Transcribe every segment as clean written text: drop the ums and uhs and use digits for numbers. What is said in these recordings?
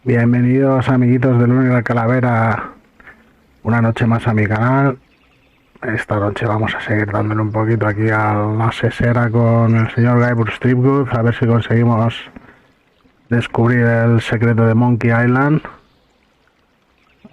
Bienvenidos amiguitos del Lunes de la Calavera, una noche más a mi canal. Esta noche vamos a seguir dándole un poquito aquí a la sesera con el señor Guybrush Threepwood, a ver si conseguimos descubrir el secreto de Monkey Island.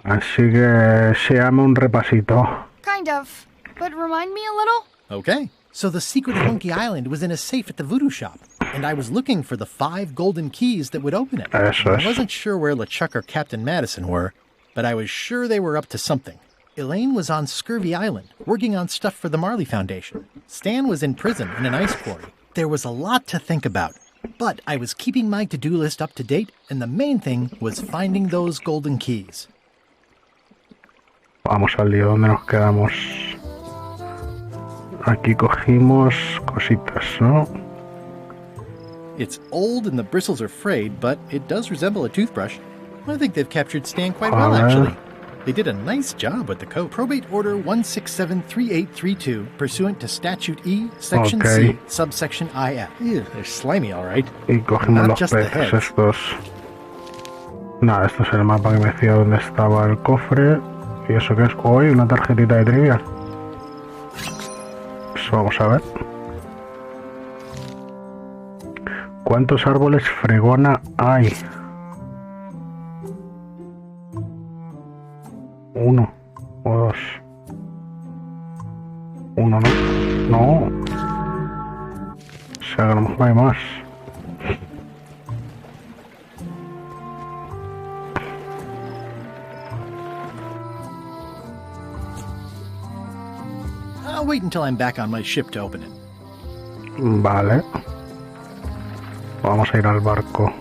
Así que seame un repasito. Kind of, but remind me a little? Okay. So the secret of Monkey Island was in a safe at the voodoo shop, and I was looking for the 5 golden keys that would open it. Eso es. I wasn't sure where LeChuck or Captain Madison were, but I was sure they were up to something. Elaine was on Scurvy Island, working on stuff for the Marley Foundation. Stan was in prison in an ice quarry. There was a lot to think about, but I was keeping my to-do list up to date, and the main thing was finding those golden keys. Vamos al lío, ¿dónde nos quedamos? Aquí cogimos cositas, ¿no? It's old and the bristles are frayed, but it does resemble a toothbrush. I think they've captured Stan quite well, actually. They did a nice job with the coat. Probate Order 1673832, pursuant to Statute E, Section C, Subsection IF. Ew, they're slimy, all right. Y cogimos los peces estos. Nada, esto es el mapa que me decía dónde estaba el cofre. ¿Y eso qué es? Hoy una tarjetita de trivia. Pues vamos a ver. ¿Cuántos árboles fregona hay? 1 o 2. 1, ¿no? No. O sea, que a lo mejor hay más. I'll wait until I'm back on my ship to open it. Vale. Vamos a ir al barco.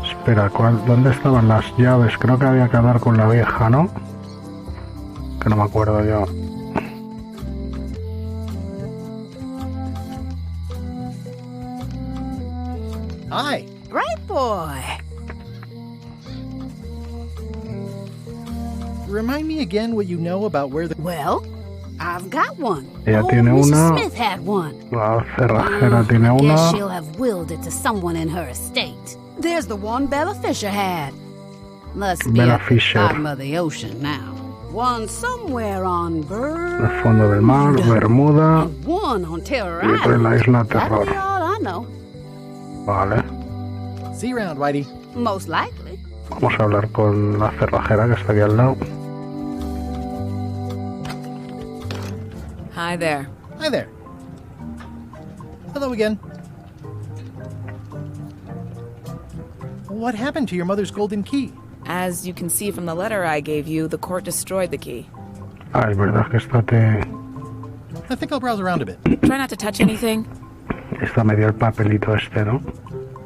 Espera, ¿dónde estaban las llaves? Creo que había que hablar con la vieja, ¿no? Que no me acuerdo yo. Hi. Right, boy. Remind me again what you know about where the... Well, I've got one. Ella tiene Mrs. una. Smith had one. La cerrajera tiene I guess una. she'll have willed it to someone in her estate. There's the one Bella Fisher had. Must be Bella at the Fisher. bottom of the ocean now. One somewhere on El fondo del mar, Bermuda. and one on Terror Y otra en la Island. isla That'll Terror. be all I know. Vale. See you around, Whitey. Most likely. Vamos a hablar con la cerrajera que está aquí al lado. Hi there. Hi there. Hello again. What happened to your mother's golden key? As you can see from the letter I gave you, the court destroyed the key. Ah, es verdad que esta I think I'll browse around a bit. Try not to touch anything. esta me dio el papelito este, ¿no?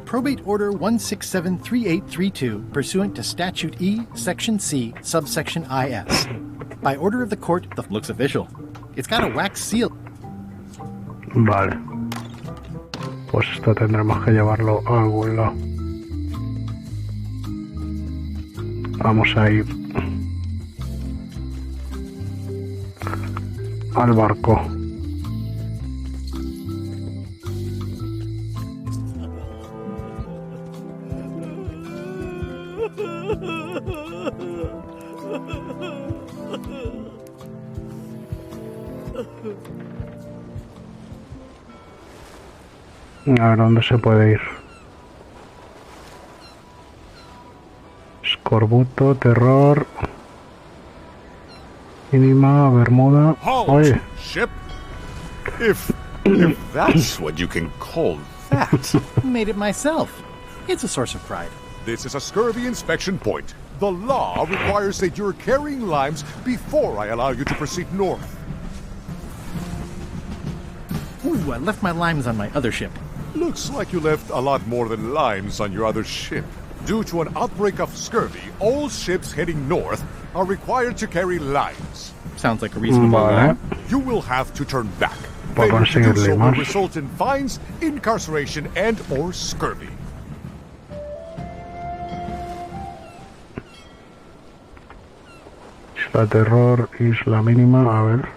Probate Order 1673832, pursuant to Statute E, Section C, Subsection IS. By order of the court, the looks official. It's got a wax seal. Vale. Pues esto tendremos que llevarlo a algún lado. Vamos a ir al barco. A ver dónde se puede ir. Escorbuto, terror. Mínima, Bermuda. Halt, Oye, ship! If that's what you can call that. Made it myself. It's a source of pride. This is a scurvy inspection point. The law requires that you're carrying limes before I allow you to proceed north. Ooh, I left my limes on my other ship. Looks like you left a lot more than limes on your other ship. Due to an outbreak of scurvy, all ships heading north are required to carry limes. Sounds like a reasonable vale. law. You will have to turn back. Por Failure to do conseguir so will limas. result in fines, incarceration, and or scurvy. Isla Terror, Isla Mínima, a ver.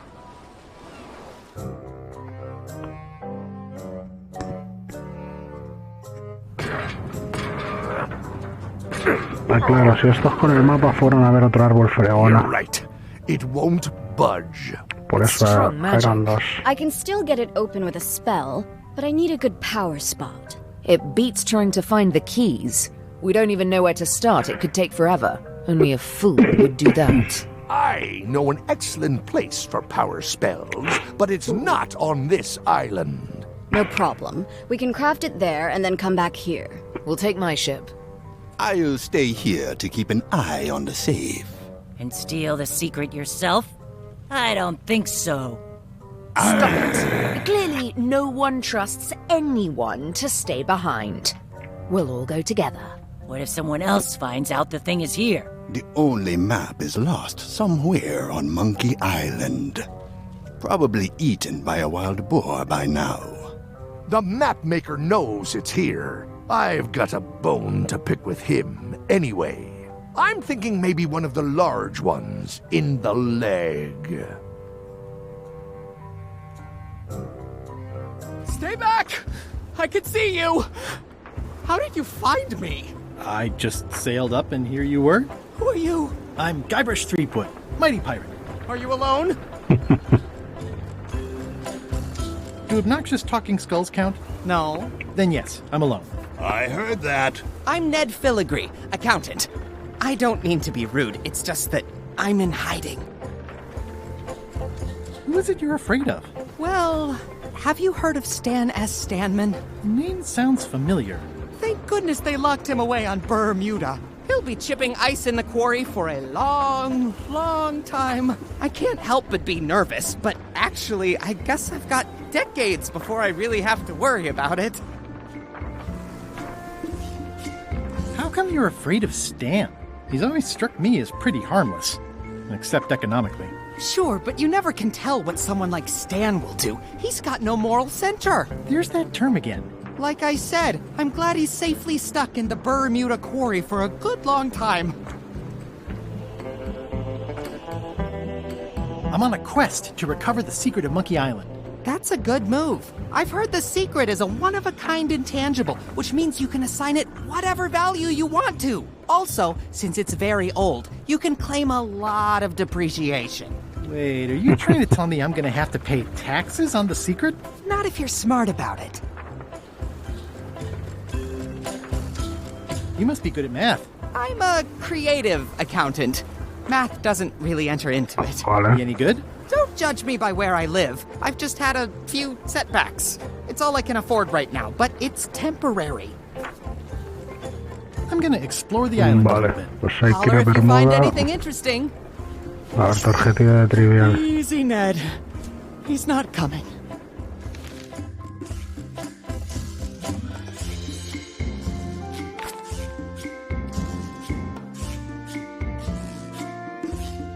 Ah, claro, si estos con el mapa fueron a ver otro árbol fregona. You're right. It won't budge. Por eso Strong magic. eran dos. I can still get it open with a spell, but I need a good power spot. It beats trying to find the keys. We don't even know where to start. It could take forever. Only a fool would do that. I know an excellent place for power spells, but it's not on this island. No problem. We can craft it there and then come back here. We'll take my ship. I'll stay here to keep an eye on the safe. And steal the secret yourself? I don't think so. Stop it. Clearly, no one trusts anyone to stay behind. We'll all go together. What if someone else finds out the thing is here? The only map is lost somewhere on Monkey Island. Probably eaten by a wild boar by now. The map maker knows it's here. I've got a bone to pick with him anyway. I'm thinking maybe one of the large ones in the leg. Stay back! I can see you! How did you find me? I just sailed up and here you were. Who are you? I'm Guybrush Threepwood, mighty pirate. Are you alone? Do obnoxious talking skulls count? No. Then yes, I'm alone. I heard that. I'm Ned Filigree, accountant. I don't mean to be rude, it's just that I'm in hiding. Who is it you're afraid of? Well, have you heard of Stan S. Stanman? The name sounds familiar. Thank goodness they locked him away on Bermuda. He'll be chipping ice in the quarry for a long, long time. I can't help but be nervous, but actually, I guess I've got decades before I really have to worry about it. How come you're afraid of Stan? He's always struck me as pretty harmless, except economically. Sure, but you never can tell what someone like Stan will do. He's got no moral center. There's that term again. Like I said, I'm glad he's safely stuck in the Bermuda quarry for a good long time. I'm on a quest to recover the secret of Monkey Island. That's a good move. I've heard the secret is a one-of-a-kind intangible, which means you can assign it whatever value you want to. Also, since it's very old, you can claim a lot of depreciation. Wait, are you trying to tell me I'm gonna have to pay taxes on the secret? Not if you're smart about it. You must be good at math. I'm a creative accountant. Math doesn't really enter into it. Be any good? Don't judge me by where I live. I've just had a few setbacks. It's all I can afford right now, but it's temporary. I'm gonna explore the island a little bit. Pues hay que ir Holler a if you find Bermuda anything interesting. a ver tarjetilla de trivial. Easy, Ned. He's not coming.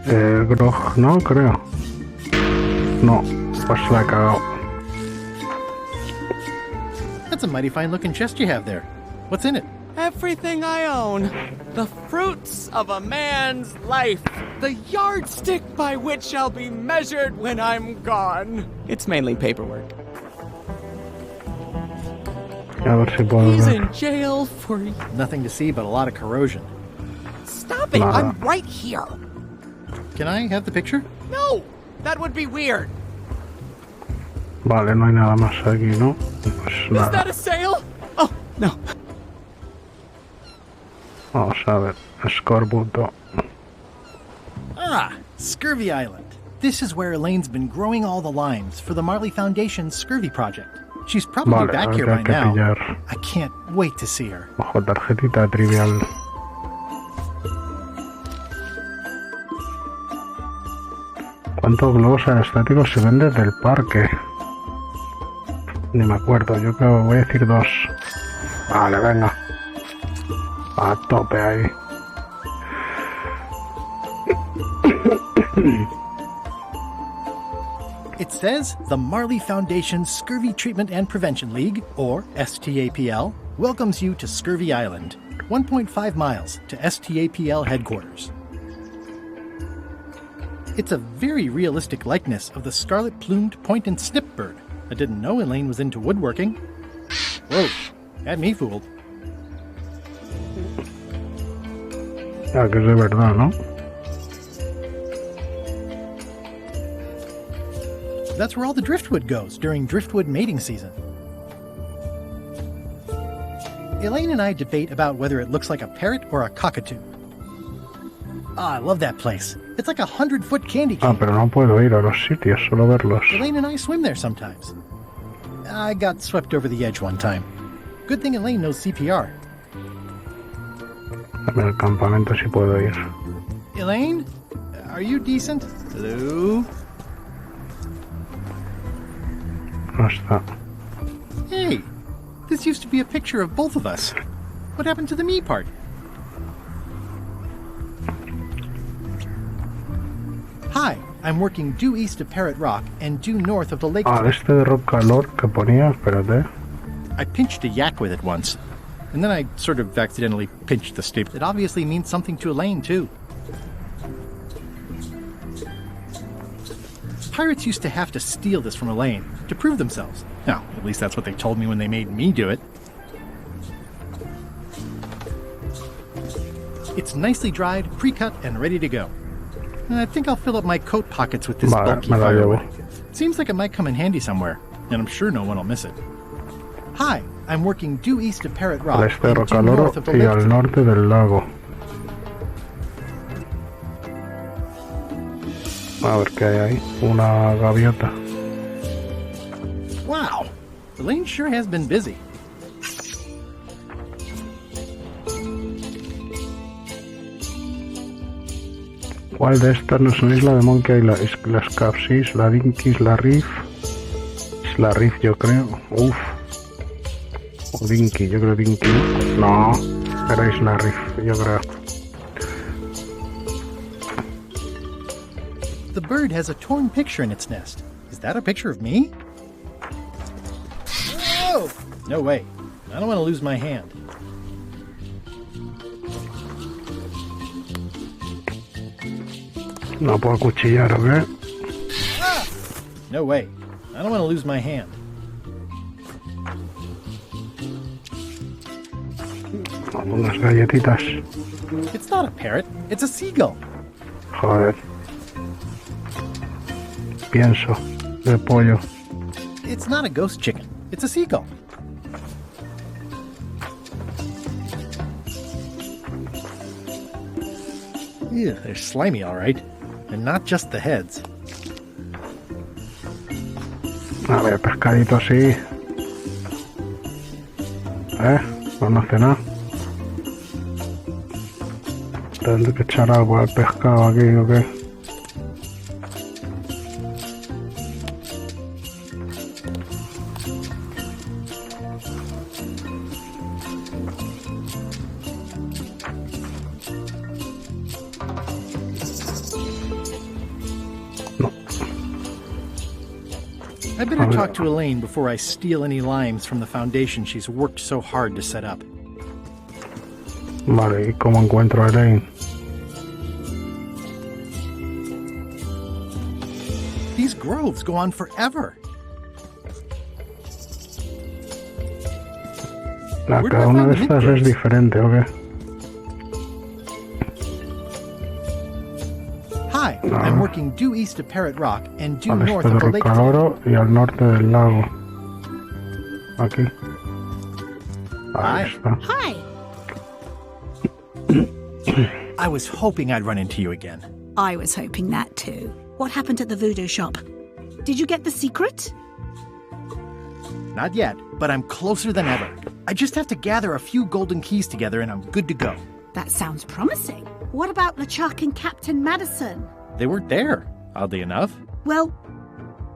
Grog, no, creo. No, pues la he cagado. That's a mighty fine looking chest you have there. What's in it? Everything I own. The fruits of a man's life. The yardstick by which I'll be measured when I'm gone. It's mainly paperwork. A ver si puedo He's ver. in jail for... Nothing to see but a lot of corrosion. Stop it! Nada. I'm right here. Can I have the picture? No! That would be weird. Vale, no hay nada más aquí, ¿no? Pues Is that nada. a sale? Oh, no. Vamos a ver. Scorbuto. Ah, Scurvy Island. This is where Elaine's been growing all the limes for the Marley Foundation's Scurvy project. She's probably Vale, back a ver here qué by hay que now. pillar. I can't wait to see her. Bajo tarjetita trivial. ¿Cuántos globos aerostáticos se ven desde el parque? Ni me acuerdo, yo creo que voy a decir 2. Vale, venga. A tope ahí. It says the Marley Foundation's Scurvy Treatment and Prevention League, or STAPL, welcomes you to Scurvy Island, 1.5 miles to STAPL headquarters. It's a very realistic likeness of the scarlet-plumed point and snip bird. I didn't know Elaine was into woodworking. Whoa, had me fooled. Ya que es de verdad, ¿no? That's where all the driftwood goes during driftwood mating season. Elaine and I debate about whether it looks like a parrot or a cockatoo. I love that place. It's like 100-foot candy cane. Pero no puedo ir a los sitios, solo verlos. Elaine and I swim there sometimes. I got swept over the edge one time. Good thing Elaine knows CPR. En el campamento sí puedo ir. Elaine? Are you decent? Hello? No está. Hey, this used to be a picture of both of us. What happened to the me part? Hi, I'm working due east of Parrot Rock and due north of the lake. Este de Rock Calor que ponía, espérate. I pinched a yak with it once, and then I sort of accidentally pinched the staple. It obviously means something to Elaine, too. Pirates used to have to steal this from Elaine to prove themselves. Now, at least that's what they told me when they made me do it. It's nicely dried, pre-cut, and ready to go. I think I'll fill up my coat pockets with this bulky firewood. Seems like it might come in handy somewhere, and I'm sure no one will miss it. Hi, I'm working due east of Parrot Rock Al este de and due north of the y lake. al norte del lago. A ver qué hay ahí. Una gaviota. Wow, Elaine sure has been busy. ¿Cuál de estas no es una isla de Monkey Island? Es la Scapsi, Isla Dinky, Isla Reef. Isla Reef, yo creo. Uf. O Dinky, yo creo Dinky. No, era Isla Reef, yo creo. The bird has a torn picture in its nest. Is that a picture of me? Oh! No way. I don't want to lose my hand. No puedo cuchillar, ¿o qué? Ah! No way. I don't want to lose my hand. Unas galletitas. It's not a parrot. It's a seagull. Joder. Pienso. De pollo. It's not a ghost chicken. It's a seagull. Yeah, they're slimy, all right. And not just the heads. A ver, pescadito así. No hace nada. Tendré que echar algo al pescado aquí, ¿o qué? I better talk to Elaine before I steal any limes from the foundation she's worked so hard to set up. Vale, ¿y cómo encuentro a Elaine? These groves go on forever. Cada una de estas es diferente, ¿o qué? Hi, I'm working due east of Parrot Rock and due north of the lake. Al este de Rocaloro y al norte del lago. Aquí. Ahí está. Hi. I was hoping I'd run into you again. I was hoping that too. What happened at the voodoo shop? Did you get the secret? Not yet, but I'm closer than ever. I just have to gather a few golden keys together and I'm good to go. That sounds promising. What about LeChuck and Captain Madison? They weren't there, oddly enough. Well,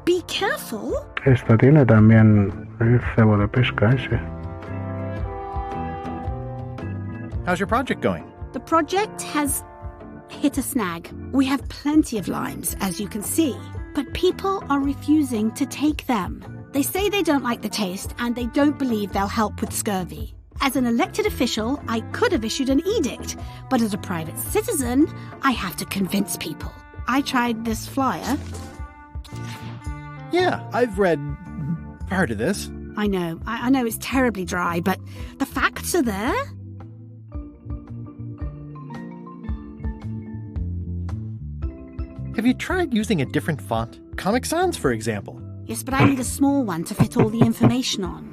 be careful. Esta tiene también el cebo de pesca ese. How's your project going? The project has hit a snag. We have plenty of limes, as you can see, but people are refusing to take them. They say they don't like the taste and they don't believe they'll help with scurvy. As an elected official, I could have issued an edict, but as a private citizen, I have to convince people. I tried this flyer. Yeah, I've read part of this. I know it's terribly dry, but the facts are there. Have you tried using a different font? Comic Sans, for example. Yes, but I need a small one to fit all the information on.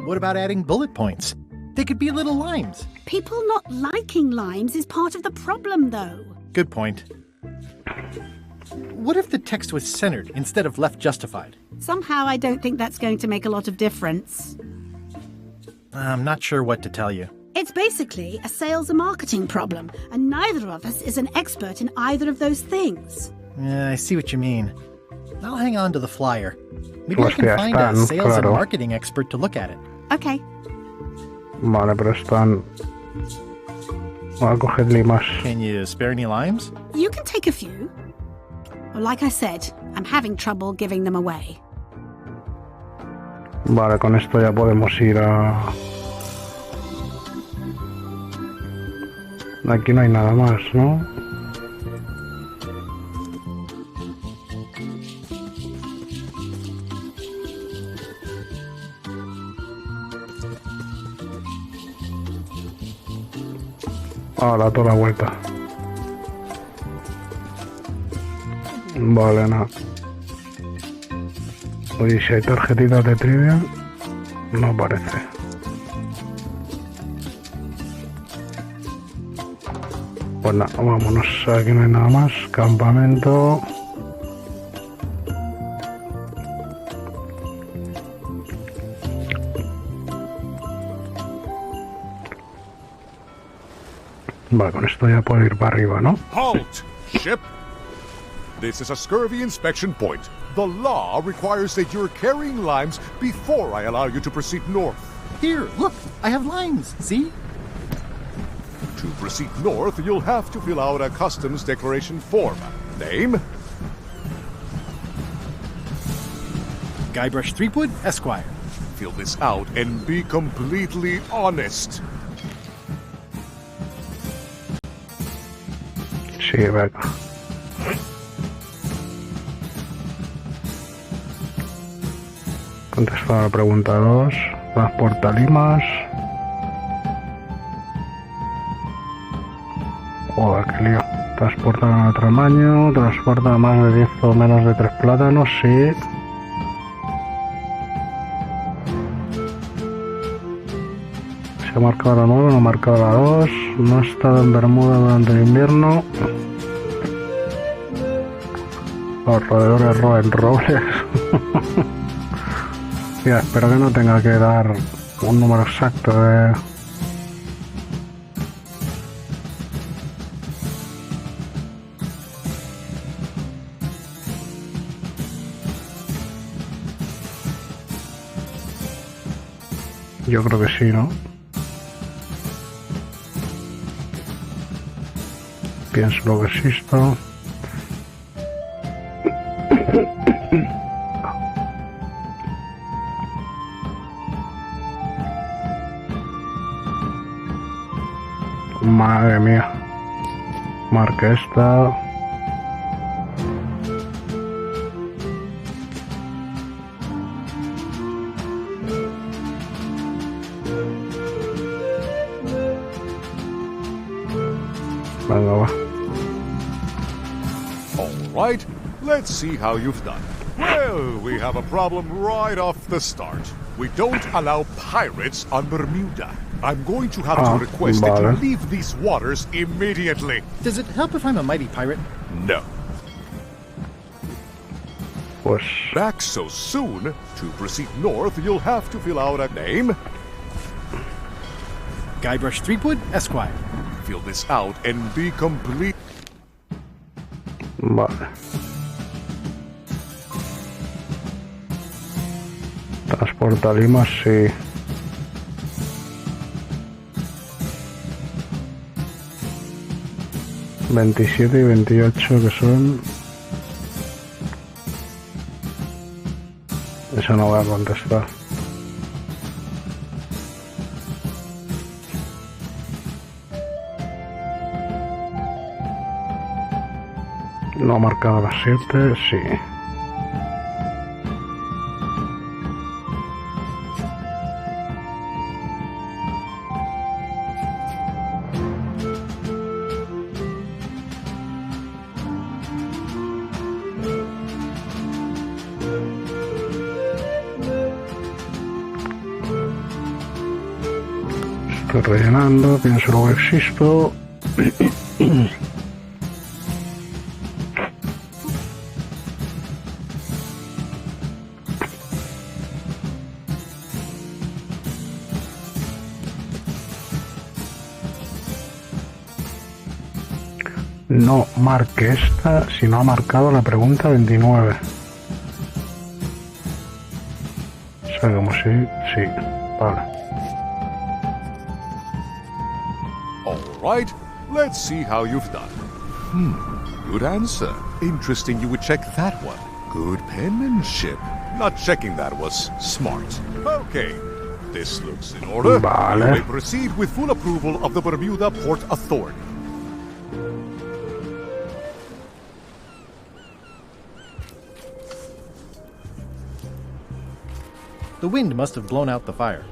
What about adding bullet points? They could be little limes. People not liking limes is part of the problem, though. Good point. What if the text was centered instead of left justified? Somehow I don't think that's going to make a lot of difference. I'm not sure what to tell you. It's basically a sales and marketing problem, and neither of us is an expert in either of those things. Yeah, I see what you mean. I'll hang on to the flyer. Maybe I can Hostia, find a están, sales and claro. marketing expert to look at it. Okay. Vale, pero están... Voy a coger limas. Can you spare any limes? You can take a few. Well, like I said, I'm having trouble giving them away. Vale, con esto ya podemos ir a... Aquí no hay nada más, ¿no? Ahora toda la vuelta. Vale, nada. Oye, si hay tarjetitas de trivia, no aparece. Pues nada, vámonos. Aquí no hay nada más. Campamento. Vale, con esto ya puedo ir para arriba, ¿no? Halt, ship! This is a scurvy inspection point. The law requires that you're carrying limes before I allow you to proceed north. Here, look, I have limes, see? To proceed north, you'll have to fill out a customs declaration form. Name? Guybrush Threepwood, Esquire. Fill this out and be completely honest. Sí, venga. Contestar a la pregunta 2. Transporta limas. Joder, qué lío. Transporta a tamaño. Transporta más de 10 o menos de 3 plátanos, sí. Se ha marcado la 9, no ha marcado la 2. No ha estado en Bermuda durante el invierno. Los roedores en robles. Mira, espero que no tenga que dar un número exacto de... Yo creo que sí, ¿no? Pienso lo que existo. Madre mía. Marca esta. Venga, va. All right, let's see how you've done. Well, we have a problem right off the start. We don't allow pirates on Bermuda. I'm going to have to request that you leave these waters immediately. Does it help if I'm a mighty pirate? No. Pues... Back so soon? To proceed north, you'll have to fill out a name. Guybrush Threepwood, Esquire. Fill this out and be complete. Vale. Transporta limas, sí. $27 y 28 que son... Eso no voy a contestar. No ha marcado las 7, sí. Estoy rellenando, pienso luego existo. No marque esta si no ha marcado la pregunta 29. O sea, como si... Sí, vale. Alright, let's see how you've done. Good answer. Interesting you would check that one. Good penmanship. Not checking that was smart. Okay, this looks in order. Vale. You may proceed with full approval of the Bermuda Port Authority. The wind must have blown out the fire.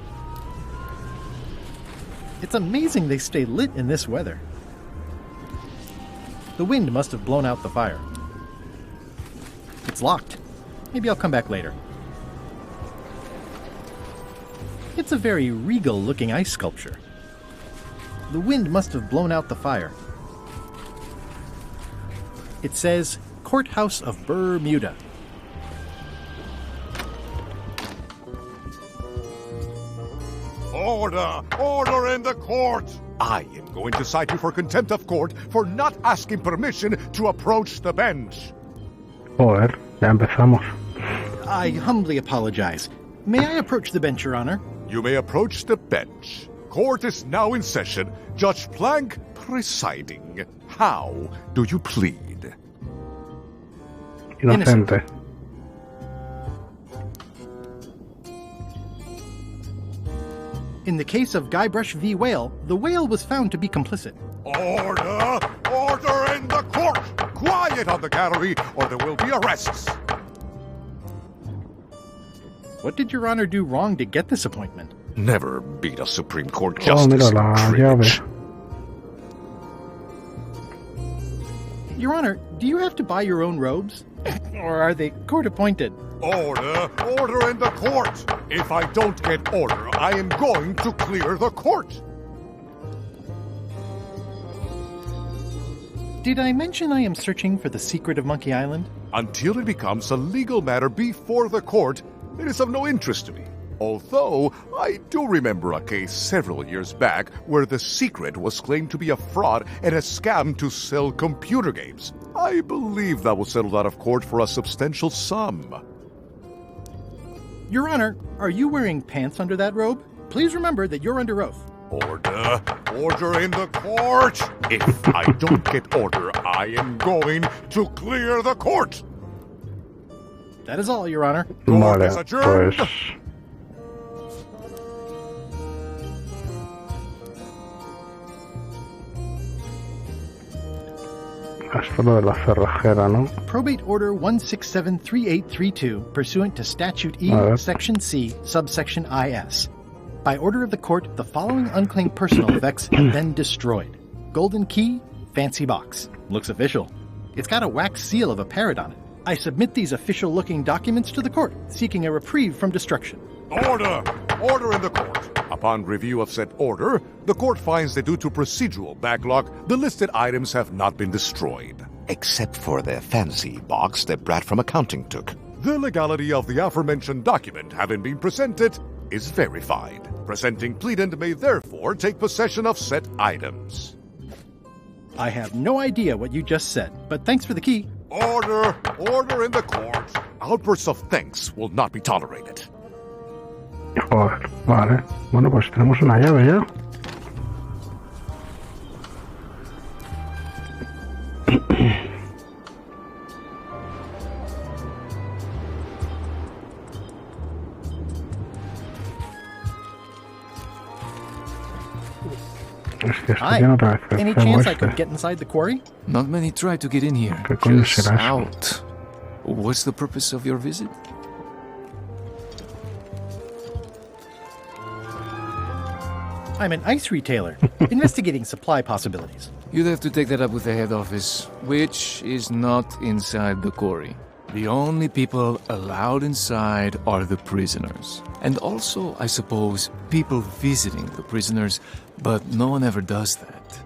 It's amazing they stay lit in this weather. The wind must have blown out the fire. It's locked. Maybe I'll come back later. It's a very regal-looking ice sculpture. The wind must have blown out the fire. It says, Courthouse of Bermuda. Order! Order in the court! I am going to cite you for contempt of court for not asking permission to approach the bench. Joder, ya empezamos. I humbly apologize. May I approach the bench, Your Honor? You may approach the bench. Court is now in session. Judge Plank presiding. How do you plead? Inocente. In the case of Guybrush v. Whale, the whale was found to be complicit. Order! Order in the court! Quiet on the gallery, or there will be arrests! What did Your Honor do wrong to get this appointment? Never beat a Supreme Court Oh, justice. mira la llave. Your Honor, do you have to buy your own robes? Or are they court-appointed? Order! Order in the court! If I don't get order, I am going to clear the court! Did I mention I am searching for the secret of Monkey Island? Until it becomes a legal matter before the court, it is of no interest to me. Although, I do remember a case several years back where the secret was claimed to be a fraud and a scam to sell computer games. I believe that was settled out of court for a substantial sum. Your Honor, are you wearing pants under that robe? Please remember that you're under oath. Order! Order in the court! If I don't get order, I am going to clear the court! That is all, Your Honor. Court is adjourned! Pues... Esto es lo de la cerrajera, ¿no? Probate Order 1673832, pursuant to Statute E, Section C, subsection IS. By order of the court, the following unclaimed personal effects have been destroyed. Golden key, fancy box. Looks official. It's got a wax seal of a parrot on it. I submit these official-looking documents to the court, seeking a reprieve from destruction. Order! Order in the court. Upon review of said order, the court finds that due to procedural backlog, the listed items have not been destroyed. Except for the fancy box that Brad from accounting took. The legality of the aforementioned document having been presented is verified. Presenting pleadant may therefore take possession of said items. I have no idea what you just said, but thanks for the key. Order! Order in the court. Outbursts of thanks will not be tolerated. Joder, vale. Bueno, pues tenemos una llave ya. Hi. Any chance I could get inside the quarry? Not many try to get in here. Just out. What's the purpose of your visit? I'm an ice retailer, investigating supply possibilities. You'd have to take that up with the head office, which is not inside the quarry. The only people allowed inside are the prisoners. And also, I suppose, people visiting the prisoners, but no one ever does that.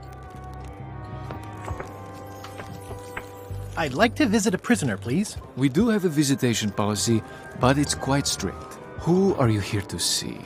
I'd like to visit a prisoner, please. We do have a visitation policy, but it's quite strict. Who are you here to see?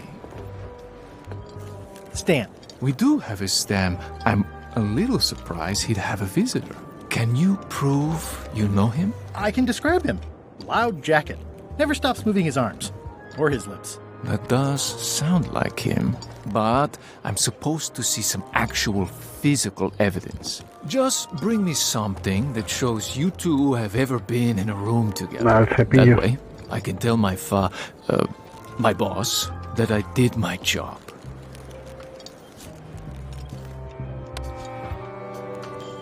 Stan. We do have a Stan. I'm a little surprised he'd have a visitor. Can you prove you know him? I can describe him. Loud jacket. Never stops moving his arms. Or his lips. That does sound like him. But I'm supposed to see some actual physical evidence. Just bring me something that shows you two have ever been in a room together. That way, I can tell my boss that I did my job.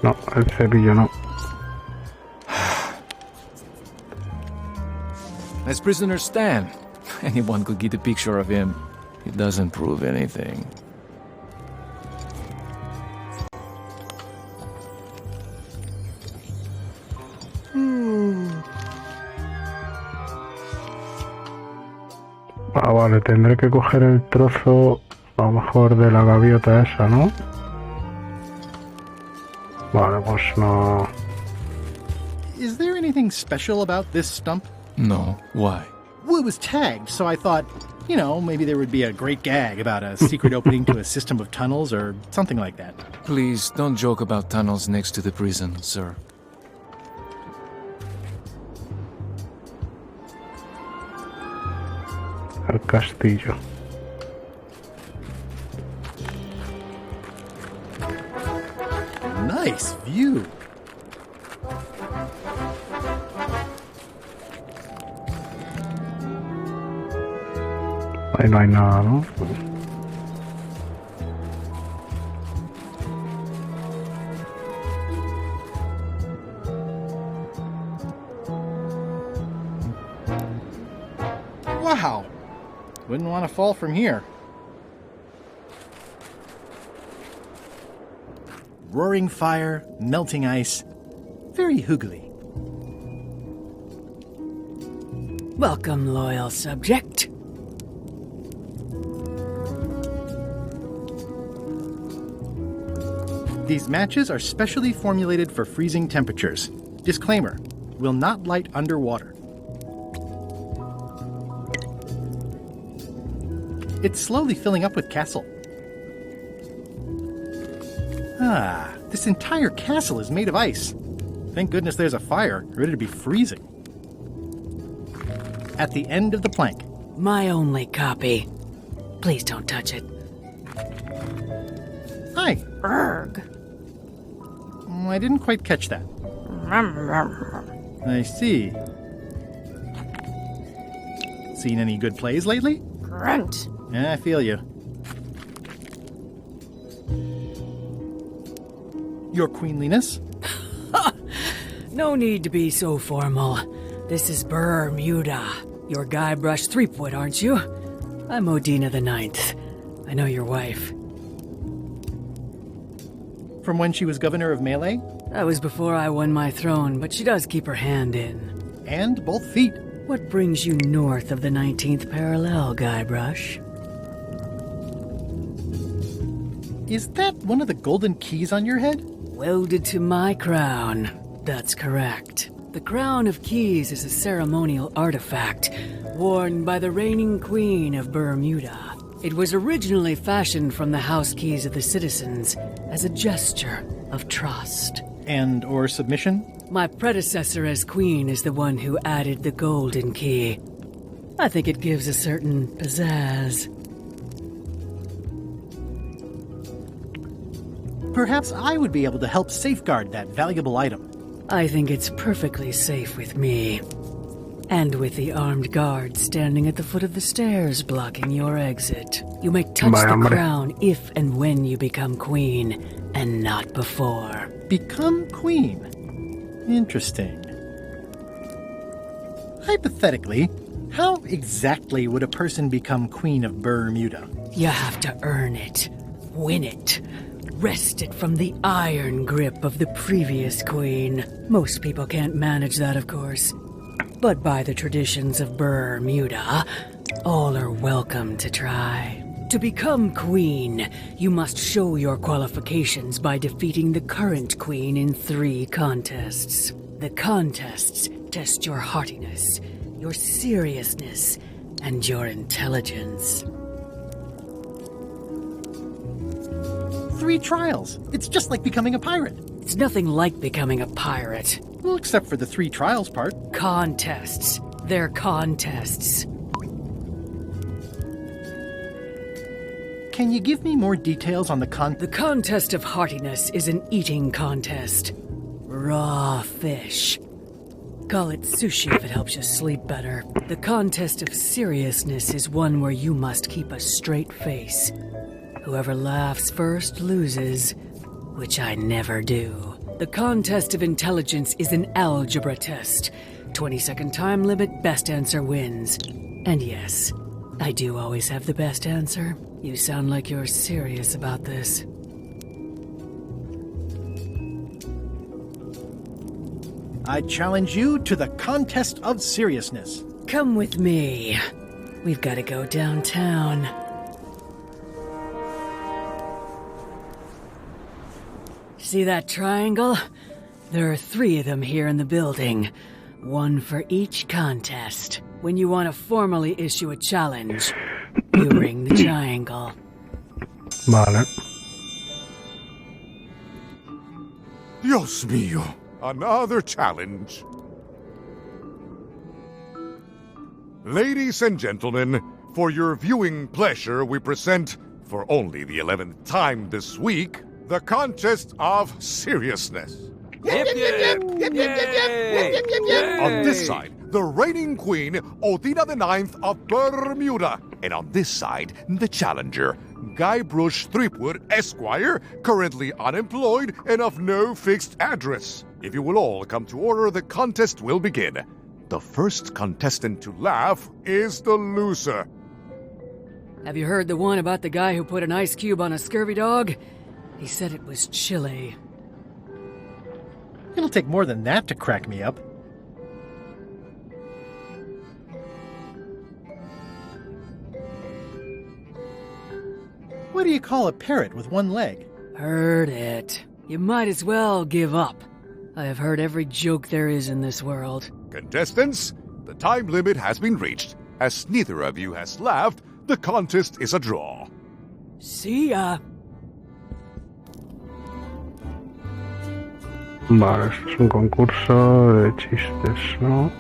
No, el cepillo no. That's prisoner Stan. Anyone could get a picture of him. It doesn't prove anything. Ah, vale, tendré que coger el trozo, a lo mejor, de la gaviota esa, ¿no? Vale, pues no. Is there anything special about this stump? No. Why? Well, it was tagged, so I thought, you know, maybe there would be a great gag about a secret opening to a system of tunnels or something like that. Please, don't joke about tunnels next to the prison, sir. El castillo. Nice view. Ahí no hay nada, ¿no? Wow. Wouldn't want to fall from here. Roaring fire, melting ice. Very hoogly. Welcome, loyal subject. These matches are specially formulated for freezing temperatures. Disclaimer, will not light underwater. It's slowly filling up with castle. Ah, this entire castle is made of ice. Thank goodness there's a fire, ready to be freezing. At the end of the plank. My only copy. Please don't touch it. Hi. Erg. I didn't quite catch that. I see. Seen any good plays lately? Grunt. Yeah, I feel you. Your queenliness? No need to be so formal. This is Bermuda. You're Guybrush Threepwood, aren't you? I'm Odina the Ninth. I know your wife. From when she was governor of Melee? That was before I won my throne, but she does keep her hand in. And both feet. What brings you north of the 19th parallel, Guybrush? Is that one of the golden keys on your head? Welded to my crown. That's correct. The Crown of Keys is a ceremonial artifact worn by the reigning queen of Bermuda. It was originally fashioned from the house keys of the citizens as a gesture of trust. And or submission? My predecessor as queen is the one who added the golden key. I think it gives a certain pizzazz. Perhaps I would be able to help safeguard that valuable item. I think it's perfectly safe with me. And with the armed guards standing at the foot of the stairs blocking your exit. You may touch the crown if and when you become queen, and not before. Become queen? Interesting. Hypothetically, how exactly would a person become queen of Bermuda? You have to earn it, win it, wrest it from the iron grip of the previous queen. Most people can't manage that, of course. but by the traditions of Bermuda, all are welcome to try. To become queen, you must show your qualifications by defeating the current queen in 3 contests. The contests test your heartiness, your seriousness, and your intelligence. 3 trials. It's just like becoming a pirate. It's nothing like becoming a pirate. Well, except for the 3 trials part. Contests. They're contests. Can you give me more details on the The contest of heartiness is an eating contest. Raw fish. Call it sushi if it helps you sleep better. The contest of seriousness is one where you must keep a straight face. Whoever laughs first loses, which I never do. The contest of intelligence is an algebra test. 20-second time limit, best answer wins. And yes, I do always have the best answer. You sound like you're serious about this. I challenge you to the contest of seriousness. Come with me. We've got to go downtown. See that triangle? There are 3 of them here in the building. 1 for each contest. When you want to formally issue a challenge, you ring the triangle. Vale. Dios mío. Another challenge. Ladies and gentlemen, for your viewing pleasure, we present, for only the 11th time this week, the contest of seriousness. Yip, yip, yip, yip, yip, yip, yip. On this side, the reigning queen, Othina IX of Bermuda. And on this side, the challenger, Guybrush Threepwood, Esquire, currently unemployed and of no fixed address. If you will all come to order, the contest will begin. The first contestant to laugh is the loser. Have you heard the one about the guy who put an ice cube on a scurvy dog? He said it was chilly. It'll take more than that to crack me up. What do you call a parrot with 1 leg? Heard it. You might as well give up. I have heard every joke there is in this world. Contestants, the time limit has been reached. As neither of you has laughed, the contest is a draw. See ya. Vale, esto es un concurso de chistes, ¿no?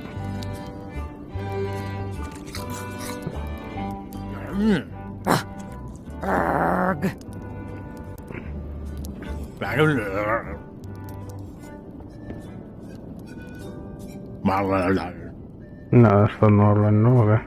Nada, esto no hablan, ¿no? ¿O qué?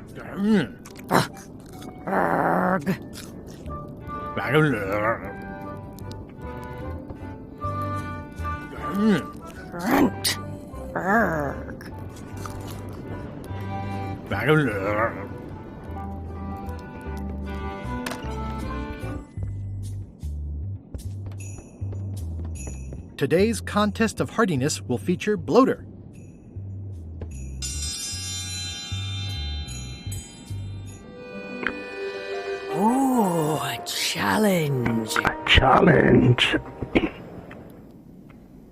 Today's contest of hardiness will feature Bloater. Ooh, a challenge. A challenge.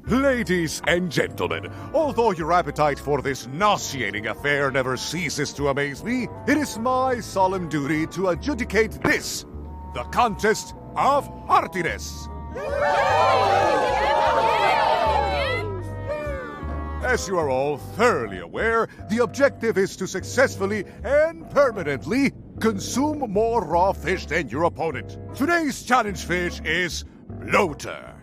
Ladies and gentlemen, although your appetite for this nauseating affair never ceases to amaze me, it is my solemn duty to adjudicate this, the contest of heartiness. As you are all thoroughly aware, the objective is to successfully and permanently consume more raw fish than your opponent. Today's challenge fish is bloater.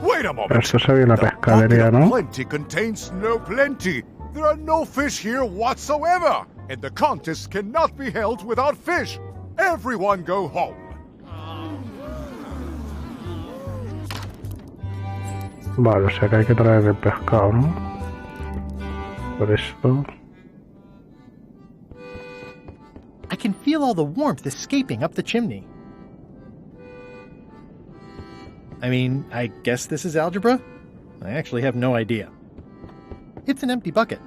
Wait a moment. Esto se ve en la pescadería, ¿no? Plenty contains no plenty. There are no fish here whatsoever, and the contest cannot be held without fish. Everyone go home. Vale, o sea que hay que traer el pescado, ¿no? Por esto. I can feel all the warmth escaping up the chimney. I mean, I guess this is algebra? I actually have no idea. It's an empty bucket.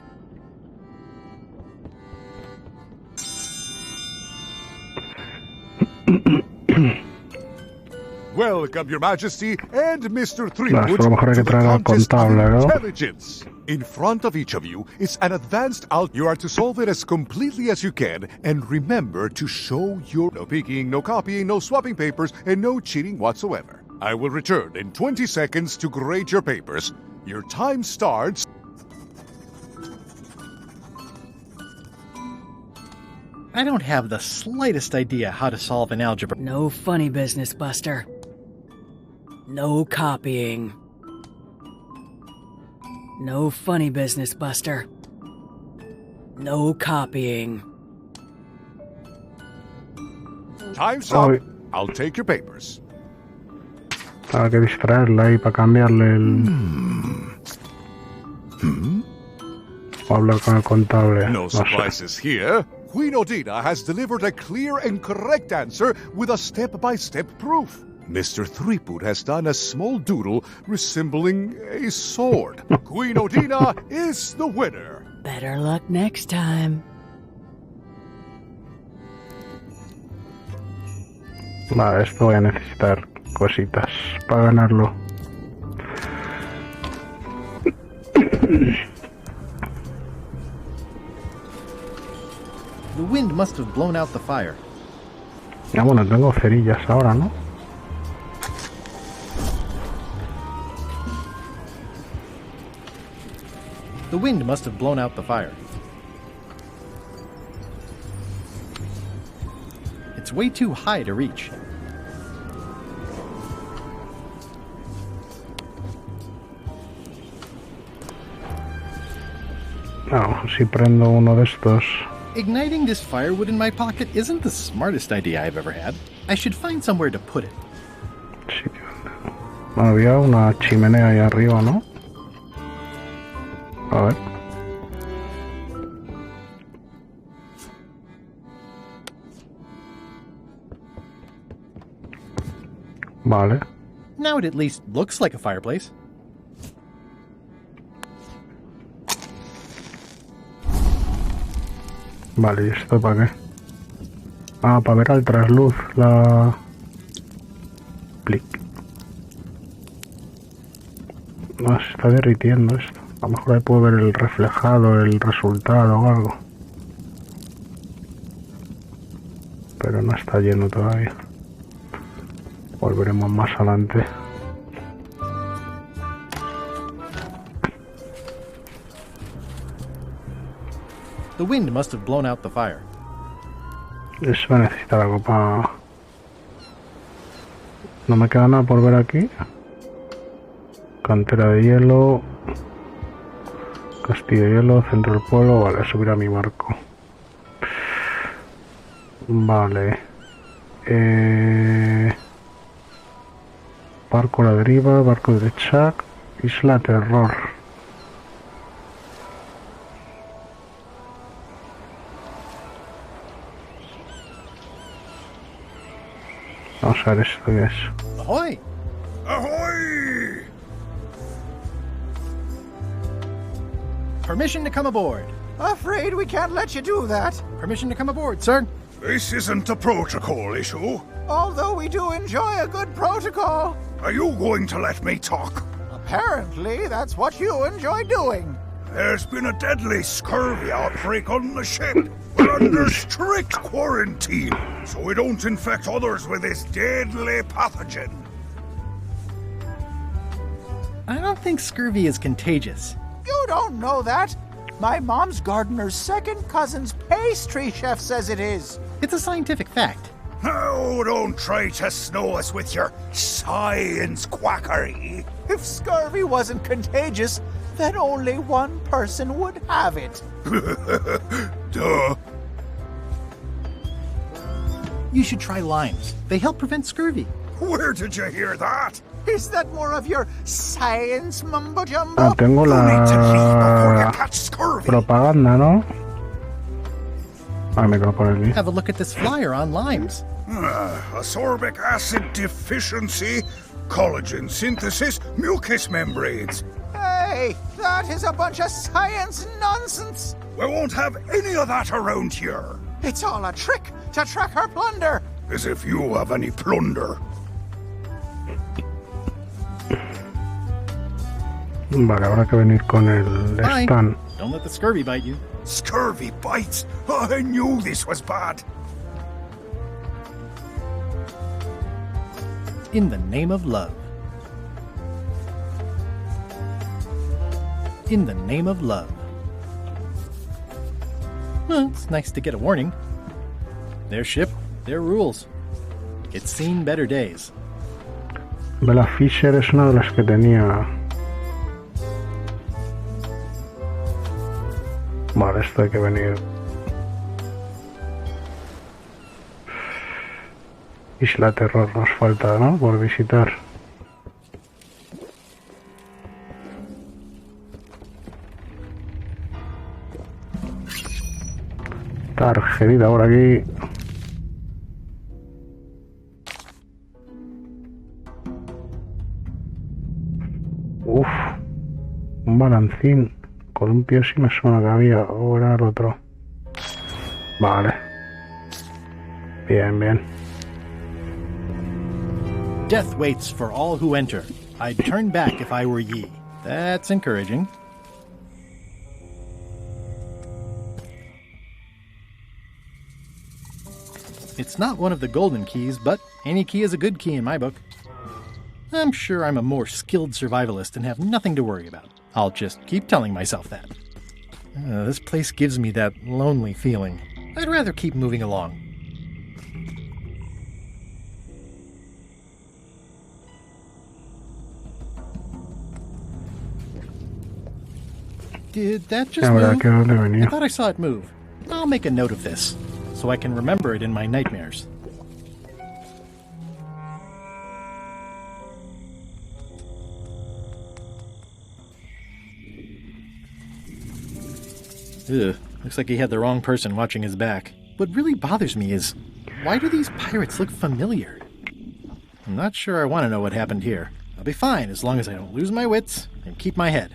Welcome, Your Majesty, and Mr. Threepwood a lo mejor hay que to the traer al contest of contable, ¿no? intelligence. In front of each of you is an advanced You are to solve it as completely as you can, and remember to show your no peeking, no copying, no swapping papers, and no cheating whatsoever. I will return in 20 seconds to grade your papers. Your time starts... I don't have the slightest idea how to solve an algebra. No funny business, Buster. No copying. No funny business, Buster. No copying. Time's up. I'll take your papers. Hay que distraerla ahí para cambiarle el... O hablar con el contable. No surprises here. Queen Odina has delivered a clear and correct answer with a step-by-step proof. Mr. Threepwood has done a small doodle resembling a sword. Queen Odina is the winner. Better luck next time. Vale, esto voy a necesitar cositas para ganarlo. The wind must have blown out the fire. Ah, bueno, tengo cerillas ahora, ¿no? The wind must have blown out the fire. It's way too high to reach. No, si prendo uno de estos... Igniting this firewood in my pocket isn't the smartest idea I've ever had. I should find somewhere to put it. Sí, había una chimenea ahí arriba, ¿no? A ver. Vale. Now it at least looks like a fireplace. Vale, ¿y esto para qué? Ah, para ver al trasluz la... Plic. No, se está derritiendo esto. A lo mejor ahí puedo ver el reflejado, el resultado o algo. Pero no está lleno todavía. Volveremos más adelante. The wind must have blown out the fire. Eso va a necesitar algo para... No me queda nada por ver aquí. Cantera de hielo. Castillo de hielo, centro del pueblo. Vale, subir a mi barco. Vale. Barco a la deriva, barco de Chuck. Isla Terror. Vamos a ver esto que es. Ahoy! Ahoy! Permission to come aboard. Afraid we can't let you do that. Permission to come aboard, sir. This isn't a protocol issue. Although we do enjoy a good protocol. Are you going to let me talk? Apparently, that's what you enjoy doing. There's been a deadly scurvy outbreak on the ship. We're under strict quarantine, so we don't infect others with this deadly pathogen. I don't think scurvy is contagious. You don't know that. My mom's gardener's second cousin's pastry chef says it is. It's a scientific fact. Oh, don't try to snow us with your science quackery. If scurvy wasn't contagious, then only one person would have it. Duh. You should try limes. They help prevent scurvy. Where did you hear that? Is that more of your science mumbo jumbo? Ah, tengo la propaganda, ¿no? Ah, me quedo por aquí. Have a look at this flyer on limes. Ascorbic acid deficiency, collagen synthesis, mucous membranes. Hey, that is a bunch of science nonsense. We won't have any of that around here. It's all a trick to track our plunder. As if you have any plunder. Vale, habrá que venir con el stand. Don't let the scurvy bite you. Scurvy bites? I knew this was bad. In the name of love. In the name of love. Well, it's nice to get a warning. Their ship, their rules. It's seen better days. Bella Fisher es una de las que tenía. Vale, esto hay que venir. Isla Terror nos falta, ¿no? Por visitar. Tarjerita por aquí. Uf, un balancín. Columpio sí me suena que había. O era el otro. Vale. Bien, bien. Death waits for all who enter. I'd turn back if I were ye. That's encouraging. It's not one of the golden keys, but any key is a good key in my book. I'm sure I'm a more skilled survivalist and have nothing to worry about. I'll just keep telling myself that. This place gives me that lonely feeling. I'd rather keep moving along. Did that just move? I thought I saw it move. I'll make a note of this, so I can remember it in my nightmares. Ugh, looks like he had the wrong person watching his back. What really bothers me is, why do these pirates look familiar? I'm not sure I want to know what happened here. I'll be fine as long as I don't lose my wits and keep my head.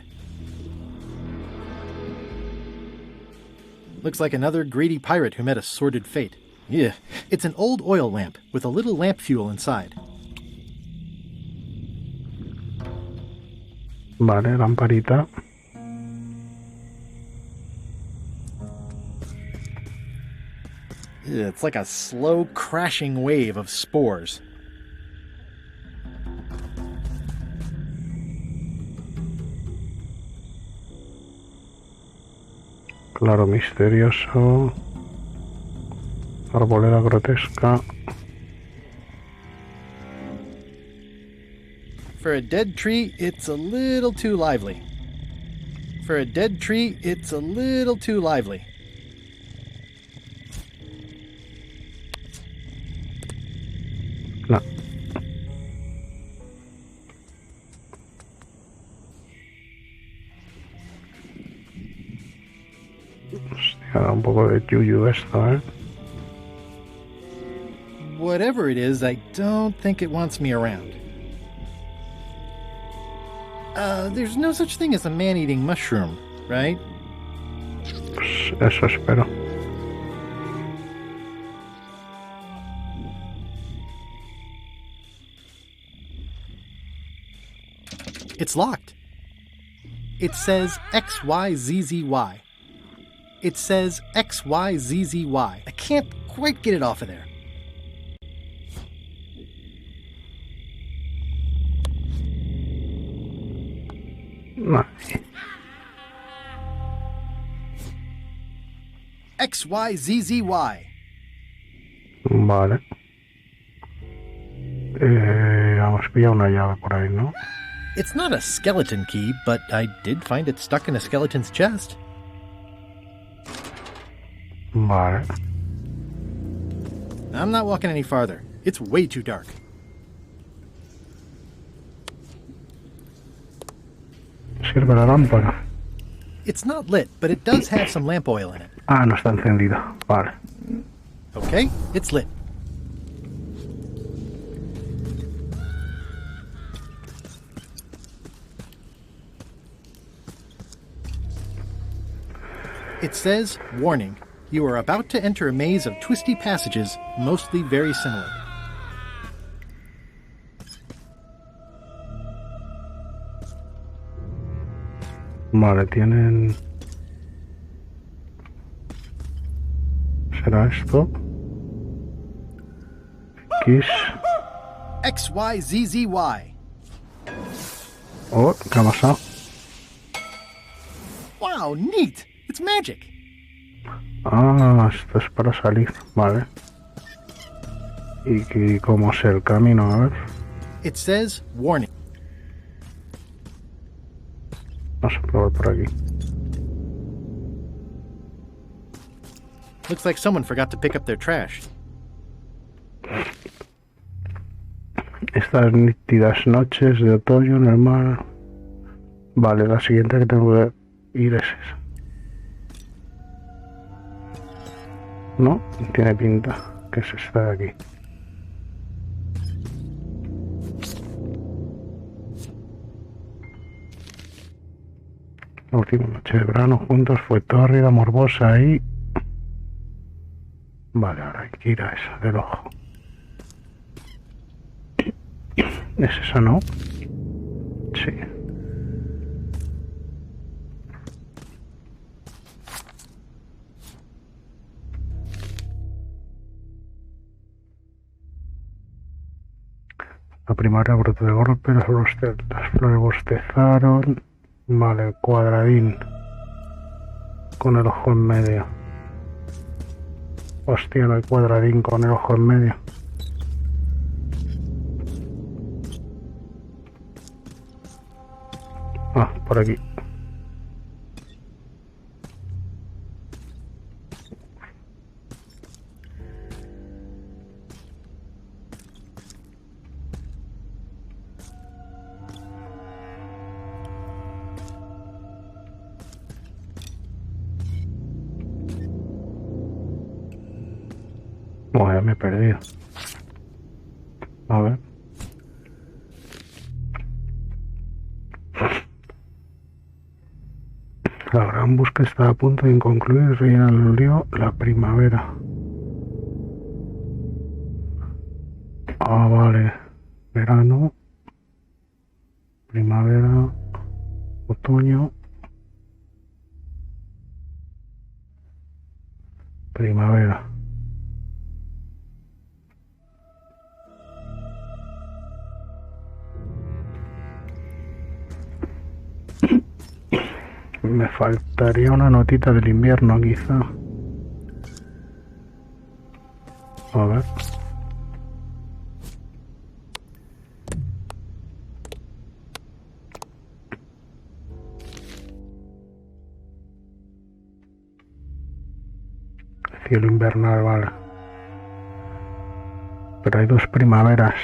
Looks like another greedy pirate who met a sordid fate. Yeah, it's an old oil lamp with a little lamp fuel inside. Vale, lamparita. It's like a slow crashing wave of spores. Claro, misterioso. Arboleda grotesca. For a dead tree, it's a little too lively. For a dead tree, it's a little too lively. No. Hostia, da un poco de yuyu esto, ¿eh? Whatever it is, I don't think it wants me around. There's no such thing as a man-eating mushroom, right? Pues eso espero. It's locked. It says XYZZY. It says XYZZY. I can't quite get it off of there. No. XYZZY. Vale. Vamos, pilla una llave por ahí, ¿no? It's not a skeleton key, but I did find it stuck in a skeleton's chest. Vale. I'm not walking any farther. It's way too dark. Sirve la lámpara. It's not lit, but it does have some lamp oil in it. Ah, no está encendida. Vale. Okay, it's lit. It says, warning, you are about to enter a maze of twisty passages, mostly very similar. Vale, tienen... ¿Será esto? Kiss. XYZZY. Oh, ¿qué ha pasado? Wow, neat. It's magic. Ah, esto es para salir, vale. ¿Y cómo es el camino? A ver. It says, warning. Vamos a probar por aquí. Looks like someone forgot to pick up their trash. Estas nítidas noches de otoño en el mar. Vale, la siguiente que tengo que ir es esa. No, tiene pinta que es esta de aquí. La última noche de verano juntos fue tórrida, morbosa y... Vale, ahora hay que ir a esa del ojo. ¿Es esa, no? Sí. La primavera brotó de golpe, las flores bostezaron. Vale, el cuadradín. Con el ojo en medio. Hostia, no hay cuadradín con el ojo en medio. Ah, por aquí. Bueno, me he perdido. A ver. La gran búsqueda está a punto de concluir. Reina el lío la primavera. Ah, vale. Verano. Primavera. Otoño. Primavera. Me faltaría una notita del invierno, quizá. A ver. Cielo invernal, vale. Pero hay dos primaveras.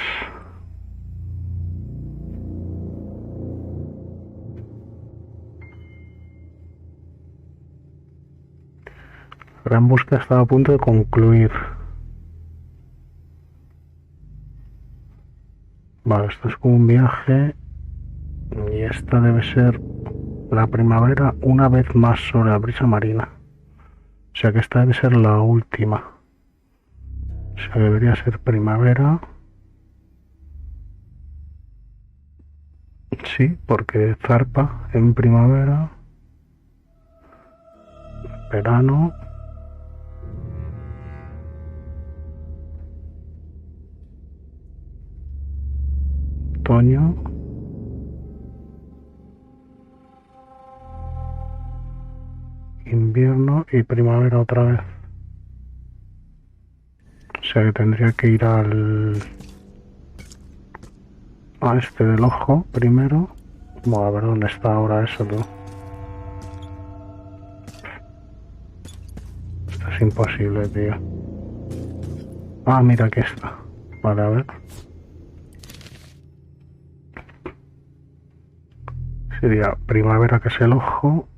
La gran búsqueda estaba a punto de concluir. Vale, esto es como un viaje. Y esta debe ser la primavera una vez más sobre la brisa marina. O sea que esta debe ser la última. O sea, debería ser primavera. Sí, porque zarpa en primavera. Verano. Otoño. Invierno y primavera otra vez. O sea que tendría que ir a este del ojo primero. Bueno, a ver dónde está ahora eso, tú. Esto es imposible, tío. Ah, mira, aquí está. Vale, a ver. Sería primavera, que es el ojo.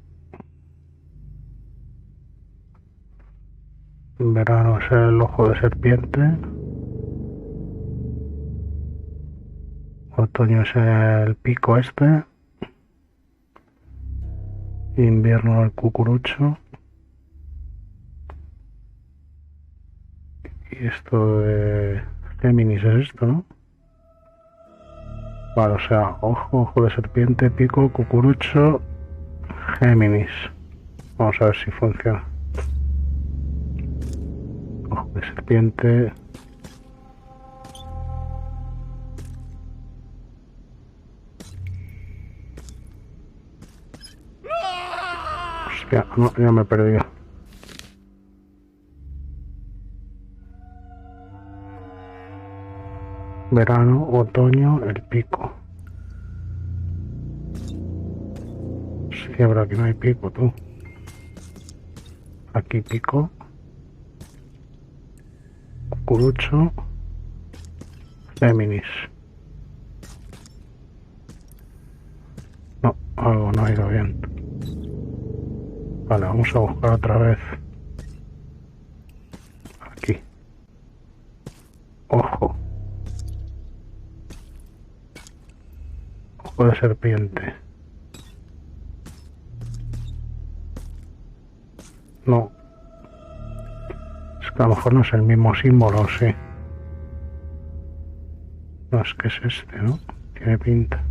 Verano es el ojo de serpiente. Otoño es el pico este. Invierno el cucurucho. Y esto de Géminis es esto, ¿no? Vale, o sea, ojo de serpiente, pico, cucurucho, Géminis. Vamos a ver si funciona. Ojo de serpiente. Hostia, no, ya me he perdido. Verano, otoño, el pico. Sí, pero aquí no hay pico, tú. Aquí pico. Cucurucho. Géminis. No, algo no ha ido bien. Vale, vamos a buscar otra vez. Aquí. Ojo. Ojo de serpiente. No. Es que a lo mejor no es el mismo símbolo, sí. No, es que es este, ¿no? Tiene pinta.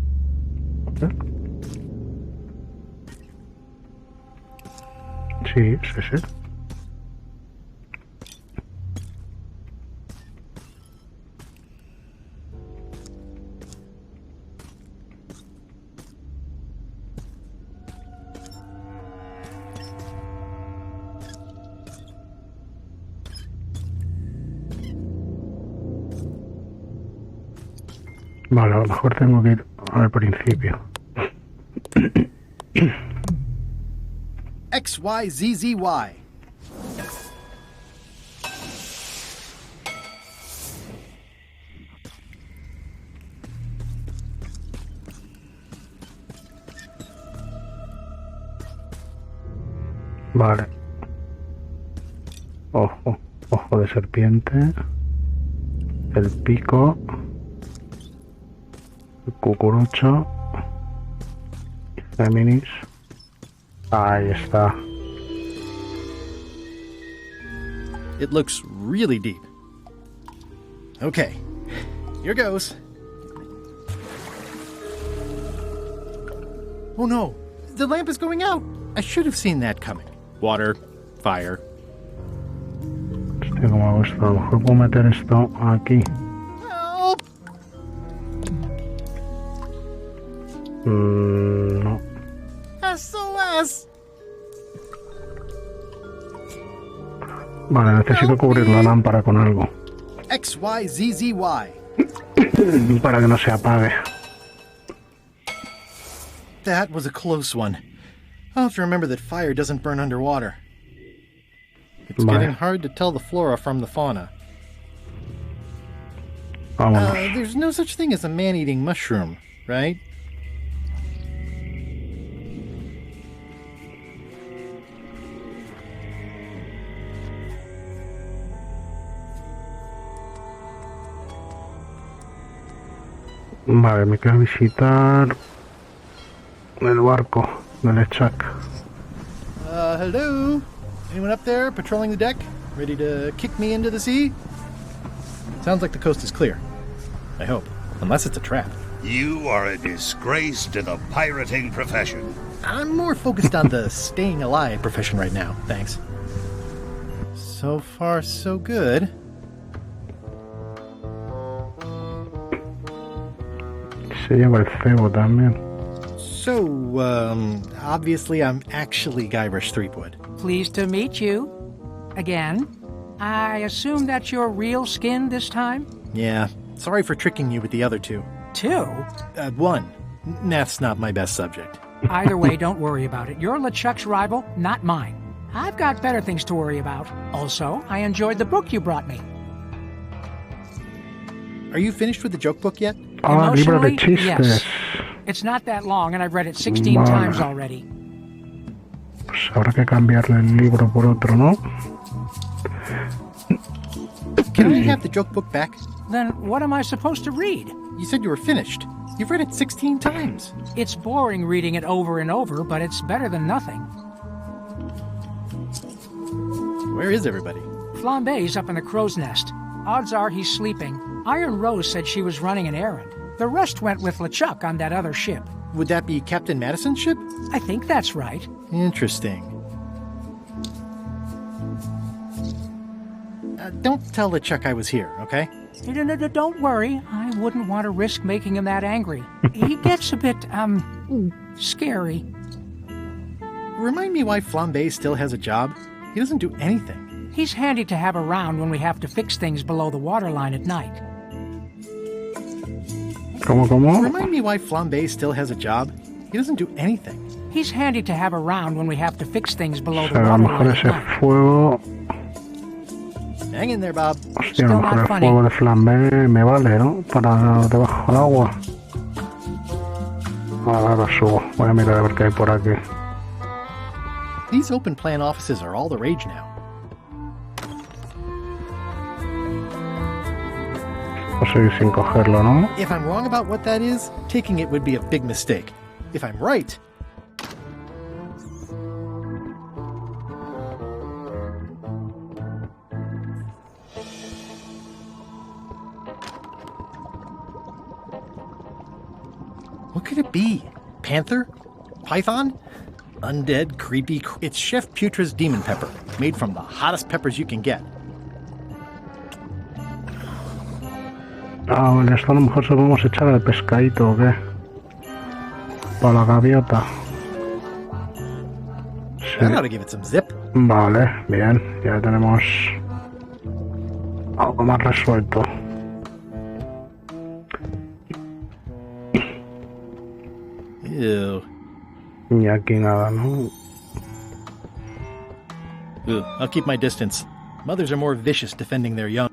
Sí, es ese. Vale, a lo mejor tengo que ir al principio. XYZZY. Vale. Ojo, ojo de serpiente. El pico. El cucurucho. Géminis. Ahí está. It looks really deep. Okay, here goes. Oh no, the lamp is going out. I should have seen that coming. Water, fire. Hostia, ¿cómo hago esto? A lo mejor puedo meter esto aquí. Help! No. SOS! Vale, necesito cubrir la lámpara con algo. XYZZY. Para que no se apague. That was a close one. I'll have to remember that fire doesn't burn underwater. It's getting hard to tell the flora from the fauna. There's no such thing as a man-eating mushroom, right? Vale, me queda visitar el barco del Lechak. Hello? Anyone up there patrolling the deck? Ready to kick me into the sea? Sounds like the coast is clear. I hope. Unless it's a trap. You are a disgrace to the pirating profession. I'm more focused on the staying alive profession right now, thanks. So far, so good. Se lleva el cebo también. So, obviously I'm actually Guybrush Threepwood. Pleased to meet you. Again. I assume that's your real skin this time? Yeah, sorry for tricking you with the other two. Two? One. Math's not my best subject. Either way, don't worry about it. You're LeChuck's rival, not mine. I've got better things to worry about. Also, I enjoyed the book you brought me. Are you finished with the joke book yet? Libro de chistes. Yes. It's not that long, and I've read it 16 times already. Pues habrá que cambiarle el libro por otro, ¿no? Can I have the joke book back? Then what am I supposed to read? You said you were finished. You've read it 16 times. It's boring reading it over and over, but it's better than nothing. Where is everybody? Flambe's up in the crow's nest. Odds are he's sleeping. Iron Rose said she was running an errand. The rest went with LeChuck on that other ship. Would that be Captain Madison's ship? I think that's right. Interesting. Don't tell LeChuck I was here, okay? Don't worry. I wouldn't want to risk making him that angry. He gets a bit, scary. Remind me why Flambe still has a job? He doesn't do anything. He's handy to have around when we have to fix things below the waterline at night. ¿Cómo? Remind me why Flambe still has a job? He doesn't do anything. He's handy to have around when we have to fix things below the A lo mejor waterline ese at night. fuego... Hang in there, Bob. Hostia, a lo mejor el fuego de Flambe me vale, ¿no? Para debajo del agua. Ahora subo. Voy a mirar a ver qué hay por aquí. These open plan offices are all the rage now. Voy a seguir sin cogerlo, ¿no? If I'm wrong about what that is, taking it would be a big mistake. If I'm right... What could it be? Panther? Python? Undead, creepy... It's Chef Putra's demon pepper, made from the hottest peppers you can get. Ah, vale, esto a lo mejor se lo podemos echar al pescadito, ¿o qué? Para la gaviota. Sí. That ought to give it some zip. Vale, bien, ya tenemos algo más resuelto. Ew. Y aquí nada, ¿no? Ew, I'll keep my distance. Mothers are more vicious defending their young.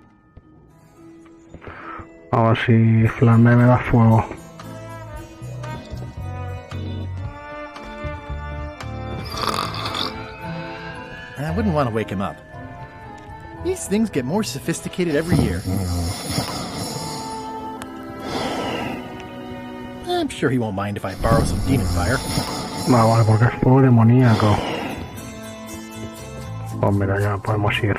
A ver si Flambe me da fuego. I wouldn't want to wake him up. These things get more sophisticated every year. I'm sure he won't mind if I borrow some demon fire. Ah, vale, porque es fuego demoníaco. Pues mira, ya podemos ir.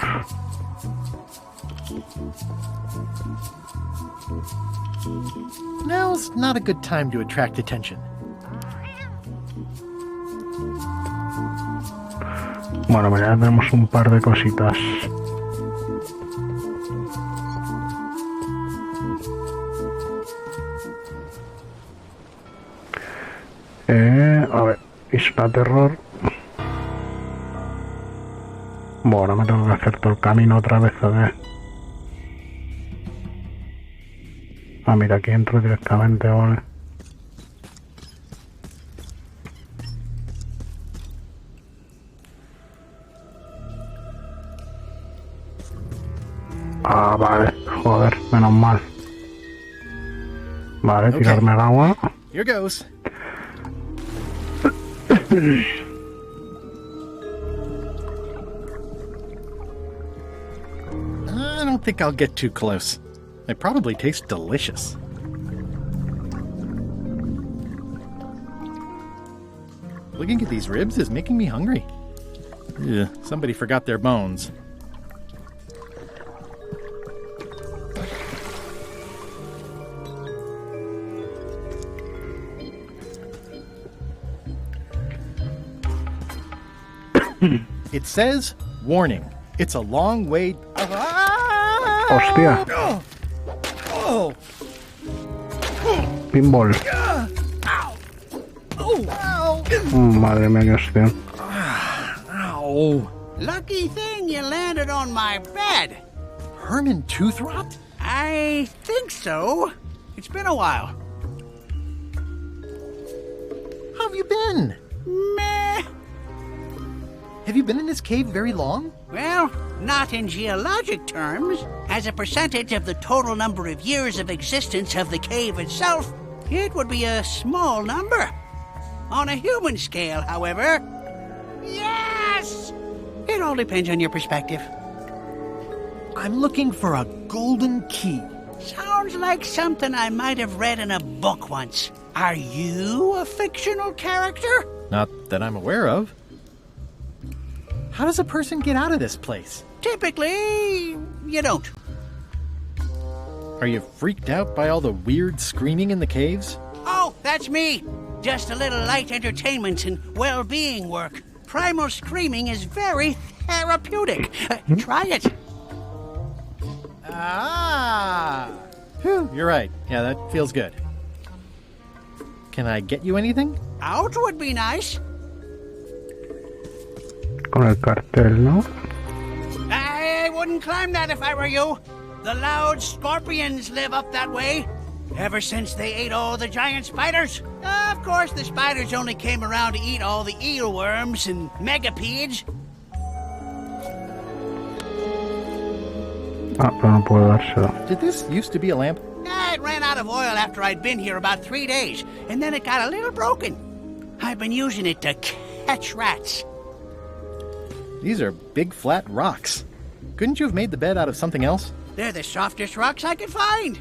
Now's not a good time to attract attention. Bueno, mira, ya tenemos un par de cositas. A ver, Isla Terror. Bueno, me tengo que hacer todo el camino otra vez, a ver. Ah, mira, aquí entro directamente, vale. Ah, vale, joder, menos mal. Vale, Okay. tirarme al agua. Here goes. I don't think I'll get too close. They probably taste delicious. Looking at these ribs is making me hungry. Ugh, somebody forgot their bones. It says, warning, it's a long way... Hostia. Oh! Pinball. Madre mía, qué hostia. Ow. Lucky thing you landed on my bed. Herman Toothrot? I think so. It's been a while. How have you been? Meh. Have you been in this cave very long? Well, not in geologic terms. As a percentage of the total number of years of existence of the cave itself, it would be a small number. On a human scale, however, yes! It all depends on your perspective. I'm looking for a golden key. Sounds like something I might have read in a book once. Are you a fictional character? Not that I'm aware of. How does a person get out of this place? typically, you don't. Are you freaked out by all the weird screaming in the caves? Oh, that's me. Just a little light entertainment and well-being work. Primal screaming is very therapeutic. Try it. Ah! Whew, you're right. Yeah, that feels good. Can I get you anything? Out would be nice. Con el cartel, ¿no? I wouldn't climb that if I were you. The loud scorpions live up that way. Ever since they ate all the giant spiders. Of course, the spiders only came around to eat all the eelworms and megapedes. Ah, pero no puedo dárselo. Did this used to be a lamp? It ran out of oil after I'd been here about 3 days, and then it got a little broken. I've been using it to catch rats. These are big flat rocks. Couldn't you have made the bed out of something else? They're the softest rocks I could find.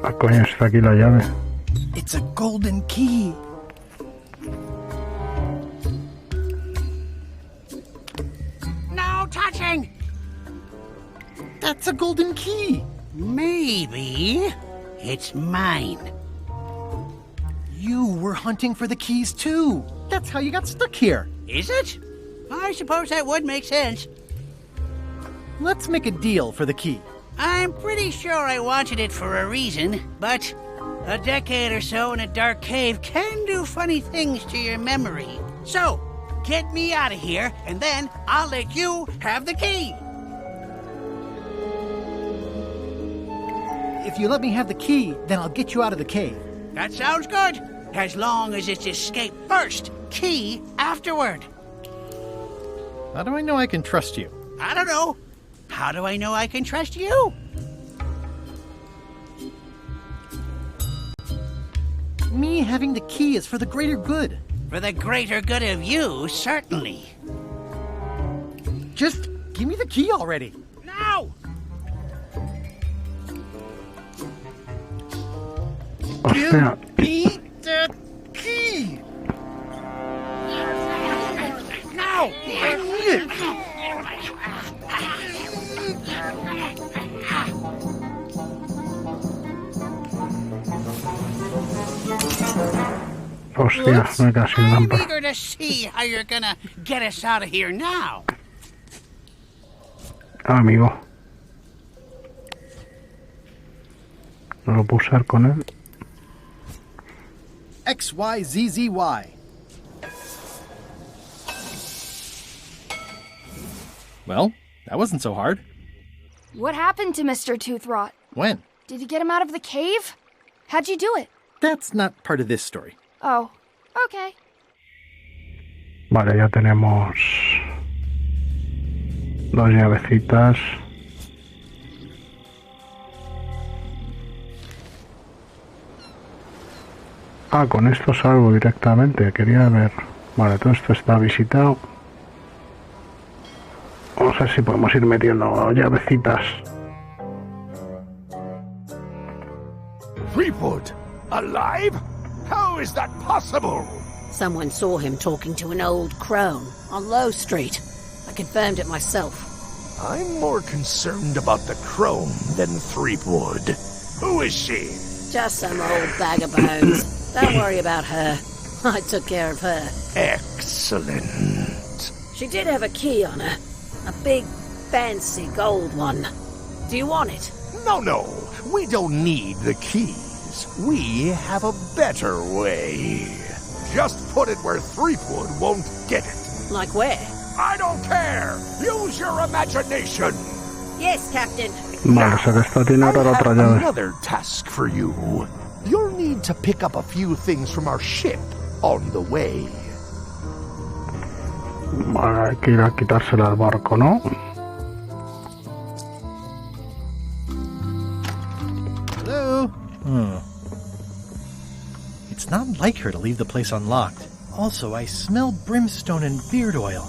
Ah, coño, está aquí la llave. It's a golden key. No touching! That's a golden key. Maybe it's mine. You were hunting for the keys too. That's how you got stuck here. Is it? I suppose that would make sense. Let's make a deal for the key. I'm pretty sure I wanted it for a reason, but a decade or so in a dark cave can do funny things to your memory. So, get me out of here, and then I'll let you have the key. If you let me have the key, then I'll get you out of the cave. That sounds good. As long as it's escape first, key afterward. How do I know I can trust you? I don't know. How do I know I can trust you? Me having the key is for the greater good. For the greater good of you, certainly. Just give me the key already. Now! Hostia. Give me the key! Now! Hostia, me he quedado sin I'm lámpara. eager to see how you're gonna get us out of here now. Ah, amigo. No lo puedo usar con él. XYZZY. Well, that wasn't so hard. What happened to Mr. Toothrot? When? Did you get him out of the cave? How'd you do it? That's not part of this story. Oh, okay. Vale, ya tenemos dos llavecitas. Ah, con esto salgo directamente. Quería ver. Vale, todo esto está visitado. Vamos a ver si podemos ir metiendo llavecitas. Threepwood? Alive? How is that possible? Someone saw him talking to an old crone on Low Street. I confirmed it myself. I'm more concerned about the crone than Threepwood. Who is she? Just some old bag of bones. Don't worry about her. I took care of her. Excellent. She did have a key on her. A big, fancy gold one. Do you want it? No. We don't need the keys. We have a better way. Just put it where Threepwood won't get it. Like where? I don't care. Use your imagination. Yes, Captain. Vale, se que esto tiene I otra have llave. another task for you. You'll need to pick up a few things from our ship on the way. Vale, hay que ir a quitársela al barco, ¿no? Hello? It's not like her to leave the place unlocked. Also, I smell brimstone and beard oil.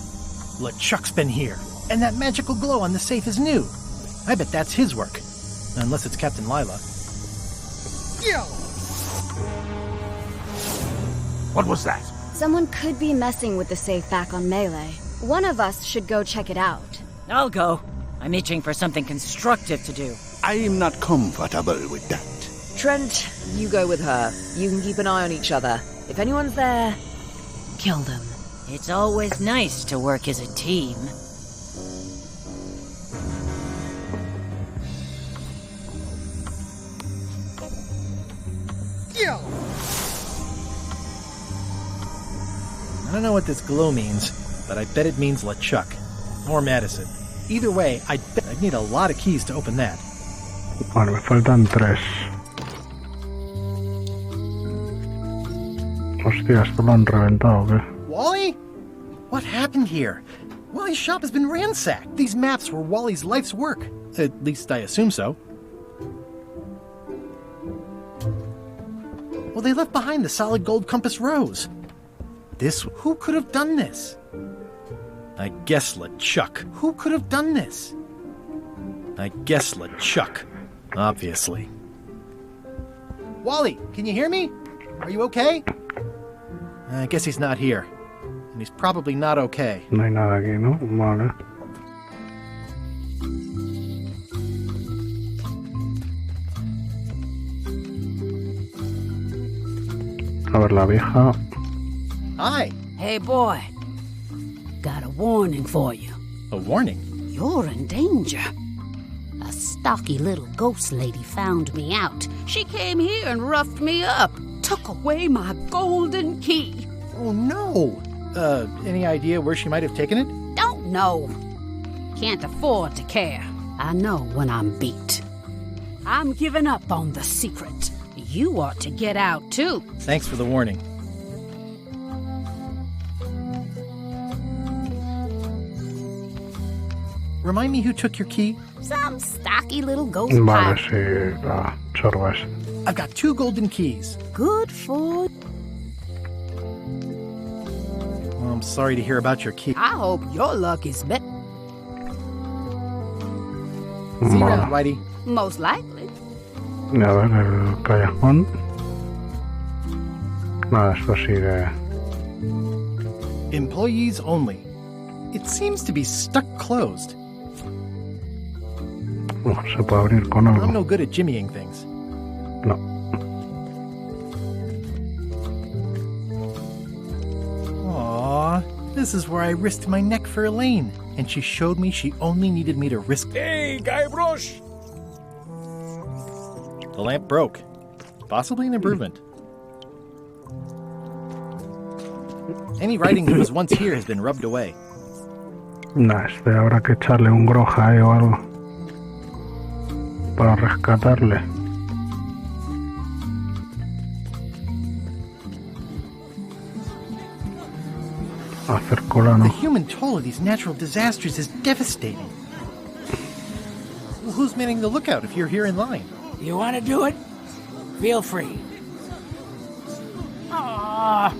LeChuck's been here, and that magical glow on the safe is new. I bet that's his work. Unless it's Captain Lila. What was that? Someone could be messing with the safe back on Melee. One of us should go check it out. I'll go. I'm itching for something constructive to do. I am not comfortable with that. Trent, you go with her. You can keep an eye on each other. If anyone's there, kill them. It's always nice to work as a team. I don't know what this glow means, but I bet it means LeChuck. Or Madison. Either way, I'd need a lot of keys to open that. Vale, me faltan 3. Hostia, esto lo han reventado, ¿o qué? Wally? What happened here? Wally's shop has been ransacked. These maps were Wally's life's work. At least I assume so. Well, they left behind the solid gold compass rose. Who could have done this? I guess LeChuck. Who could have done this? I guess LeChuck. Obviously. Wally, can you hear me? Are you okay? I guess he's not here. And he's probably not okay. No hay nada aquí, ¿no? Vale. A ver, la vieja. Hi. Hey, boy. Got a warning for you. A warning? You're in danger. A stocky little ghost lady found me out. She came here and roughed me up. Took away my golden key. Oh, no. Any idea where she might have taken it? Don't know. Can't afford to care. I know when I'm beat. I'm giving up on the secret. You ought to get out, too. Thanks for the warning. Remind me who took your key? Some stocky little ghost Vale, pirate. sí, la chorba es. I've got 2 golden keys. Good for... Well, I'm sorry to hear about your key. I hope your luck is better. See you around, Whitey. Most likely. A ver, el callejón. Nada, esto sigue. Employees only. It seems to be stuck closed. Se puede abrir con algo. I'm no good at jimmying things. No. Aww, this is where I risked my neck for Elaine, and she showed me she only needed me to risk. Hey, Guybrush! The lamp broke. Possibly an improvement. Any writing that was once here has been rubbed away. Nah, habrá que echarle un groja o algo para rescatarle. Hacer cola, The ¿no? human toll of these natural disasters is devastating. Well, who's manning the lookout if you're here in line? You want to do it? Feel free. Ah.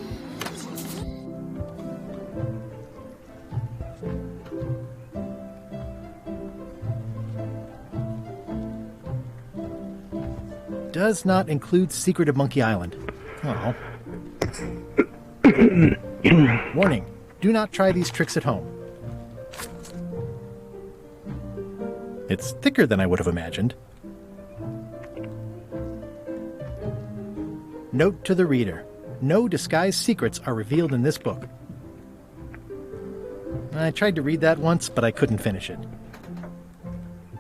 Does not include Secret of Monkey Island. Oh. Warning, do not try these tricks at home. It's thicker than I would have imagined. Note to the reader. No disguised secrets are revealed in this book. I tried to read that once, but I couldn't finish it.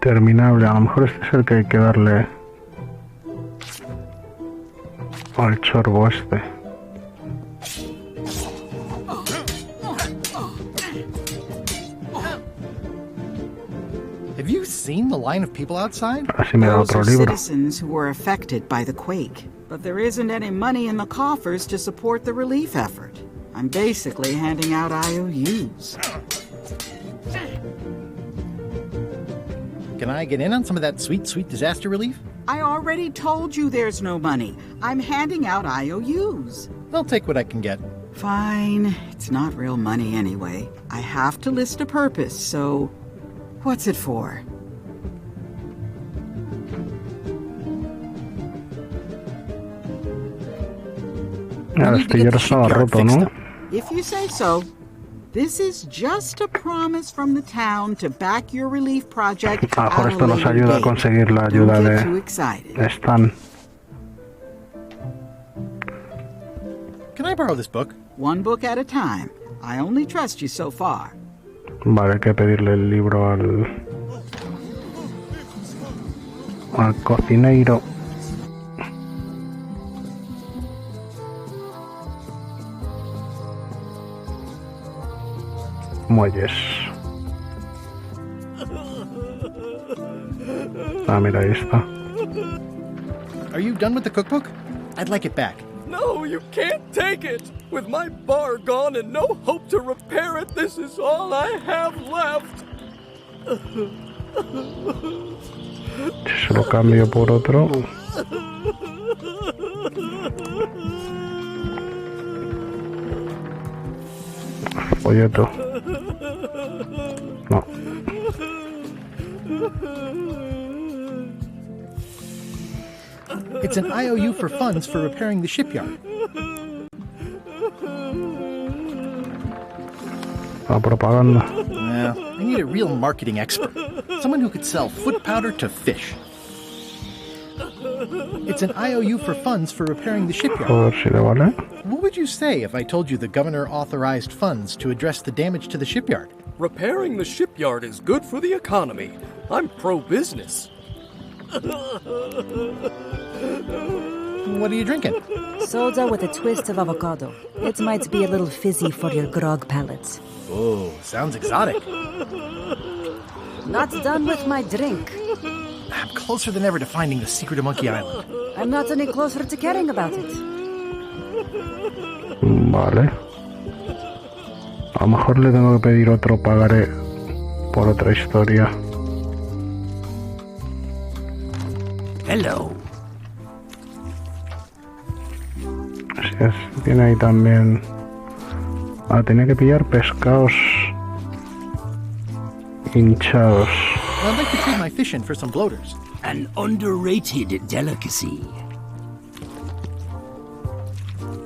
Terminable, a lo mejor este es el que hay que darle al chorbo este. Have you seen the line of people outside? Así me da Those otro are libro. citizens who were affected by the quake, but there isn't any money in the coffers to support the relief effort. I'm basically handing out IOUs. Can I get in on some of that sweet, sweet disaster relief? I already told you there's no money. I'm handing out IOUs. I'll take what I can get. Fine. It's not real money anyway. I have to list a purpose, so what's it for? El astillero estaba roto, ¿no? If you say so. This is just a promise from the town to back your relief project. A lo mejor esto nos ayuda a conseguir la ayuda de Stan. Can I borrow this book? One book at a time. I only trust you so far. Vale, hay que pedirle el libro al cocinero. Muelles. Ah, mira, ahí está. Are you done with the cookbook? I'd like it back. No, you can't take it! With my bar gone and no hope to repair it, this is all I have left! Se lo cambio por otro. Folleto. No. It's an IOU for funds for repairing the shipyard. La propaganda. Yeah, I need a real marketing expert. Someone who could sell foot powder to fish. It's an IOU for funds for repairing the shipyard. A ver si le vale. What would you say if I told you the governor authorized funds to address the damage to the shipyard? Repairing the shipyard is good for the economy. I'm pro-business. What are you drinking? Soda with a twist of avocado. It might be a little fizzy for your grog palates. Oh, sounds exotic. Not done with my drink. I'm closer than ever to finding the secret of Monkey Island. I'm not any closer to caring about it. Vale. A lo mejor le tengo que pedir otro pagaré por otra historia. Hello. Así es, tiene ahí también. Ah, tenía que pillar pescados hinchados. I'd like to trade my fish in for some bloaters. An underrated delicacy.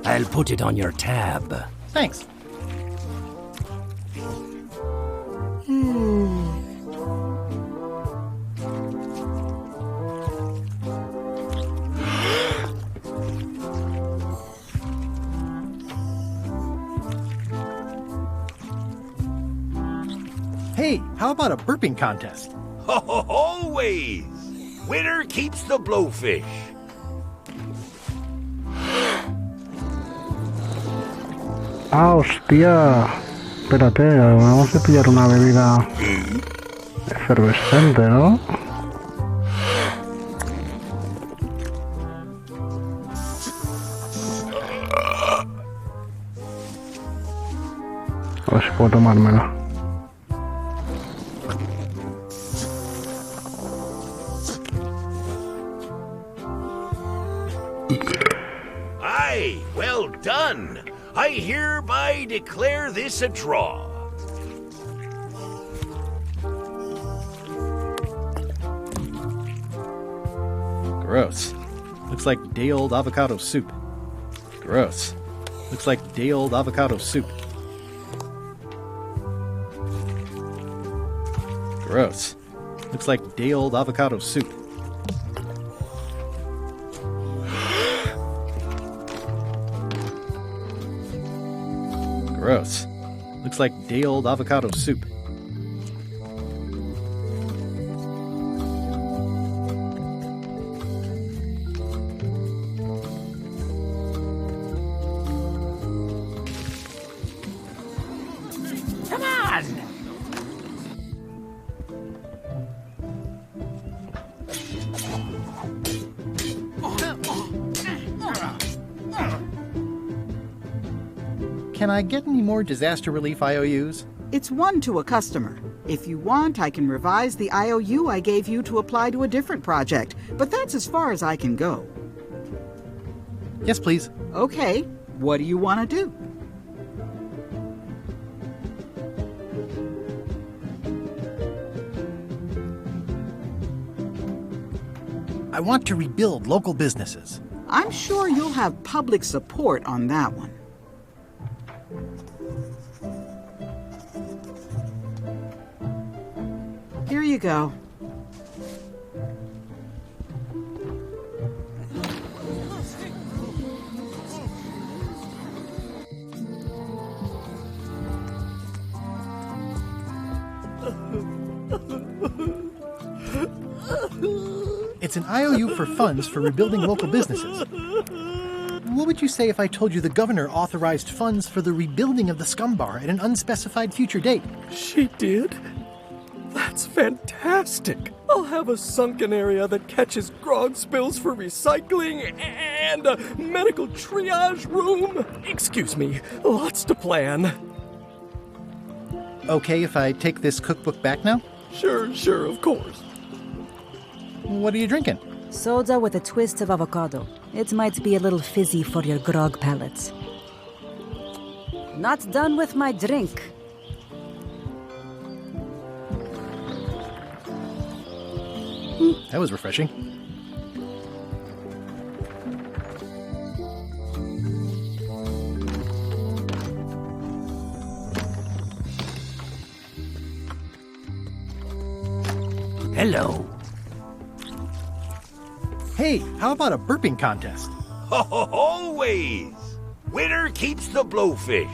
I'll put it on your tab. Thanks. Hey, how about a burping contest? Always! Winner keeps the blowfish. Ah, hostia. Espérate, vamos a pillar una bebida efervescente, ¿no? A ver si puedo tomármela. Aye, well done. I hereby declare this a draw. Gross. Looks like day-old avocado soup. Gross. Looks like day-old avocado soup. Gross. Looks like day-old avocado soup. Gross. Looks like day-old avocado soup. Come on! Can I get any more disaster relief IOUs? It's one to a customer. If you want, I can revise the IOU I gave you to apply to a different project, but that's as far as I can go. Yes, please. Okay, what do you want to do? I want to rebuild local businesses. I'm sure you'll have public support on that one. you go. It's an IOU for funds for rebuilding local businesses. What would you say if I told you the governor authorized funds for the rebuilding of the scum bar at an unspecified future date? She did? That's fantastic. I'll have a sunken area that catches grog spills for recycling and a medical triage room. Excuse me, lots to plan. Okay if I take this cookbook back now? Sure, of course. What are you drinking? Soda with a twist of avocado. It might be a little fizzy for your grog palates. Not done with my drink. That was refreshing. Hello. Hey, how about a burping contest? Always! Winner keeps the blowfish.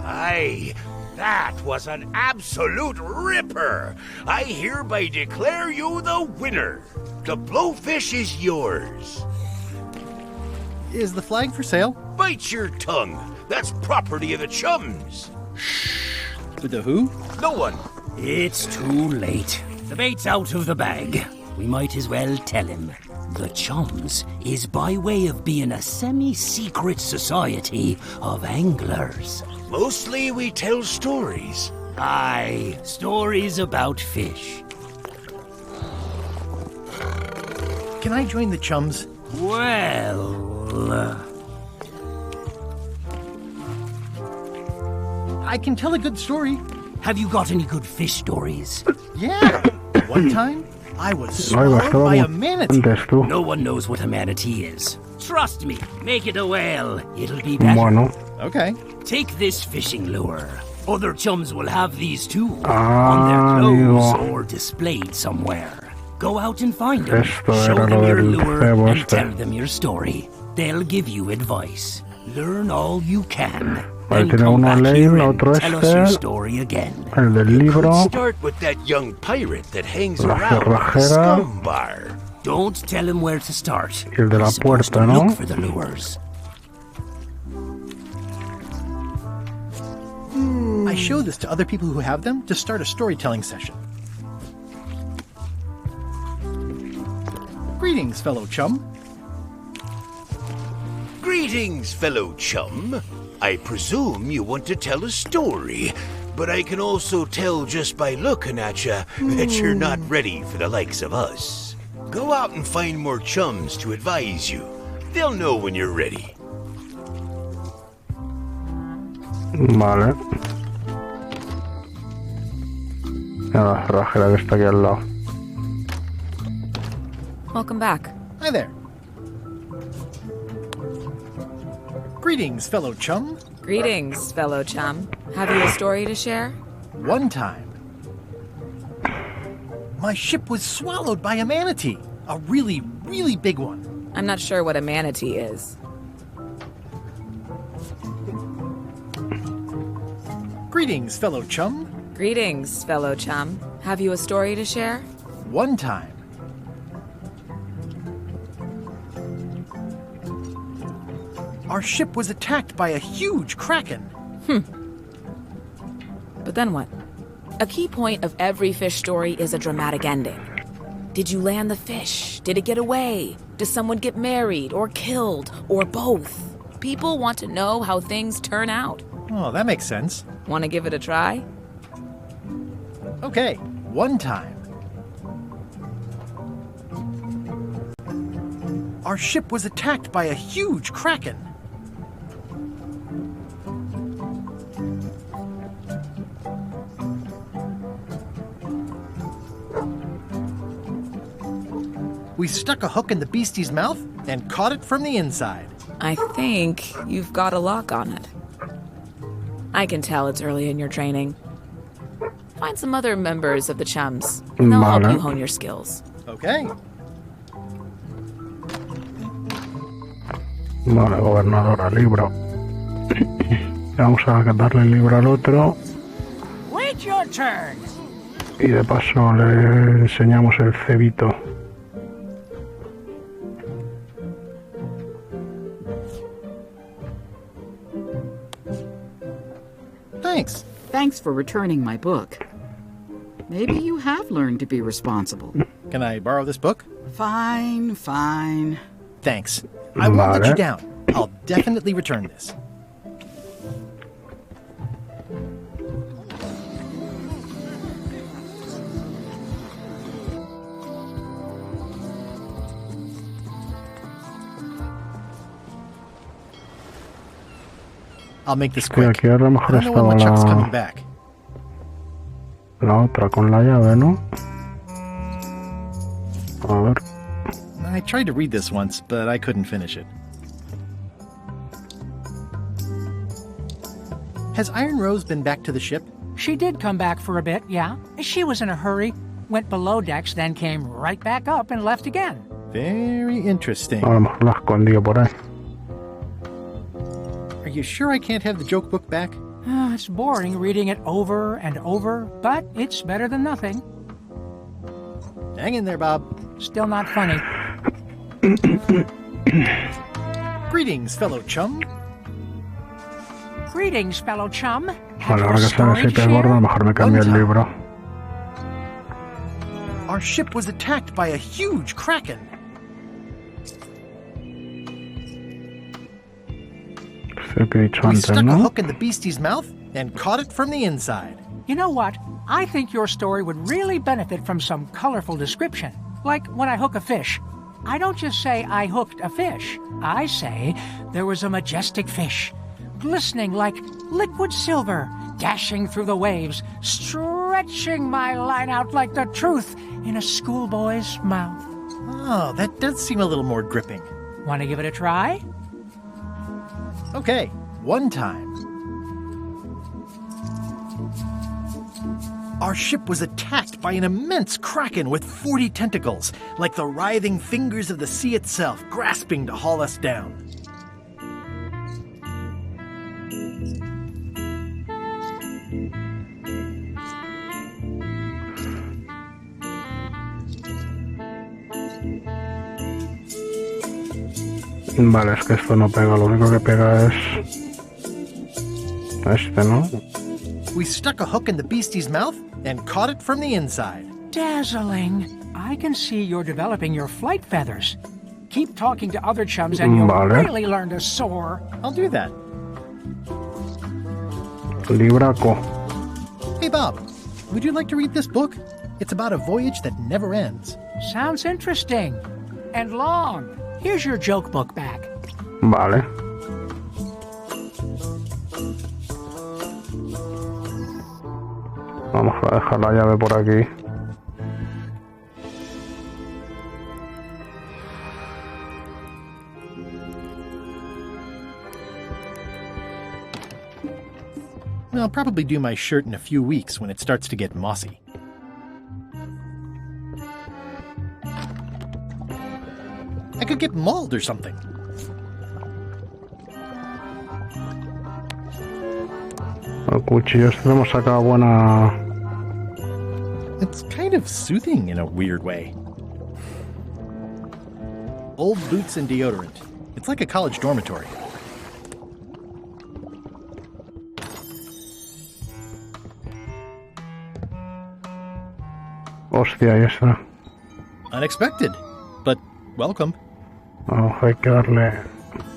Aye, that was an absolute ripper. I hereby declare you the winner. The blowfish is yours. Is the flag for sale? Bite your tongue. That's property of the chums. With the who? No one. It's too late. The bait's out of the bag. We might as well tell him. The Chums is by way of being a semi-secret society of anglers. Mostly we tell stories. Aye, stories about fish. Can I join the Chums? Well... I can tell a good story. Have you got any good fish stories? Yeah. One time, I was swallowed by a manatee. No one knows what a manatee is. Trust me, make it a whale. It'll be better. Bueno. Okay. Take this fishing lure. Other Chums will have these too. On their clothes or displayed somewhere. Go out and find them. Show them your lure and tell them your story. They'll give you advice. Learn all you can. Vale, tiene uno a leer, otro el del libro, Start with that young pirate that hangs la around the cerrajera scum bar. Don't tell him where to start. y el de la puerta, ¿no? Look for the lures. I show this to other people who have them to start a storytelling session. Greetings, fellow chum. Greetings, fellow chum. I presume you want to tell a story, but I can also tell just by looking at you that you're not ready for the likes of us. Go out and find more chums to advise you. They'll know when you're ready. Vale. La cerrajera que está aquí al lado. Welcome back. Hi there. Greetings, fellow chum. Greetings, fellow chum. Have you a story to share? One time, my ship was swallowed by a manatee. A really, really big one. I'm not sure what a manatee is. Greetings, fellow chum. Greetings, fellow chum. Have you a story to share? One time, our ship was attacked by a huge kraken. But then what? A key point of every fish story is a dramatic ending. Did you land the fish? Did it get away? Does someone get married or killed or both? People want to know how things turn out. Oh, that makes sense. Want to give it a try? Okay, one time. Our ship was attacked by a huge kraken. We stuck a hook in the beastie's mouth and caught it from the inside. I think you've got a lock on it. I can tell it's early in your training. Find some other members of the chums. They'll help you hone your skills. Okay. Vale, gobernadora, libro. Vamos a darle el libro al otro. Wait your turn. Y de paso le enseñamos el cebito. Thanks. Thanks for returning my book. Maybe you have learned to be responsible. Can I borrow this book? Fine, fine. Thanks. I won't let you down. I'll definitely return this. I'll make this quick. Aquí a lo mejor I don't know when LeChuck's coming back. La otra con la llave, ¿no? A ver. I tried to read this once, but I couldn't finish it. Has Iron Rose been back to the ship? She did come back for a bit, yeah. She was in a hurry, went below decks, then came right back up and left again. Very interesting. A lo mejor la escondió por ahí. Are you sure I can't have the joke book back? It's boring reading it over and over, but it's better than nothing. Hang in there, Bob. Still not funny. Greetings, fellow chum. Greetings, fellow chum. Vale, ahora que sabes si te gordo, a lo mejor me cambio el libro. Our ship was attacked by a huge kraken. We stuck a hook in the beastie's mouth and caught it from the inside. You know what? I think your story would really benefit from some colorful description. Like when I hook a fish. I don't just say I hooked a fish. I say there was a majestic fish, glistening like liquid silver, dashing through the waves, stretching my line out like the truth in a schoolboy's mouth. Oh, that does seem a little more gripping. Want to give it a try? Okay, one time. Our ship was attacked by an immense kraken with 40 tentacles, like the writhing fingers of the sea itself, grasping to haul us down. Vale, es que esto no pega, lo único que pega es este, ¿no? We stuck a hook in the beastie's mouth and caught it from the inside. Dazzling. I can see you're developing your flight feathers. Keep talking to other chums and you'll really learn to soar. I'll do that. Libraco. Hey, Bob, would you like to read this book? It's about a voyage that never ends. Sounds interesting. And long. Here's your joke book back. Vale. Vamos a dejar la llave por aquí. I'll probably do my shirt in a few weeks when it starts to get mossy. I could get mauled or something. El cuchillo este hemos sacado buena... It's kind of soothing in a weird way. Old boots and deodorant. It's like a college dormitory. Hostia, ahí está. Unexpected, but welcome. Oh, hay que darle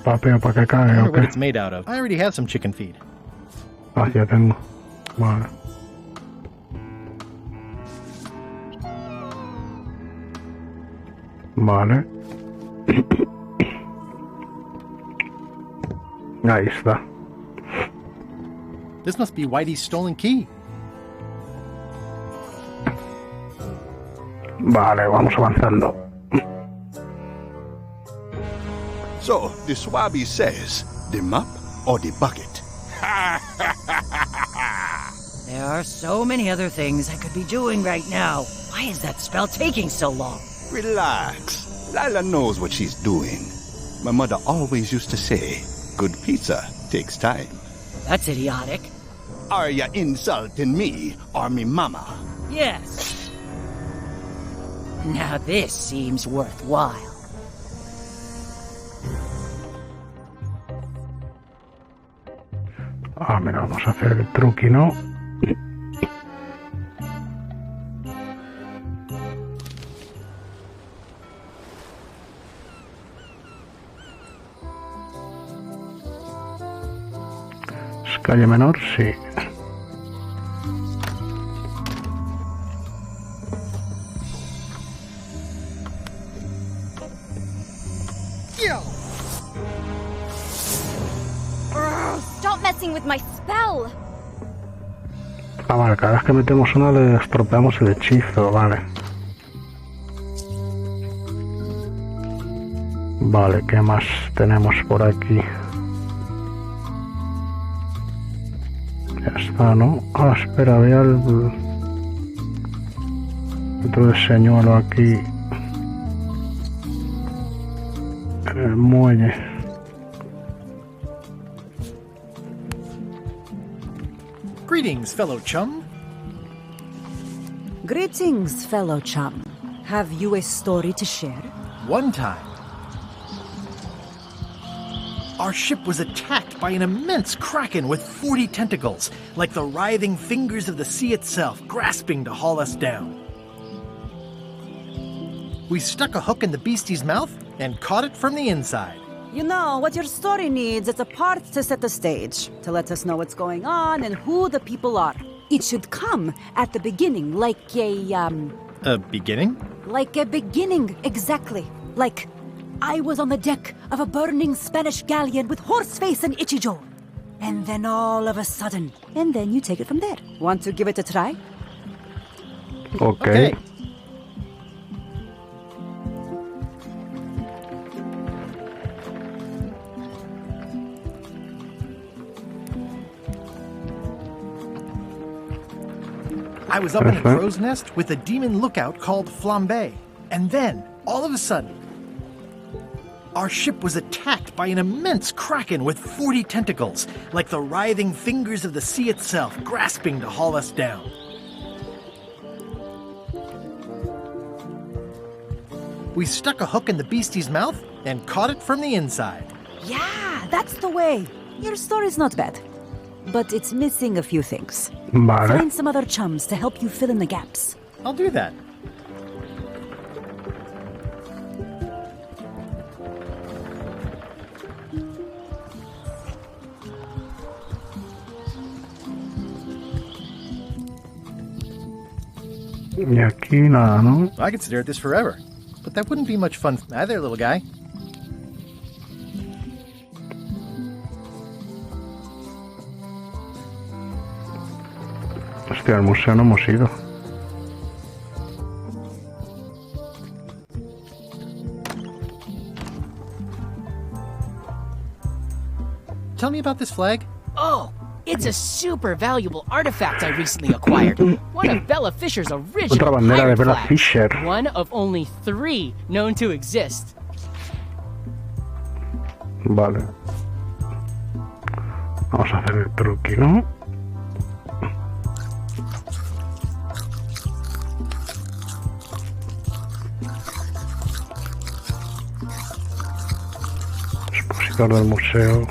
papeo para que caiga. I wonder what it's made out of. I already have some chicken feed. Ah, ya tengo. Vale. Vale. Ahí está. This must be Whitey's stolen key. Vale, vamos avanzando. So, the Swabby says, the mop or the bucket? There are so many other things I could be doing right now. Why is that spell taking so long? Relax. Lila knows what she's doing. My mother always used to say, good pizza takes time. That's idiotic. Are you insulting me or me mama? Yes. Now this seems worthwhile. Ah, mira, vamos a hacer el truqui, ¿no? ¿Es calle menor? Sí. Stop messing with my spell. Ah, vale, cada vez que metemos una le estropeamos el hechizo, vale. Vale, ¿qué más tenemos por aquí? Ya está, ¿no? Ah, espera, vea el... otro señuelo aquí. El muelle. Greetings, fellow chum. Greetings, fellow chum. Have you a story to share? One time, our ship was attacked by an immense kraken with 40 tentacles, like the writhing fingers of the sea itself, grasping to haul us down. We stuck a hook in the beastie's mouth and caught it from the inside. You know, what your story needs is a part to set the stage, to let us know what's going on and who the people are. It should come at the beginning, like A beginning? Like a beginning, exactly. Like, I was on the deck of a burning Spanish galleon with Horseface and Ichijo. And then all of a sudden, and then you take it from there. Want to give it a try? Okay. I was up in a crow's nest with a demon lookout called Flambe. And then, all of a sudden, our ship was attacked by an immense kraken with 40 tentacles, like the writhing fingers of the sea itself, grasping to haul us down. We stuck a hook in the beastie's mouth and caught it from the inside. Yeah, that's the way. Your story's not bad. But it's missing a few things. Vale. Find some other chums to help you fill in the gaps. I'll do that. Y aquí nada, ¿no? I could stare at this forever, but that wouldn't be much fun. Hi there, little guy. Hostia, al museo no hemos ido. Tell me about this flag. Oh, it's a super valuable artifact I recently acquired. One of Bella Fisher's original Otra bandera de pirate Bella flags. Fisher. One of only 3 known to exist. Vale. Vamos a hacer el truqui, ¿no? Expositor del museo.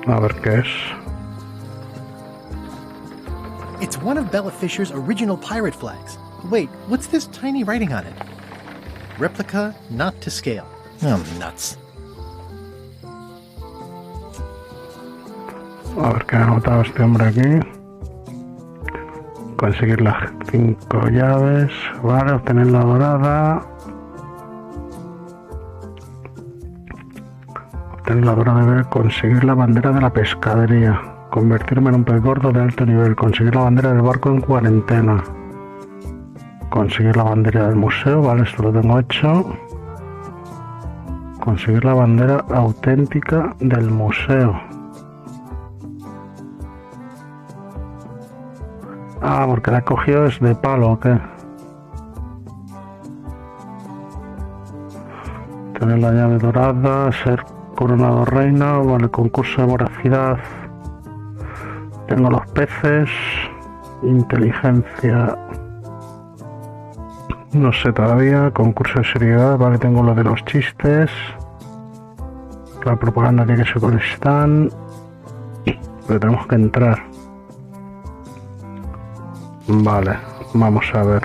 A ver qué es. It's one of Bella Fisher's original pirate flags. Wait, what's this tiny writing on it? Replica not to scale. Oh, nuts. A ver qué ha anotado este hombre aquí. Conseguir las 5 llaves. Vale, obtener la dorada. Obtener la dorada, conseguir la bandera de la pescadería. Convertirme en un pez gordo de alto nivel. Conseguir la bandera del barco en cuarentena. Conseguir la bandera del museo. Vale, esto lo tengo hecho. Conseguir la bandera auténtica del museo. Ah, porque la he cogido es de palo, ¿o qué? Tener la llave dorada, ser coronado reina, vale, concurso de voracidad. Tengo los peces, inteligencia. No sé todavía, concurso de seriedad, vale, tengo lo de los chistes. La propaganda tiene que ser con Stan. Pero tenemos que entrar. Vale, vamos a ver.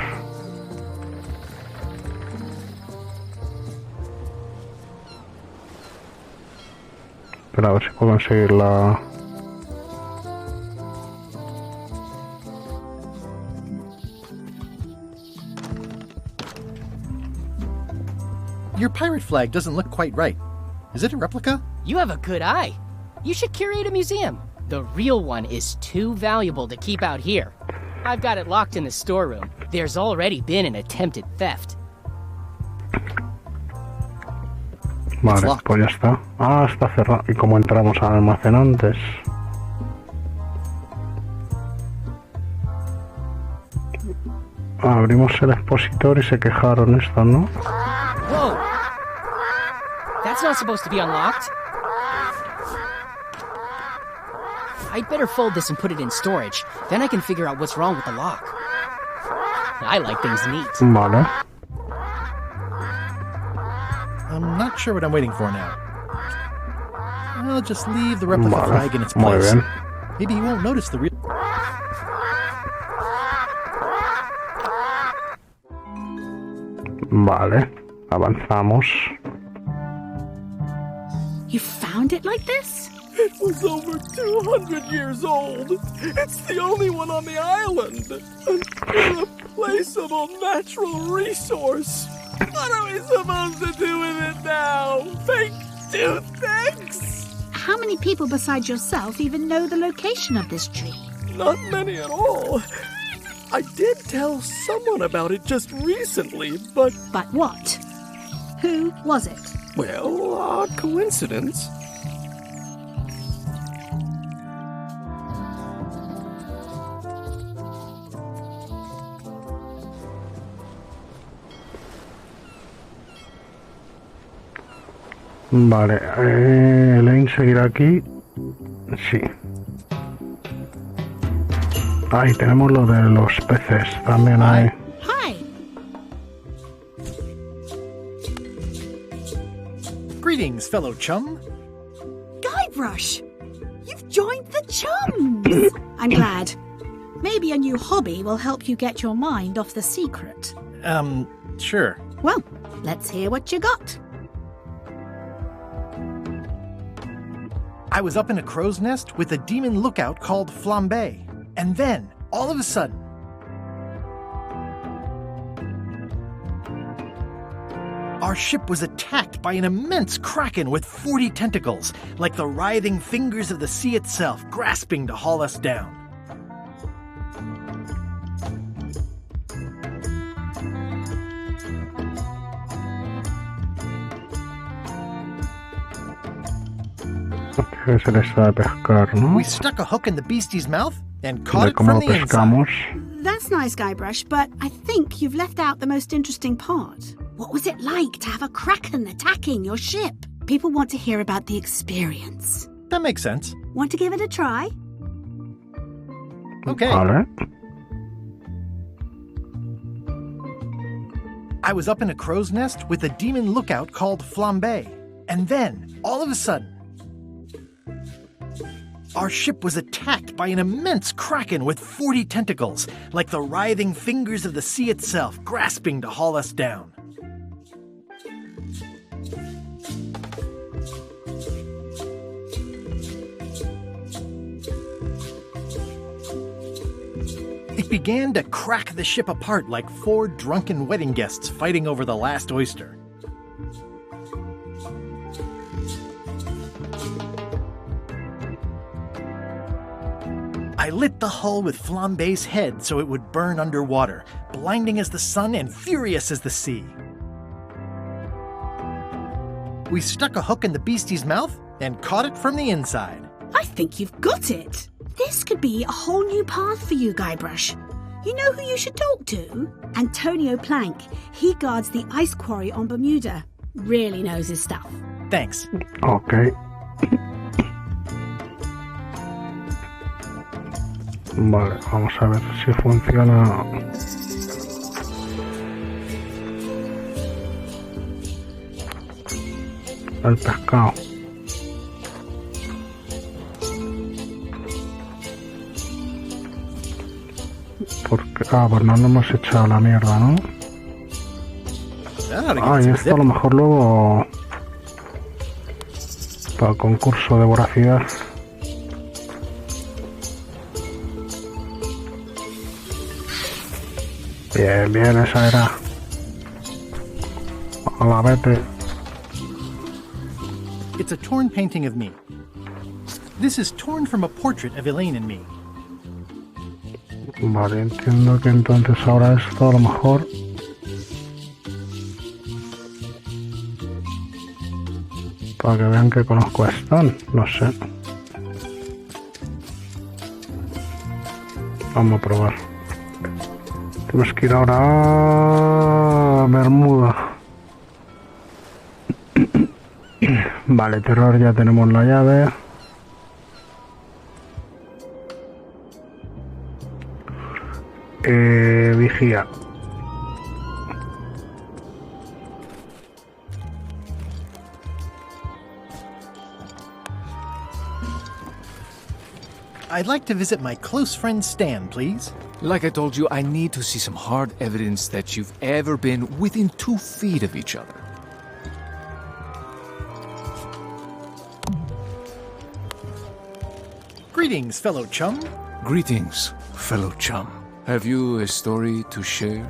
Pero a ver si puedo conseguir la... Your pirate flag doesn't look quite right. Is it a replica? You have a good eye. You should curate a museum. The real one is too valuable to keep out here. I've got it locked in the storeroom. There's already been an attempted theft. Vale, pues ya está. Ah, está cerrado. ¿Y cómo entramos al almacén antes? Abrimos el expositor y se quejaron estos, ¿no? Whoa! That's not supposed to be unlocked. I'd better fold this and put it in storage. Then I can figure out what's wrong with the lock. I like things neat. Vale. I'm not sure what I'm waiting for now. I'll just leave the replica flag in its place. Maybe you won't notice the real... Vale, avanzamos. You found it like this? It was over 200 years old. It's the only one on the island. An irreplaceable natural resource. What are we supposed to do with it now? Fake toothpicks? How many people besides yourself even know the location of this tree? Not many at all. I did tell someone about it just recently, but... But what? Who was it? Well, odd coincidence. Vale, Elaine seguirá aquí. Sí. Ahí tenemos lo de los peces también ahí. Hi. Greetings, fellow chum. Guybrush, you've joined the chums. I'm glad. Maybe a new hobby will help you get your mind off the secret. Sure. Well, let's hear what you got. I was up in a crow's nest with a demon lookout called Flambe. And then, all of a sudden... Our ship was attacked by an immense kraken with 40 tentacles, like the writhing fingers of the sea itself, grasping to haul us down. Que se les da a pescar, ¿no? We stuck a hook in the beastie's mouth and caught it from the inside. That's nice, Guybrush, but I think you've left out the most interesting part. What was it like to have a kraken attacking your ship? People want to hear about the experience. That makes sense. Want to give it a try? Okay. Vale. I was up in a crow's nest with a demon lookout called Flambe. And then, all of a sudden, our ship was attacked by an immense kraken with 40 tentacles, like the writhing fingers of the sea itself, grasping to haul us down. began to crack the ship apart like 4 drunken wedding guests fighting over the last oyster. I lit the hull with Flambe's head so it would burn underwater, blinding as the sun and furious as the sea. We stuck a hook in the beastie's mouth and caught it from the inside. I think you've got it. This could be a whole new path for you, Guybrush. You know who you should talk to? Antonio Plank. He guards the ice quarry on Bermuda. Really knows his stuff. Thanks. Ok. Vale, vamos a ver si funciona. El pescado. Porque, pues no nos hemos echado la mierda, ¿no? Y esto a lo mejor luego para el concurso de voracidad. Bien, bien, esa era. Hola, vete. It's a torn painting of me. This is torn from a portrait of Elaine and me. Vale, entiendo que entonces ahora esto a lo mejor para que vean que conozco a Stan, no sé. Vamos a probar. Tenemos que ir ahora a Bermuda. Vale, terror, ya tenemos la llave. Vigía. I'd like to visit my close friend Stan, please. Like I told you, I need to see some hard evidence that you've ever been within 2 feet of each other. Greetings, fellow chum. Greetings, fellow chum. Have you a story to share?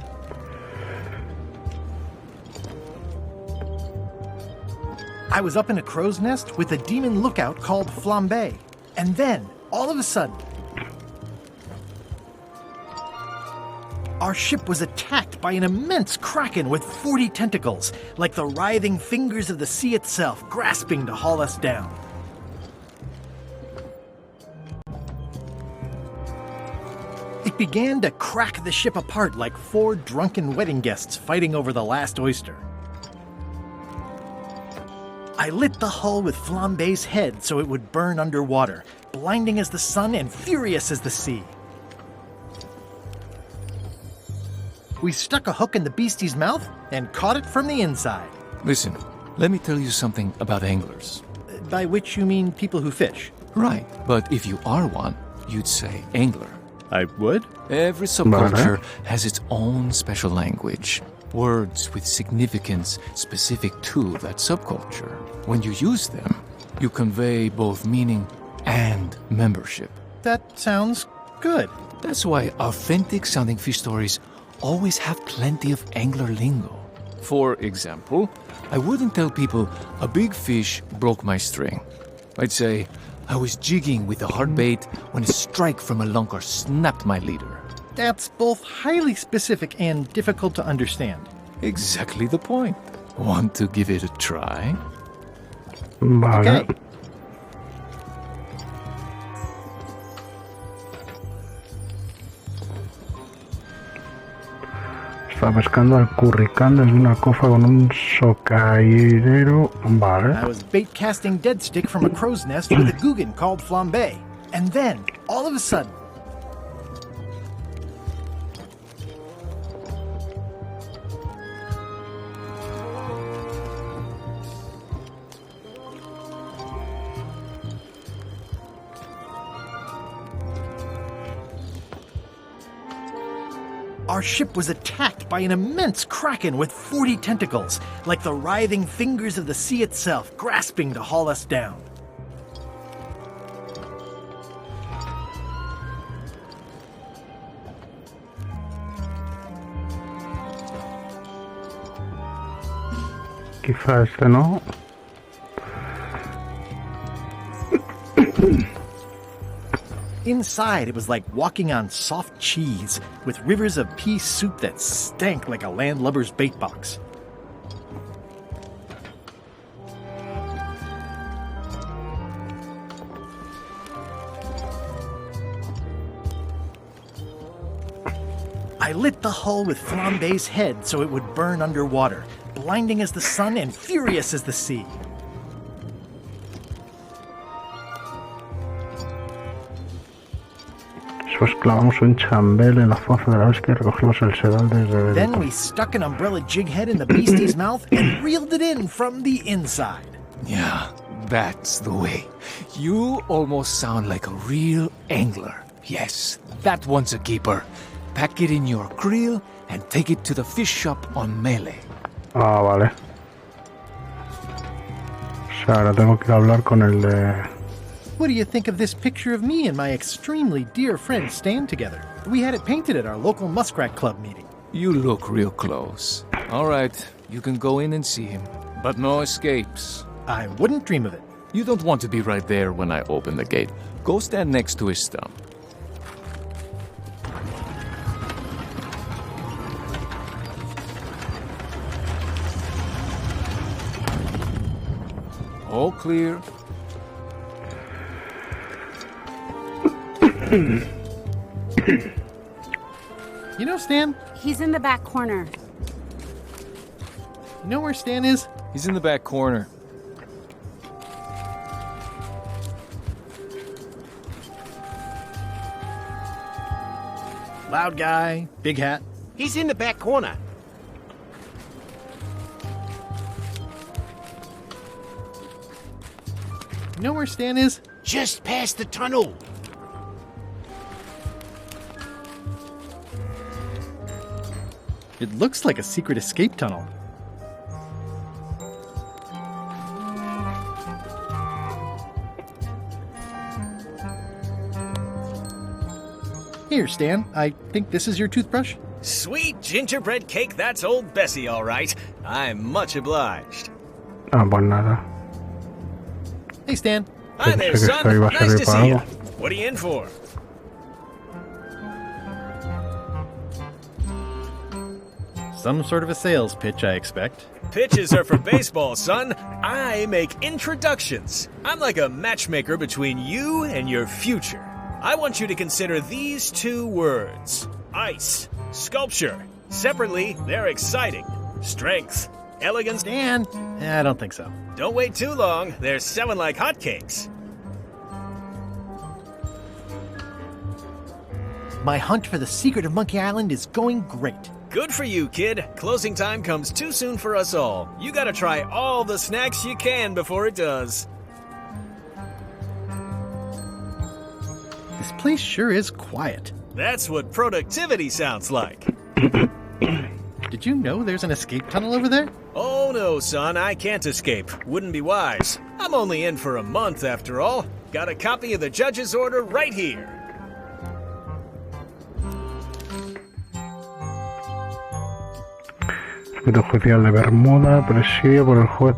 I was up in a crow's nest with a demon lookout called Flambe. And then, all of a sudden, our ship was attacked by an immense kraken with 40 tentacles, like the writhing fingers of the sea itself, grasping to haul us down. It began to crack the ship apart like 4 drunken wedding guests fighting over the last oyster. I lit the hull with Flambe's head so it would burn underwater, blinding as the sun and furious as the sea. We stuck a hook in the beastie's mouth and caught it from the inside. Listen, let me tell you something about anglers. By which you mean people who fish? Right, but if you are one, you'd say angler. I would? Every subculture has its own special language. Words with significance specific to that subculture. When you use them, you convey both meaning and membership. That sounds good. That's why authentic-sounding fish stories always have plenty of angler lingo. For example, I wouldn't tell people a big fish broke my string. I'd say I was jigging with a hard bait when a strike from a lunker snapped my leader. That's both highly specific and difficult to understand. Exactly the point. Want to give it a try? Vale. Okay. Está pescando al curricán desde una cofa con un socairero. Vale. I was bait casting dead stick from a crow's nest with a Guggen called Flambe. And then, all of a sudden, our ship was attacked by an immense kraken with 40 tentacles, like the writhing fingers of the sea itself, grasping to haul us down. Quizá este no. Inside, it was like walking on soft cheese, with rivers of pea soup that stank like a landlubber's bait box. I lit the hull with Flambe's head so it would burn underwater, blinding as the sun and furious as the sea. Después clavamos un chambel en la fosa de la bestia y recogimos el sedal desde Then dentro. we stuck an umbrella jig head in the beastie's mouth and reeled it in from the inside. Yeah, that's the way. You almost sound like a real angler. Yes, that one's a keeper. Pack it in your creel and take it to the fish shop on Melee. Ah, vale. O sea, ahora tengo que ir a hablar con el de... What do you think of this picture of me and my extremely dear friend Stan together? We had it painted at our local Muskrat Club meeting. You look real close. All right, you can go in and see him, but no escapes. I wouldn't dream of it. You don't want to be right there when I open the gate. Go stand next to his stump. All clear. You know Stan? He's in the back corner. You know where Stan is? He's in the back corner. Loud guy, big hat. He's in the back corner. You know where Stan is? Just past the tunnel. It looks like a secret escape tunnel. Here, Stan. I think this is your toothbrush. Sweet gingerbread cake, that's old Bessie, all right. I'm much obliged. Ah, pues nada. Hey, Stan. Hi there, Pensé que son. esto iba a Nice servir to para see you. algo. What are you in for? Some sort of a sales pitch, I expect. Pitches are for baseball, son. I make introductions. I'm like a matchmaker between you and your future. I want you to consider these two words. Ice. Sculpture. Separately, they're exciting. Strength. Elegance. Dan? I don't think so. Don't wait too long. They're selling like hotcakes. My hunt for the secret of Monkey Island is going great. Good for you, kid. Closing time comes too soon for us all. You gotta try all the snacks you can before it does. This place sure is quiet. That's what productivity sounds like. Did you know there's an escape tunnel over there? Oh no, son, I can't escape. Wouldn't be wise. I'm only in for a month after all. Got a copy of the judge's order right here. Circuito judicial de Bermuda, presidio por el juez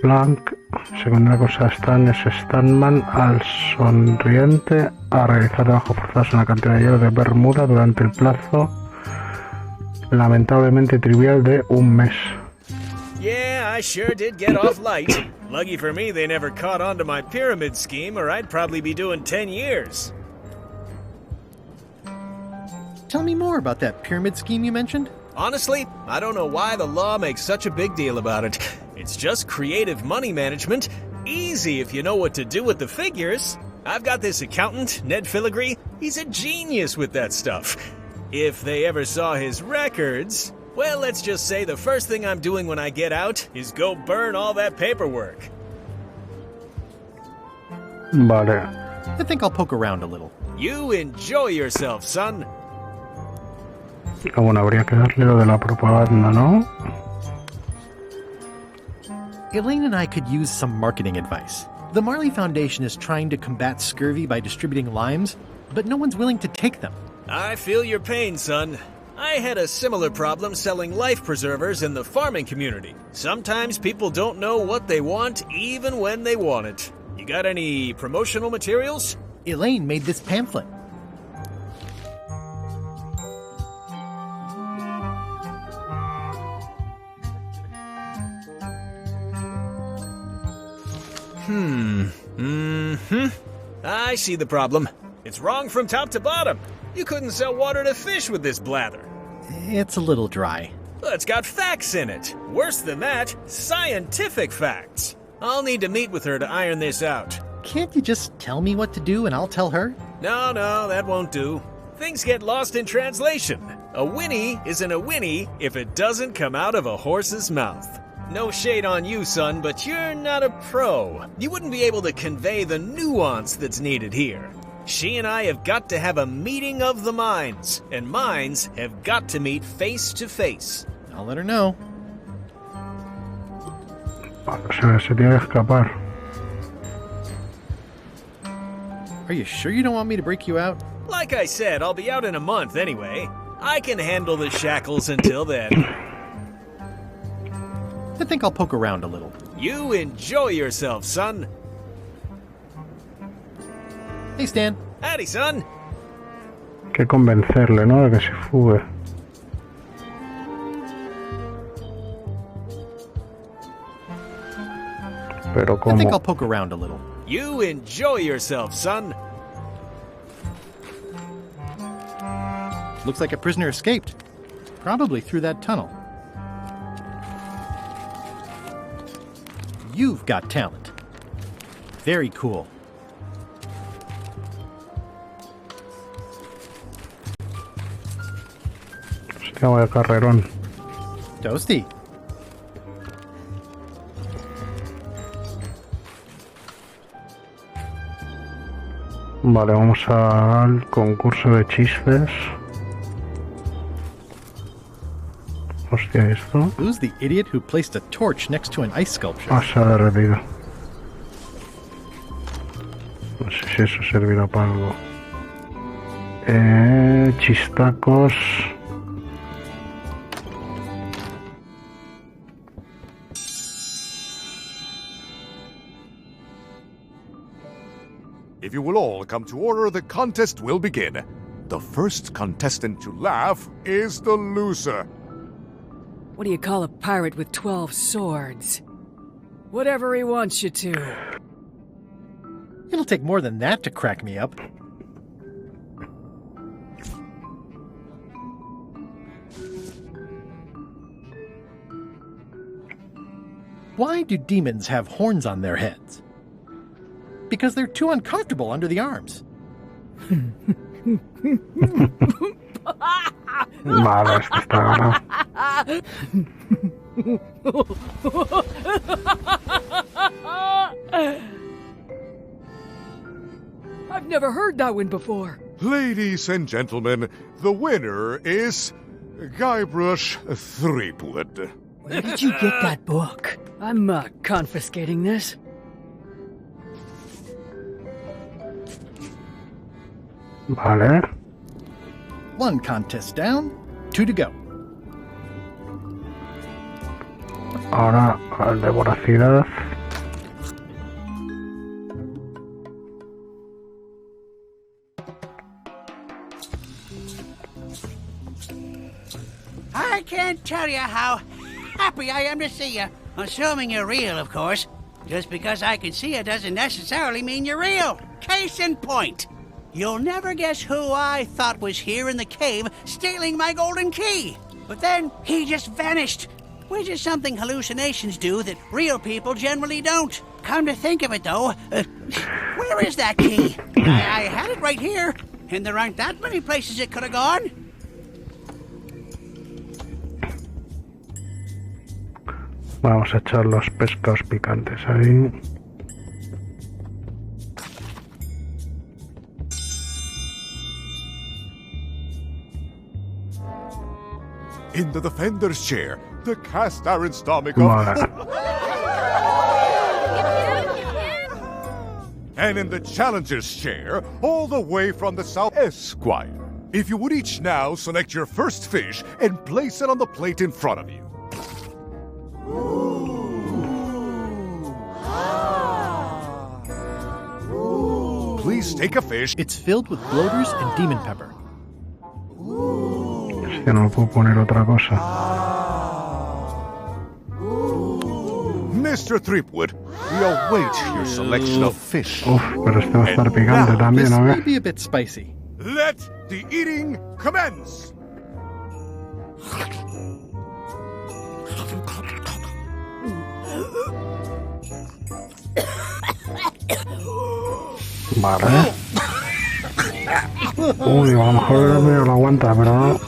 Blanc. Se condena a Stan Stanman al sonriente a realizar trabajos forzados en la cantera de hielo de Bermuda durante el plazo lamentablemente trivial de un mes. Yeah, I sure did get off light. Lucky for me they never caught on to my pyramid scheme, or I'd probably be doing 10 years. Tell me more about that pyramid scheme you mentioned. Honestly, I don't know why the law makes such a big deal about it. It's just creative money management. Easy if you know what to do with the figures. I've got this accountant, Ned Filigree. He's a genius with that stuff. If they ever saw his records, well, let's just say the first thing I'm doing when I get out is go burn all that paperwork. Vale. I think I'll poke around a little. You enjoy yourself, son. Ah, bueno, habría que darle lo de la propaganda, ¿no? Elaine and I could use some marketing advice. The Marley Foundation is trying to combat scurvy by distributing limes, but no one's willing to take them. I feel your pain, son. I had a similar problem selling life preservers in the farming community. Sometimes people don't know what they want even when they want it. You got any promotional materials? Elaine made this pamphlet. I see the problem. It's wrong from top to bottom. You couldn't sell water to fish with this blather. It's a little dry. Well, it's got facts in it. Worse than that, scientific facts. I'll need to meet with her to iron this out. Can't you just tell me what to do and I'll tell her? No, that won't do. Things get lost in translation. A whinny isn't a whinny if it doesn't come out of a horse's mouth. No shade on you, son, but you're not a pro. You wouldn't be able to convey the nuance that's needed here. She and I have got to have a meeting of the minds, and minds have got to meet face to face. I'll let her know. Se tiene que escapar. Are you sure you don't want me to break you out? Like I said, I'll be out in a month anyway. I can handle the shackles until then. I think I'll poke around a little. You enjoy yourself, son. Hey, Stan. Howdy, son. Que convencerle, ¿no? De que se fugue. Pero I think I'll poke around a little. You enjoy yourself, son. Looks like a prisoner escaped. Probably through that tunnel. You've got talent. Very cool. Hostia, vaya carrerón. Toasty. Vale, vamos al concurso de chistes. Hostia, ¿esto? Who's the idiot who placed a torch next to an ice sculpture? Ah, se ha derretido. No sé si eso servirá para algo. Chistacos. If you will all come to order, the contest will begin. The first contestant to laugh is the loser. What do you call a pirate with 12 swords? Whatever he wants you to. It'll take more than that to crack me up. Why do demons have horns on their heads? Because they're too uncomfortable under the arms. Vale, esto está ganado. I've never heard that one before. Ladies and gentlemen, the winner is Guybrush Threepwood. Where did you get that book? I'm confiscating this. Vale. One contest down, 2 to go. Ahora al de voracidad. I can't tell you how happy I am to see you. Assuming you're real, of course. Just because I can see you doesn't necessarily mean you're real. Case in point. You'll never guess who I thought was here in the cave stealing my golden key. But then he just vanished, which is something hallucinations do that real people generally don't. Come to think of it, though, where is that key? I had it right here, and there aren't that many places it could have gone. Vamos a echar los pescados picantes ahí. In the defender's chair, the cast iron stomach of... And in the challenger's chair, all the way from the south, Esquire. If you would each now select your first fish and place it on the plate in front of you. Please take a fish. It's filled with bloaters and demon pepper. Es que no puedo poner otra cosa. Mr. Threepwood, we await your selection of fish. Uf, pero este va a estar picante también, ¿no? This may be a bit spicy. Let the eating commence. Vale. Uy, a lo mejor me lo aguanta, pero no.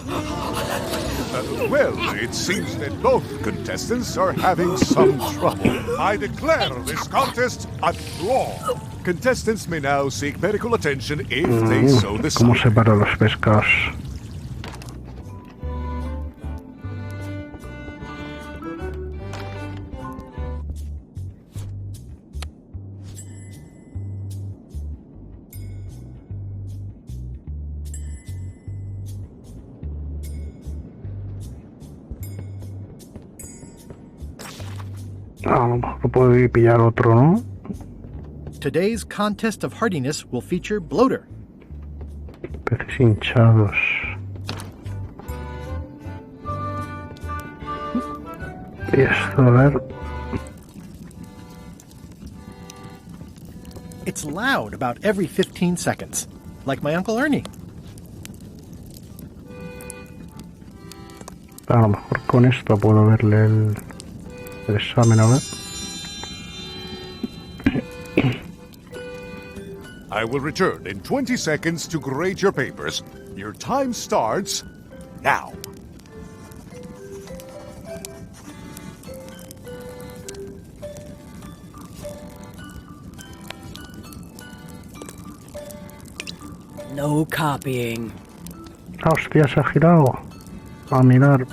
Well, it seems that both contestants are having some trouble. I declare this contest a draw. Contestants may now seek medical attention if they so decide. ¿Cómo separo los pescados? A lo mejor puedo pillar otro, ¿no? Today's contest of hardiness will feature bloater. Peces hinchados. Y esto, a ver. It's loud about every 15 seconds, like my Uncle Ernie. A lo mejor con esto puedo verle el examen, a ver. I will return in 20 seconds to grade your papers. Your time starts now. No copying. Hostia, se ha girado. A mirar.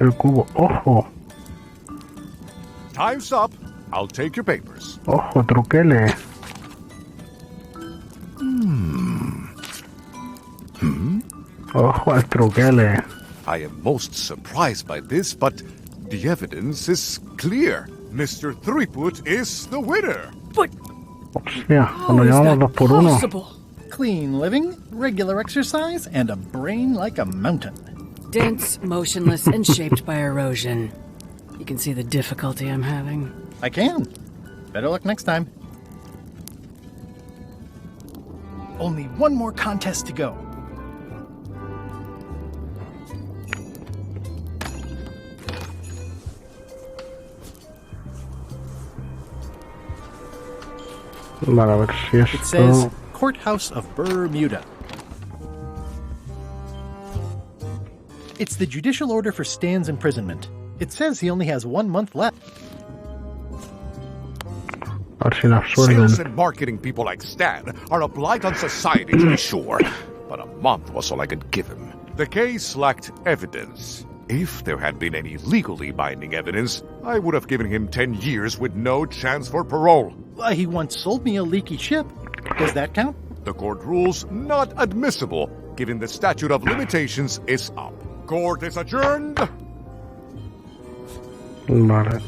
El cubo. ¡Ojo! Time's up. I'll take your papers. ¡Ojo, truquele! ¡Ojo al truquele! I am most surprised by this, but the evidence is clear. Mr. Threepwood is the winner. But Hostia, cuando llevamos 2 por 1. Clean living, regular exercise, and a brain like a mountain. Dense, motionless, and shaped by erosion. You can see the difficulty I'm having. I can. Better luck next time. Only one more contest to go. Vale, a ver si esto... It says Courthouse of Bermuda. It's the judicial order for Stan's imprisonment. It says he only has 1 month left. A ver si la Sales absuelven. and marketing people like Stan are a blight on society, to be sure. But a month was all I could give him. The case lacked evidence. If there had been any legally binding evidence, I would have given him 10 years with no chance for parole. He once sold me a leaky ship. Does that count? The court rules not admissible, given the statute of limitations is up. Court is adjourned. Vale.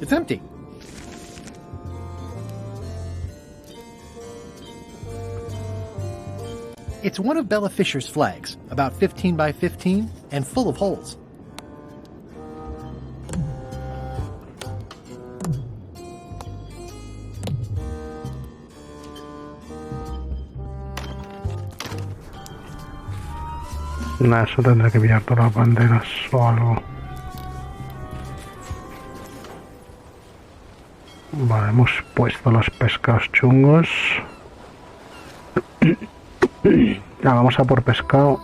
It's empty. It's one of Bella Fisher's flags, about 15 by 15 and full of holes. Nada, eso tendré que pillar todas las banderas o algo. Vale, hemos puesto los pescados chungos. Vamos a por pescado.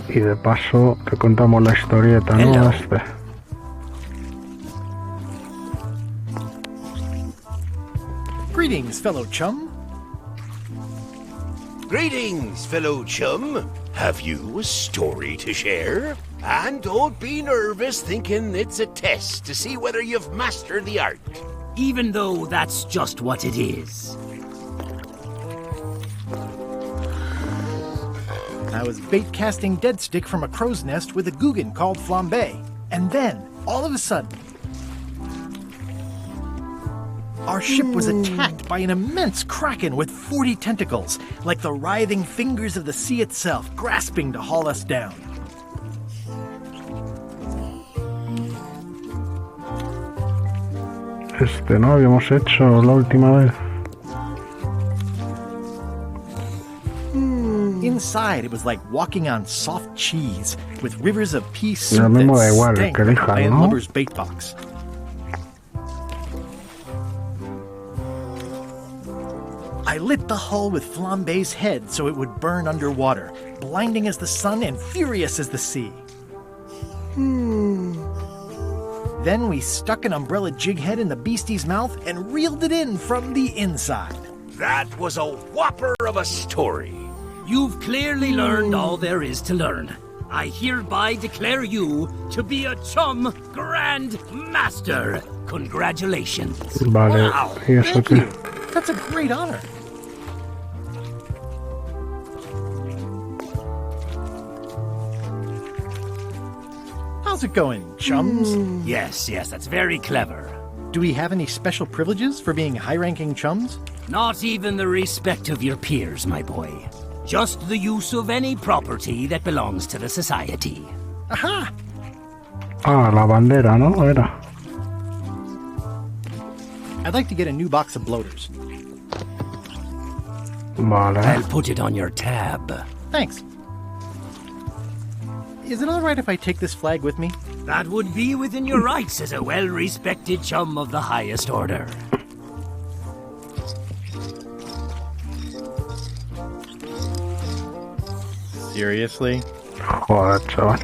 Y de paso te contamos la historieta, ¿no? Greetings, fellow chum. Greetings, fellow chum. Have you a story to share? And don't be nervous thinking it's a test to see whether you've mastered the art. even though that's just what it is. I was bait casting dead stick from a crow's nest with a Guggen called Flambe. And then, all of a sudden, our ship was attacked by an immense kraken with 40 tentacles, like the writhing fingers of the sea itself, grasping to haul us down. No habíamos hecho la última vez. Inside, it was like walking on soft cheese, with rivers of pea soup Ya me da that igual, stank que like elijan, a ¿no? lover's bait box. I lit the hull with Flambe's head so it would burn underwater, blinding as the sun and furious as the sea. Then we stuck an umbrella jig head in the beastie's mouth and reeled it in from the inside. That was a whopper of a story. You've clearly learned all there is to learn. I hereby declare you to be a Chum Grand Master. Congratulations. Vale, Wow, ¿y eso thank qué? you. That's a great honor. How's it going, chums? Yes, that's very clever. Do we have any special privileges for being high-ranking chums? Not even the respect of your peers, my boy. Just the use of any property that belongs to the society. Aha! Ah, la bandera, ¿no? Era. I'd like to get a new box of bloaters. Vale. I'll put it on your tab. Thanks. Is it all right if I take this flag with me? That would be within your rights as a well-respected chum of the highest order. Seriously? Joder, chaval.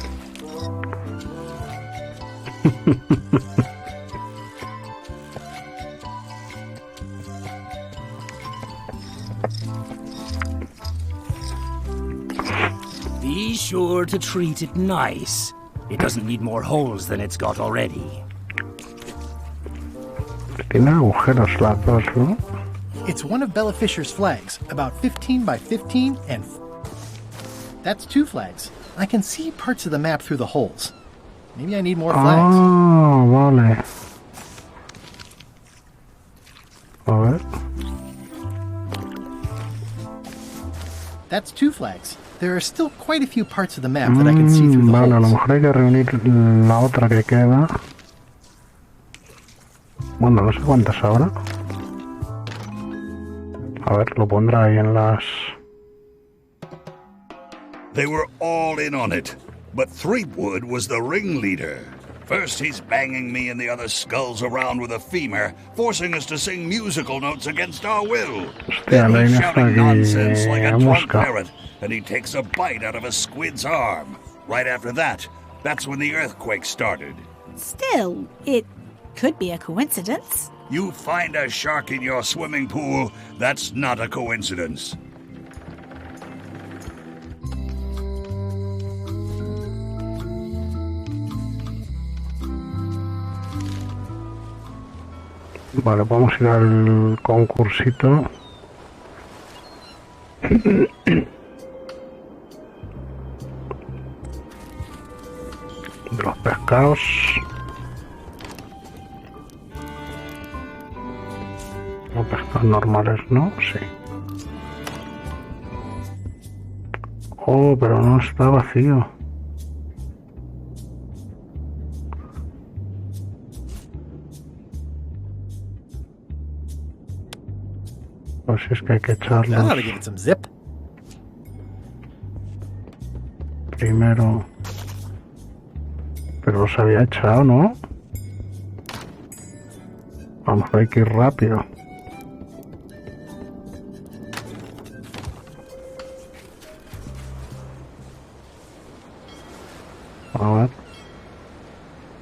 Be sure to treat it nice. It doesn't need more holes than it's got already. Tiene agujeros las dos, ¿no? It's one of Bella Fisher's flags, about 15 by 15 and... That's 2 flags. I can see parts of the map through the holes. Maybe I need more flags. Ah, vale. A ver. That's 2 flags. There are still quite a few parts of the map that I can see through the Vale, a lo holes. mejor hay que reunir la otra que queda. Bueno, no sé cuántas habrá. A ver, lo pondrá ahí en las... They were all in on it, but Threepwood was the ringleader. First he's banging me and the other skulls around with a femur, forcing us to sing musical notes against our will. Then he's shouting nonsense like a drunk parrot, and he takes a bite out of a squid's arm. Right after that, that's when the earthquake started. Still, it could be a coincidence. You find a shark in your swimming pool, that's not a coincidence. Vale, vamos a ir al concursito. De los pescados. Los pescados normales, ¿no? Sí. Oh, pero no está vacío. Pues es que hay que echarlos That ought to give it some zip. primero. Pero los había echado, ¿no? Vamos, hay que ir rápido. A ver.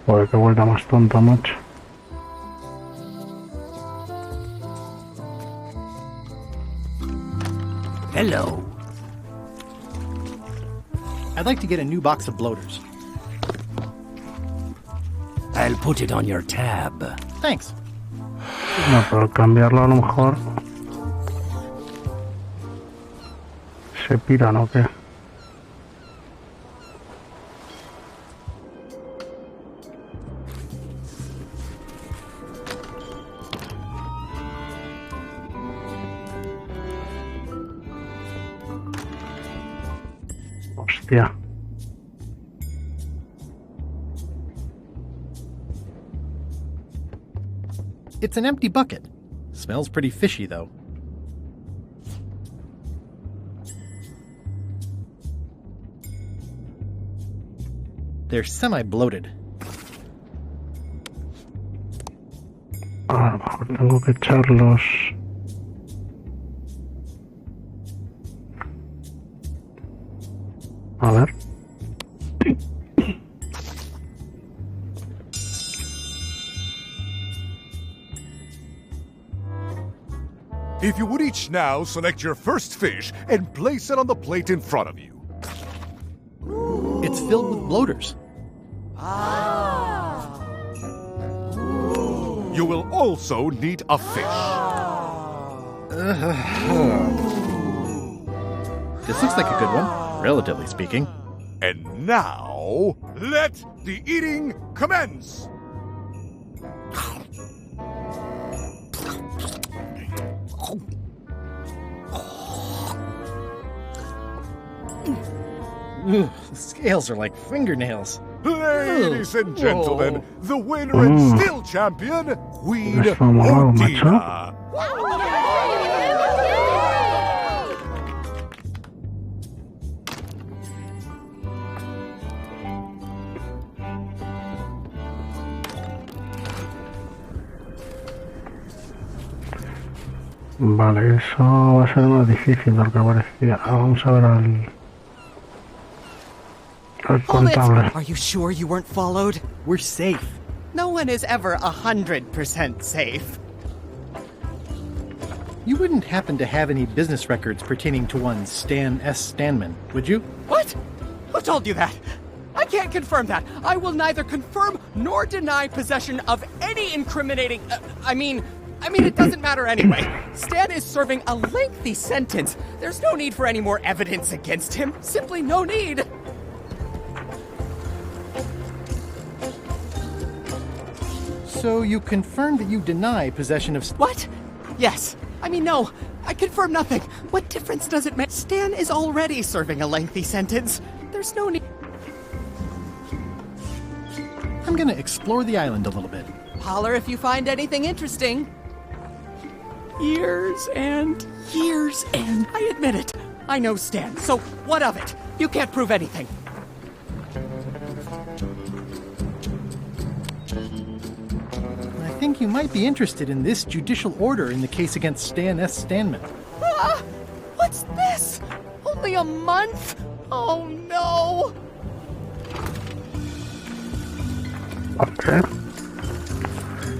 Joder, qué vuelta más tonta, macho. Hello. I'd like to get a new box of bloaters. I'll put it on your tab. Thanks. No, pero cambiarlo a lo mejor... ¿Se piran o qué? Hostia. It's an empty bucket. Smells pretty fishy, though. They're semi-bloated. A lo mejor tengo que echarlos... A ver. If you would each now select your first fish and place it on the plate in front of you. It's filled with bloaters. You will also need a fish. This looks like a good one, relatively speaking. And now, let the eating commence! Ugh, the scales are like fingernails. Ladies and gentlemen, the winner and still champion, Queen Está molado, macho. Odina. Vale, eso va a ser más difícil de lo que parecía. Vamos a ver al contable. Are you sure you weren't followed? We're safe. No one is ever 100% safe. You wouldn't happen to have any business records pertaining to one Stan S. Stanman, would you? What? Who told you that? I can't confirm that. I will neither confirm nor deny possession of any incriminating... I mean, it doesn't matter anyway. Stan is serving a lengthy sentence. There's no need for any more evidence against him. Simply no need. So you confirm that you deny possession of... What? Yes. No. I confirm nothing. What difference does it make? Stan is already serving a lengthy sentence. There's no need... I'm gonna explore the island a little bit. Holler if you find anything interesting. Years and I admit it. I know Stan, so what of it? You can't prove anything. I think you might be interested in this judicial order in the case against Stan S. Stanman. Ah, what's this? Only a month? Oh no! Okay.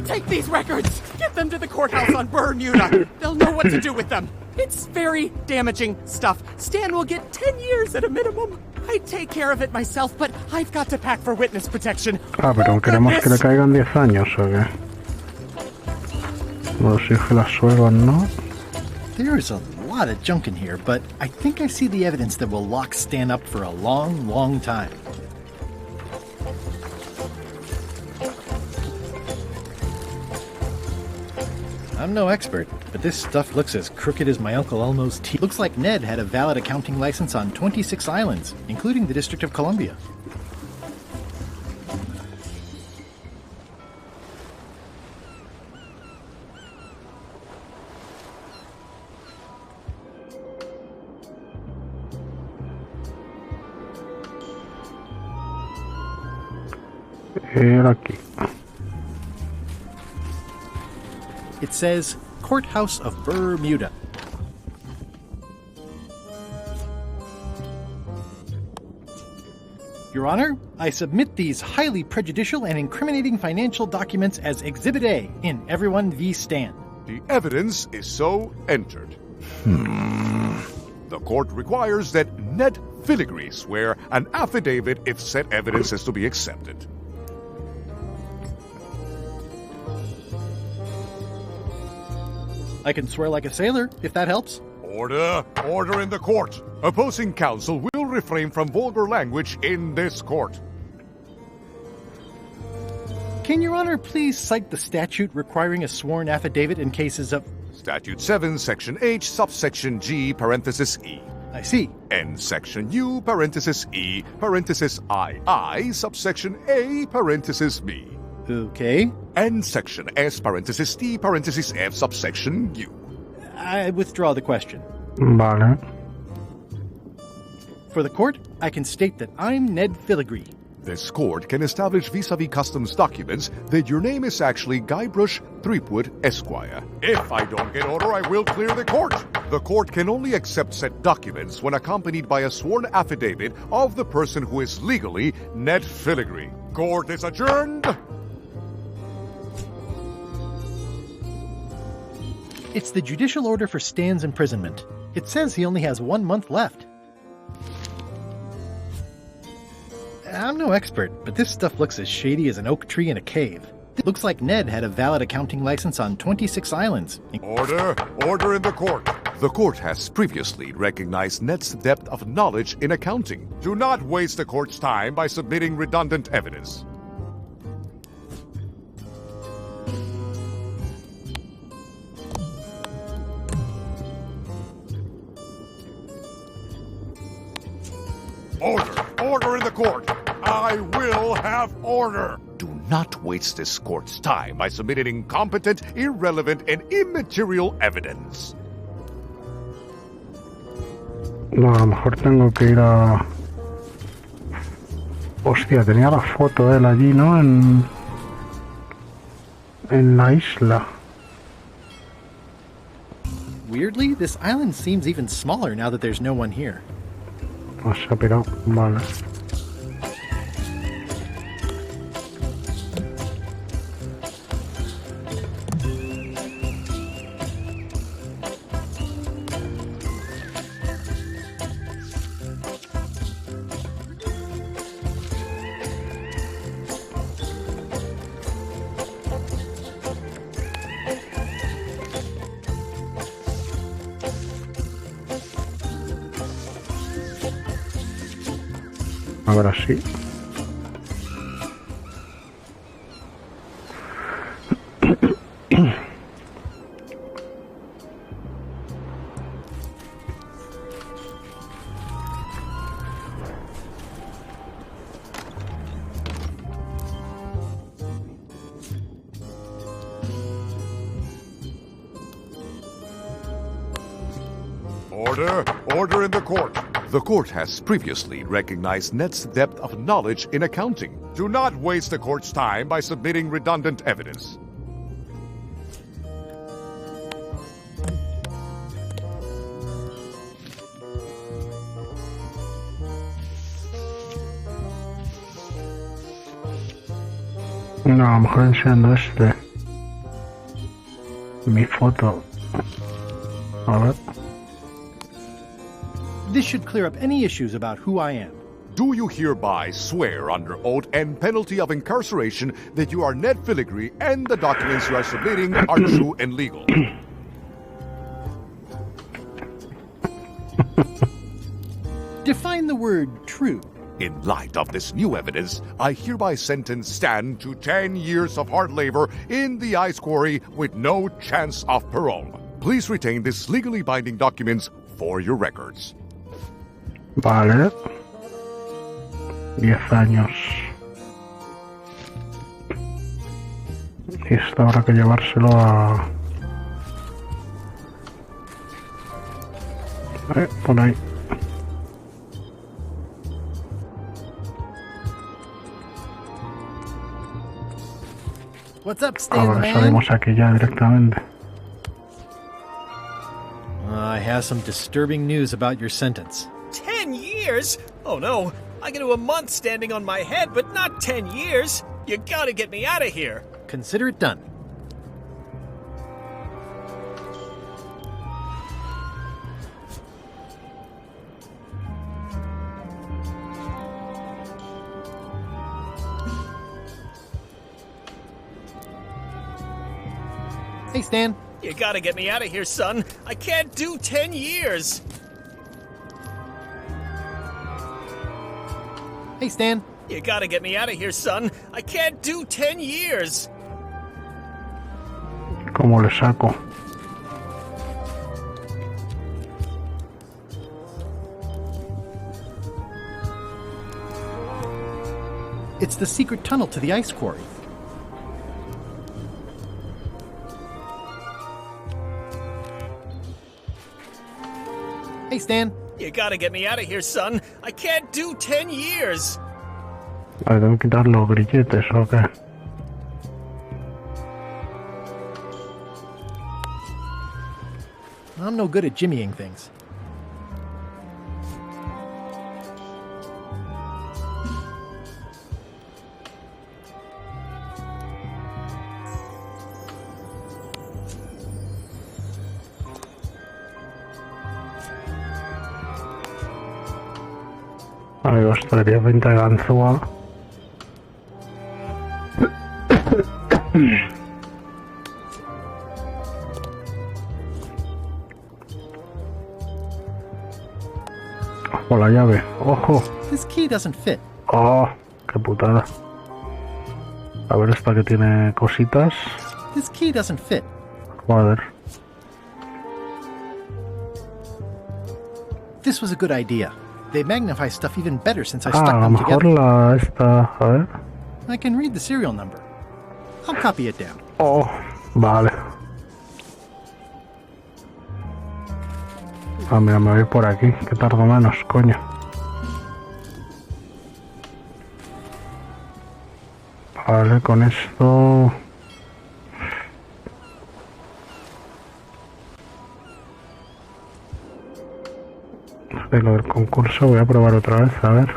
Take these records! Get them to the courthouse on Bermuda! They'll know what to do with them! It's very damaging stuff. Stan will get 10 years at a minimum. I'd take care of it myself, but I've got to pack for witness protection. Ah, pero queremos que le caigan 10 años, ¿o qué? Los hijos de las suegras, ¿no? There's a lot of junk in here, but I think I see the evidence that will lock Stan up for a long, long time. I'm no expert, but this stuff looks as crooked as my Uncle Elmo's teeth. Looks like Ned had a valid accounting license on 26 islands, including the District of Columbia. Era aquí. It says, Courthouse of Bermuda. Your Honor, I submit these highly prejudicial and incriminating financial documents as Exhibit A in Everyone v. Stan. The evidence is so entered. The court requires that Ned Filigree swear an affidavit if said evidence is to be accepted. I can swear like a sailor, if that helps. Order! Order in the court! Opposing counsel will refrain from vulgar language in this court. Can Your Honor please cite the statute requiring a sworn affidavit in cases of... Statute 7, Section H, subsection G, parenthesis E. I see. And Section U, parenthesis E, parenthesis I, subsection A, parenthesis B. Okay. And Section S, parenthesis T, parenthesis F, subsection U. I withdraw the question. Vale. For the court, I can state that I'm Ned Filigree. This court can establish vis-a-vis customs documents that your name is actually Guybrush Threepwood, Esquire. If I don't get order, I will clear the court. The court can only accept said documents when accompanied by a sworn affidavit of the person who is legally Ned Filigree. Court is adjourned. It's the judicial order for Stan's imprisonment. It says he only has 1 month left. I'm no expert, but this stuff looks as shady as an oak tree in a cave. It looks like Ned had a valid accounting license on 26 islands. Order! Order in the court! The court has previously recognized Ned's depth of knowledge in accounting. Do not waste the court's time by submitting redundant evidence. Order! Order in the court! I will have order! Do not waste this court's time by submitting incompetent, irrelevant, and immaterial evidence. No, a lo mejor tengo que ir a... Hostia, tenía la foto de él allí, ¿no? En la isla. Weirdly, this island seems even smaller now that there's no one here. No se ha pirado. Vale. Ahora sí. Order! Order in the court! The court has previously recognized Ned's depth of knowledge in accounting. Do not waste the court's time by submitting redundant evidence. No, a lo mejor enseñando mi foto. A ver. This should clear up any issues about who I am. Do you hereby swear under oath and penalty of incarceration that you are Ned Filigree and the documents you are submitting are true and legal? Define the word true. In light of this new evidence, I hereby sentence Stan to 10 years of hard labor in the ice quarry with no chance of parole. Please retain this legally binding documents for your records. Vale. 10 años. Y esto habrá que llevárselo a... por ahí. What's up, Stan, Ahora man? salimos aquí ya directamente. I have some disturbing news about your sentence. 10 years? Oh no, I get to a month standing on my head, but not 10 years. You gotta get me out of here. Consider it done. Hey, Stan. You gotta get me out of here, son. I can't do 10 years. Hey, Stan. You gotta get me out of here, son. I can't do 10 years. ¿Cómo le saco? It's the secret tunnel to the ice quarry. Hey, Stan. You gotta get me out of here, son. I can't do 10 years. Vale, tengo que quitar los grilletes, ¿o qué? I'm no good at jimmying things. Amigos, traería pinta de ganzúa. Ojo la llave, ojo. This key doesn't fit. Oh, qué putada. A ver esta que tiene cositas. This key doesn't fit. Joder. This was a good idea. They magnify stuff even better since I stuck A lo them mejor together. la esta, a ver. I can read the serial number. I'll copy it down. Oh, vale. Ah, mira, me voy por aquí, que tardo menos, coño. Vale, con esto... De lo del concurso voy a probar otra vez, a ver.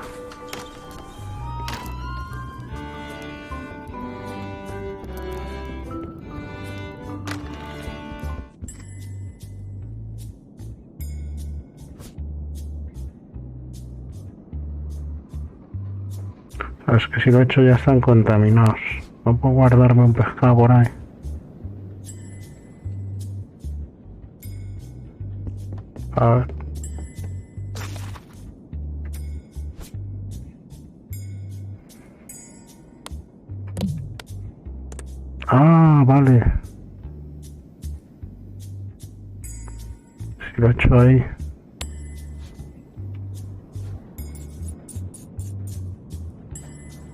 Es que si lo he hecho ya están contaminados. No puedo guardarme un pescado por ahí. A ver. Ah, vale. Si lo he hecho ahí.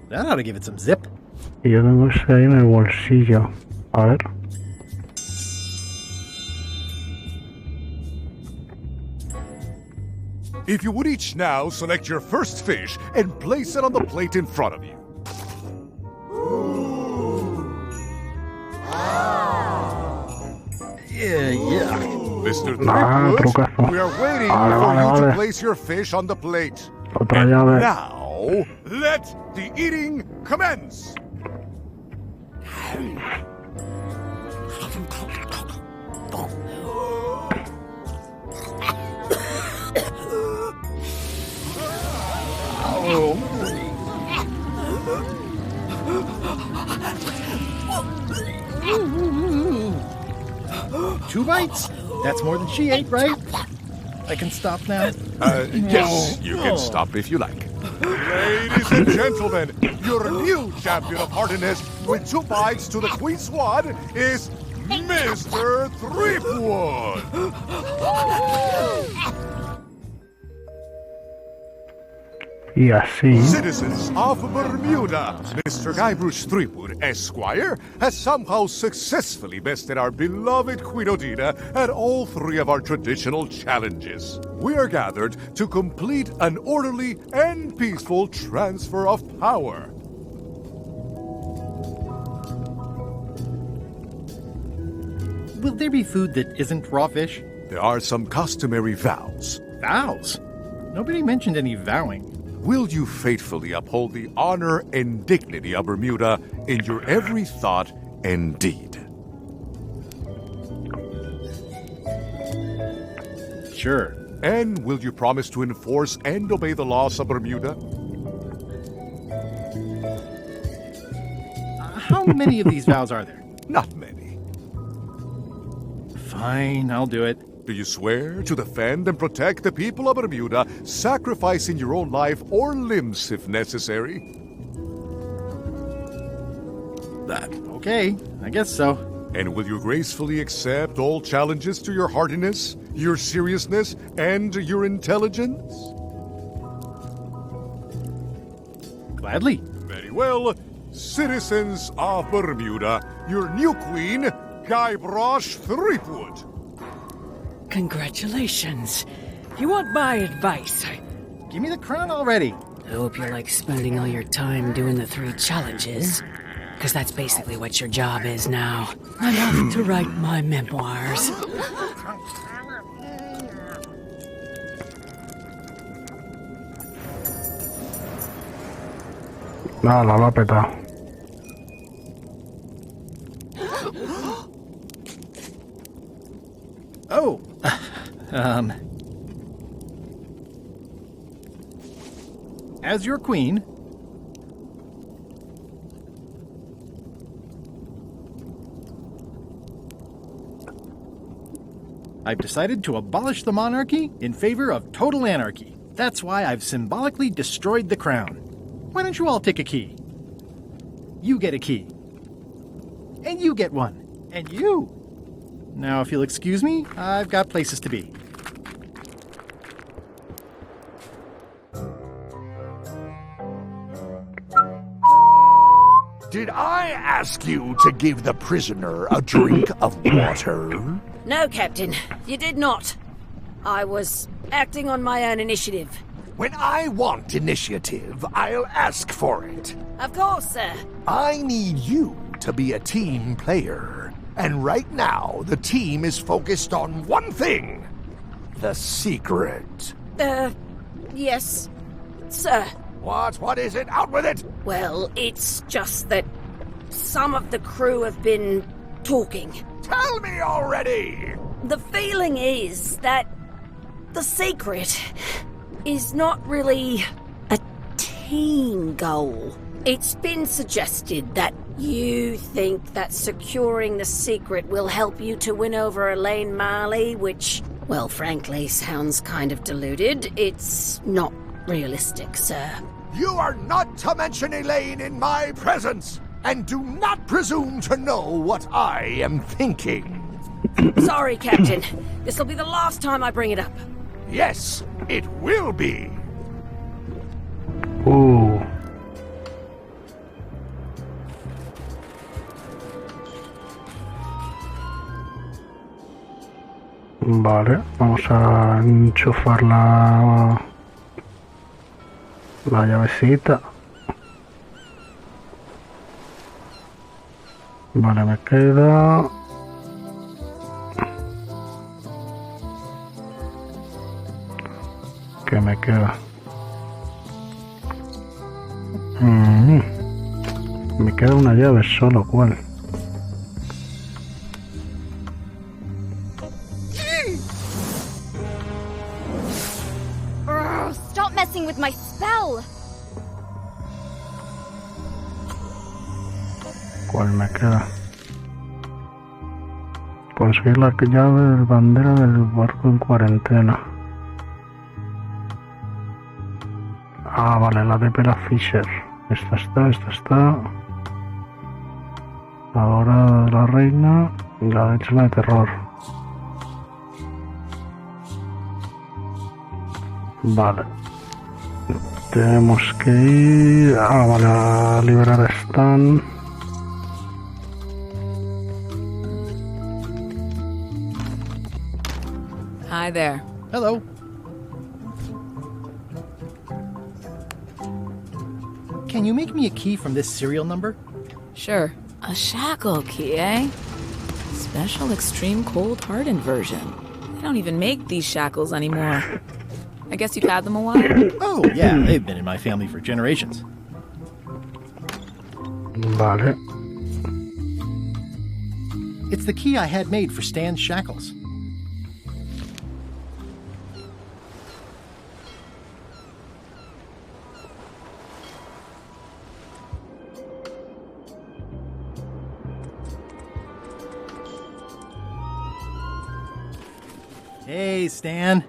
That ought to give it some zip. Y yo tengo ese ahí en el bolsillo. A ver. If you would each now select your first fish and place it on the plate in front of you. Yeah. Mr. Ah, Threepwood, trucazo. we are waiting Vale, for vale, you to vale. place your fish on the plate. Otra llave. Now, let the eating commence. Two bites? That's more than she ate, right? I can stop now? Yes, you can stop if you like. Ladies and gentlemen, your new champion of hardiness with 2 bites to the Queen Swan is Mr. Threepwood. Y así. Citizens of Bermuda, Mr. Guybrush Threepwood, Esquire, has somehow successfully bested our beloved Queen Odina at all 3 of our traditional challenges. We are gathered to complete an orderly and peaceful transfer of power. Will there be food that isn't raw fish? There are some customary vows. Vows? Nobody mentioned any vowing. Will you faithfully uphold the honor and dignity of Bermuda in your every thought and deed? Sure. And will you promise to enforce and obey the laws of Bermuda? How many of these vows are there? Not many. Fine, I'll do it. Do you swear to defend and protect the people of Bermuda, sacrificing your own life or limbs if necessary? That. Okay, I guess so. And will you gracefully accept all challenges to your heartiness, your seriousness, and your intelligence? Gladly. Very well. Citizens of Bermuda, your new queen, Guybrush Threepwood. Congratulations. You want my advice? Give me the crown already. I hope you like spending all your time doing the 3 challenges. Because that's basically what your job is now. I'm off to write my memoirs. No, lo ha petado. Oh. As your queen, I've decided to abolish the monarchy in favor of total anarchy. That's why I've symbolically destroyed the crown. Why don't you all take a key? You get a key. And you get one. And you. Now, if you'll excuse me, I've got places to be. Did I ask you to give the prisoner a drink of water? No, Captain, you did not. I was acting on my own initiative. When I want initiative, I'll ask for it. Of course, sir. I need you to be a team player. And right now, the team is focused on one thing. The secret. Yes, sir. What is it? Out with it! Well, it's just that some of the crew have been talking. Tell me already! The feeling is that the secret is not really a team goal. It's been suggested that you think that securing the secret will help you to win over Elaine Marley, which, well, frankly, sounds kind of deluded. It's not realistic, sir. You are not to mention Elaine in my presence, and do not presume to know what I am thinking. Sorry, Captain. This'll be the last time I bring it up. Yes, it will be. Ooh. Vale, vamos a enchufar la llavecita. Vale, me queda... ¿Qué me queda? Me queda una llave solo, ¿cuál? Stop messing with my spell! ¿Cuál me queda? Conseguir la llave de bandera del barco en cuarentena. Ah, vale, la de Pera Fisher. Esta está. La dorada de la reina y la de Chela de terror. Vale. Tenemos que ir... Ah, vale, a liberar a Stan. Hi there. Hello. Can you make me a key from this serial number? Sure. A shackle key, eh? Special extreme cold hardened version. They don't even make these shackles anymore. I guess you've had them a while? Oh, yeah, they've been in my family for generations. Vale. It's the key I had made for Stan's shackles. Hey, Stan.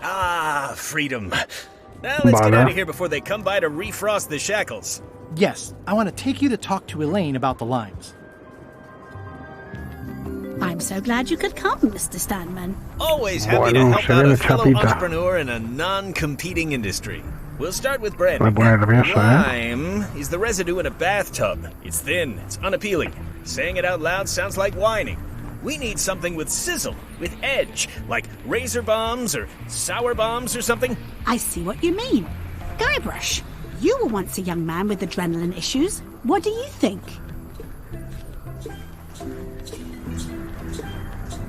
Ah, freedom. Now let's get out of here before they come by to refrost the shackles. Yes, I want to take you to talk to Elaine about the limes. I'm so glad you could come, Mr. Stanman. Always happy to help out a fellow entrepreneur in a non-competing industry. We'll start with bread. Lime is the residue in a bathtub. It's thin, it's unappealing. Saying it out loud sounds like whining. We need something with sizzle, with edge, like razor bombs or sour bombs or something. I see what you mean. Guybrush, you were once a young man with adrenaline issues. What do you think?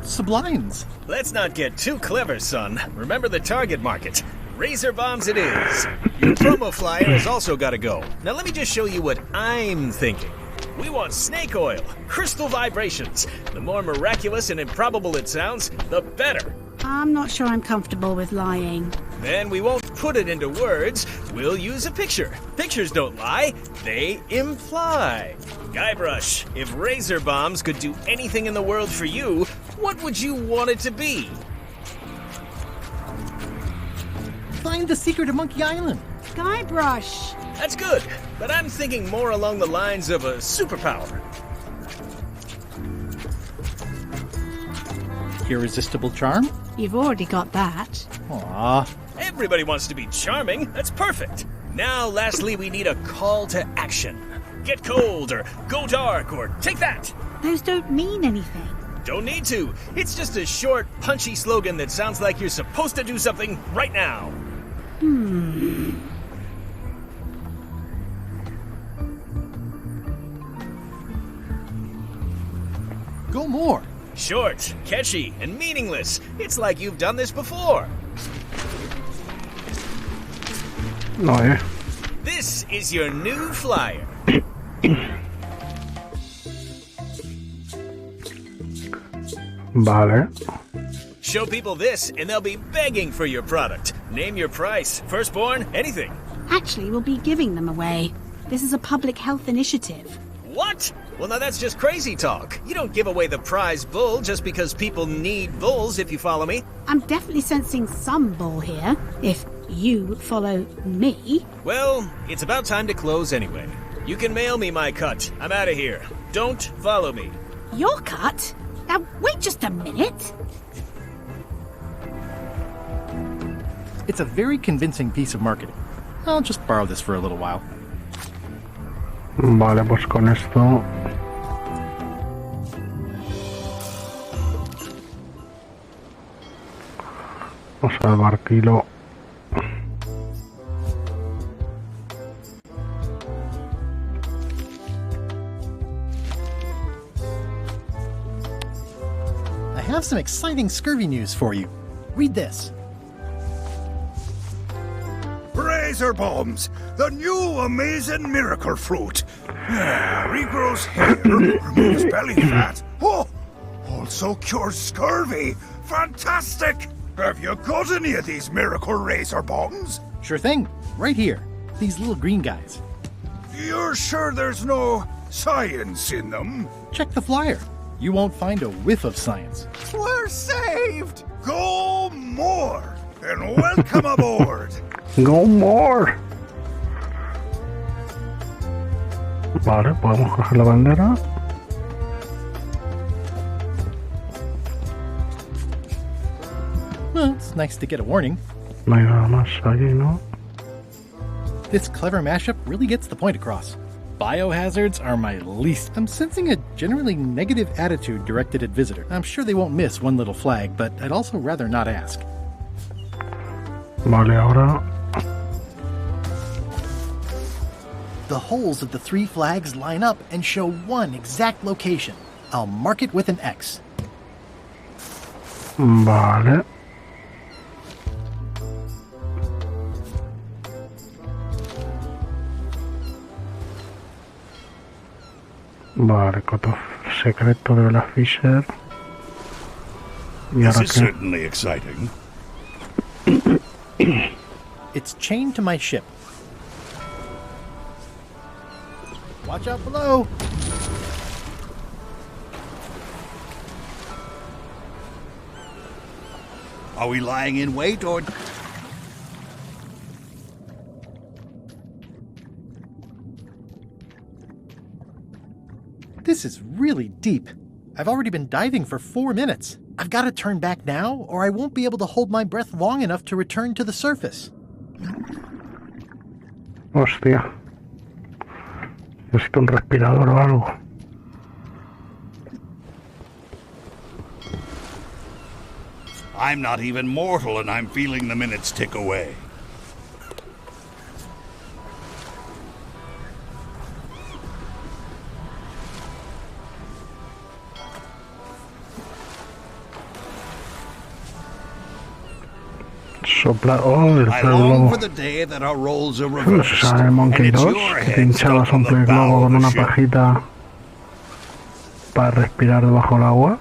Sublimes. Let's not get too clever, son. Remember the target market. Razor bombs it is. Your promo flyer has also got to go. Now let me just show you what I'm thinking. We want snake oil, crystal vibrations. The more miraculous and improbable it sounds, the better. I'm not sure I'm comfortable with lying. Then we won't put it into words. We'll use a picture. Pictures don't lie, they imply. Guybrush, if razor bombs could do anything in the world for you, what would you want it to be? Find the secret of Monkey Island. Guybrush. That's good, but I'm thinking more along the lines of a superpower. Irresistible charm? You've already got that. Aww. Everybody wants to be charming. That's perfect. Now, lastly, we need a call to action. Get cold, or go dark, or take that. Those don't mean anything. Don't need to. It's just a short, punchy slogan that sounds like you're supposed to do something right now. Go more. Short, catchy, and meaningless. It's like you've done this before. No, eh. This is your new flyer. Vale. Show people this, and they'll be begging for your product. Name your price, firstborn, anything. Actually, we'll be giving them away. This is a public health initiative. What? Well, now that's just crazy talk. You don't give away the prize bull just because people need bulls, if you follow me. I'm definitely sensing some bull here, if you follow me. Well, it's about time to close anyway. You can mail me my cut. I'm out of here. Don't follow me. Your cut? Now, wait just a minute. It's a very convincing piece of marketing. I'll just borrow this for a little while. Vale, pues con esto... Vamos al barquilo. I have some exciting scurvy news for you. Read this. Razor bombs, the new amazing miracle fruit. Regrows hair, removes belly fat. Oh, also cures scurvy. Fantastic! Have you got any of these miracle razor bombs? Sure thing. Right here. These little green guys. You're sure there's no science in them? Check the flyer. You won't find a whiff of science. We're saved! Go more! And welcome aboard! Go more! Vale, podemos coger la bandera. Well, it's nice to get a warning. No hay nada más allí, ¿no? This clever mashup really gets the point across. Biohazards are my least. I'm sensing a generally negative attitude directed at visitor. I'm sure they won't miss one little flag, but I'd also rather not ask. Vale, ahora... The holes of the 3 flags line up and show one exact location. I'll mark it with an X. Vale. Vale, coto secreto de la Fisher. This is certainly exciting. It's chained to my ship. Watch out below. Are we lying in wait or... This is really deep. I've already been diving for 4 minutes. I've got to turn back now, or I won't be able to hold my breath long enough to return to the surface. Hostia. Necesito un respirador o algo. I'm not even mortal and I'm feeling the minutes tick away. Sopla. Oh, el I pez long globo. for the day that our roles are O reversed. sea, el And Monkey it's 2, your que head te hinchabas stuck on un the pez bow globo of con the una ship. pajita para respirar debajo del agua.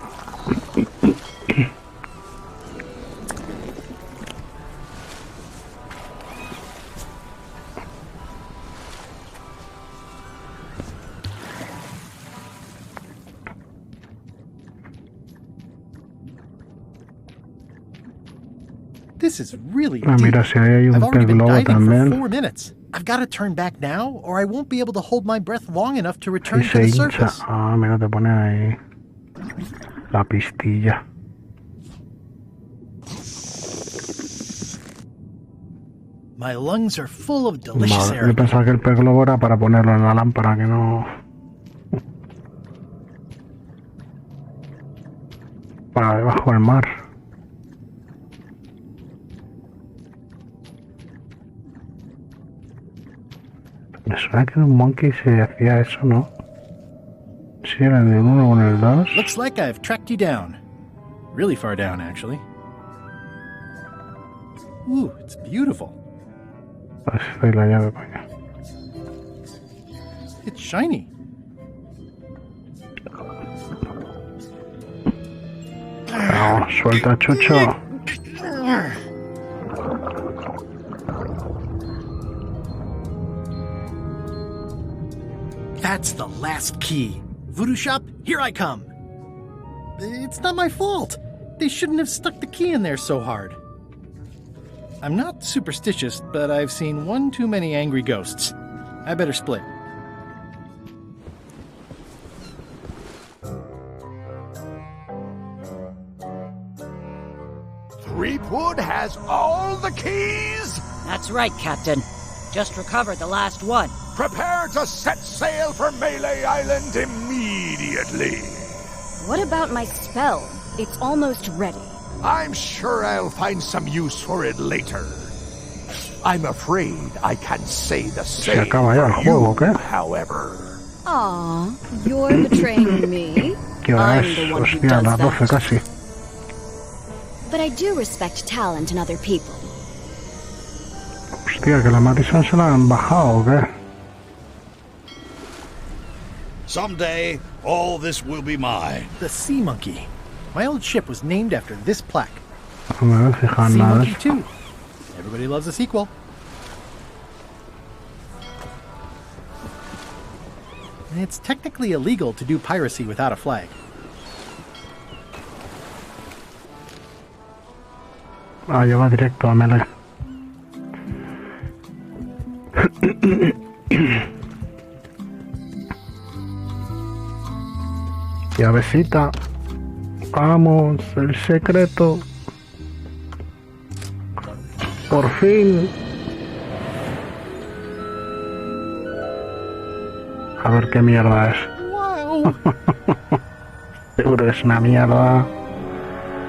This is really Ah, deep. mira, si ahí hay un I've already pez been globo diving también. for 4 minutes. I've got to turn back now, or I won't be able to hold my breath long enough to Si return to se the hincha. surface. Ah, mira, te pone ahí la pistilla. My lungs are full of delicious Vale, air. yo pensaba que el pez globo era para ponerlo en la lámpara, que no... Para debajo del mar. Me suena que en un Monkey se hacía eso, ¿no? Sí, era en el 1 o en el 2. Looks like I've tracked you down. Really far down, actually. Ooh, it's beautiful. Esta es la llave, coño. It's shiny. No, suelta, Chucho. That's the last key. Voodoo Shop, here I come. It's not my fault. They shouldn't have stuck the key in there so hard. I'm not superstitious, but I've seen one too many angry ghosts. I better split. Threepwood has all the keys? That's right, Captain. Just recovered the last one. Prepare to set sail for Melee Island immediately. What about my spell? It's almost ready. I'm sure I'll find some use for it later. I'm afraid I can't say the same acaba ya el for juego, you, ¿qué? however. Aw, you're betraying me. ¿Qué hora I'm es? the one who Hostia, does las 12 that. casi. But I do respect talent in other people. Hostia, que la Madison se la han bajado, ¿o qué? Someday, all this will be mine. The Sea Monkey. My old ship was named after this plaque. No me voy a fijar Sea nada de Monkey esto. 2. Everybody loves a sequel. It's technically illegal to do piracy without a flag. Ah, lleva directo a Melee. Llavecita. Vamos, el secreto. Por fin. A ver qué mierda es. Wow! Seguro es una mierda.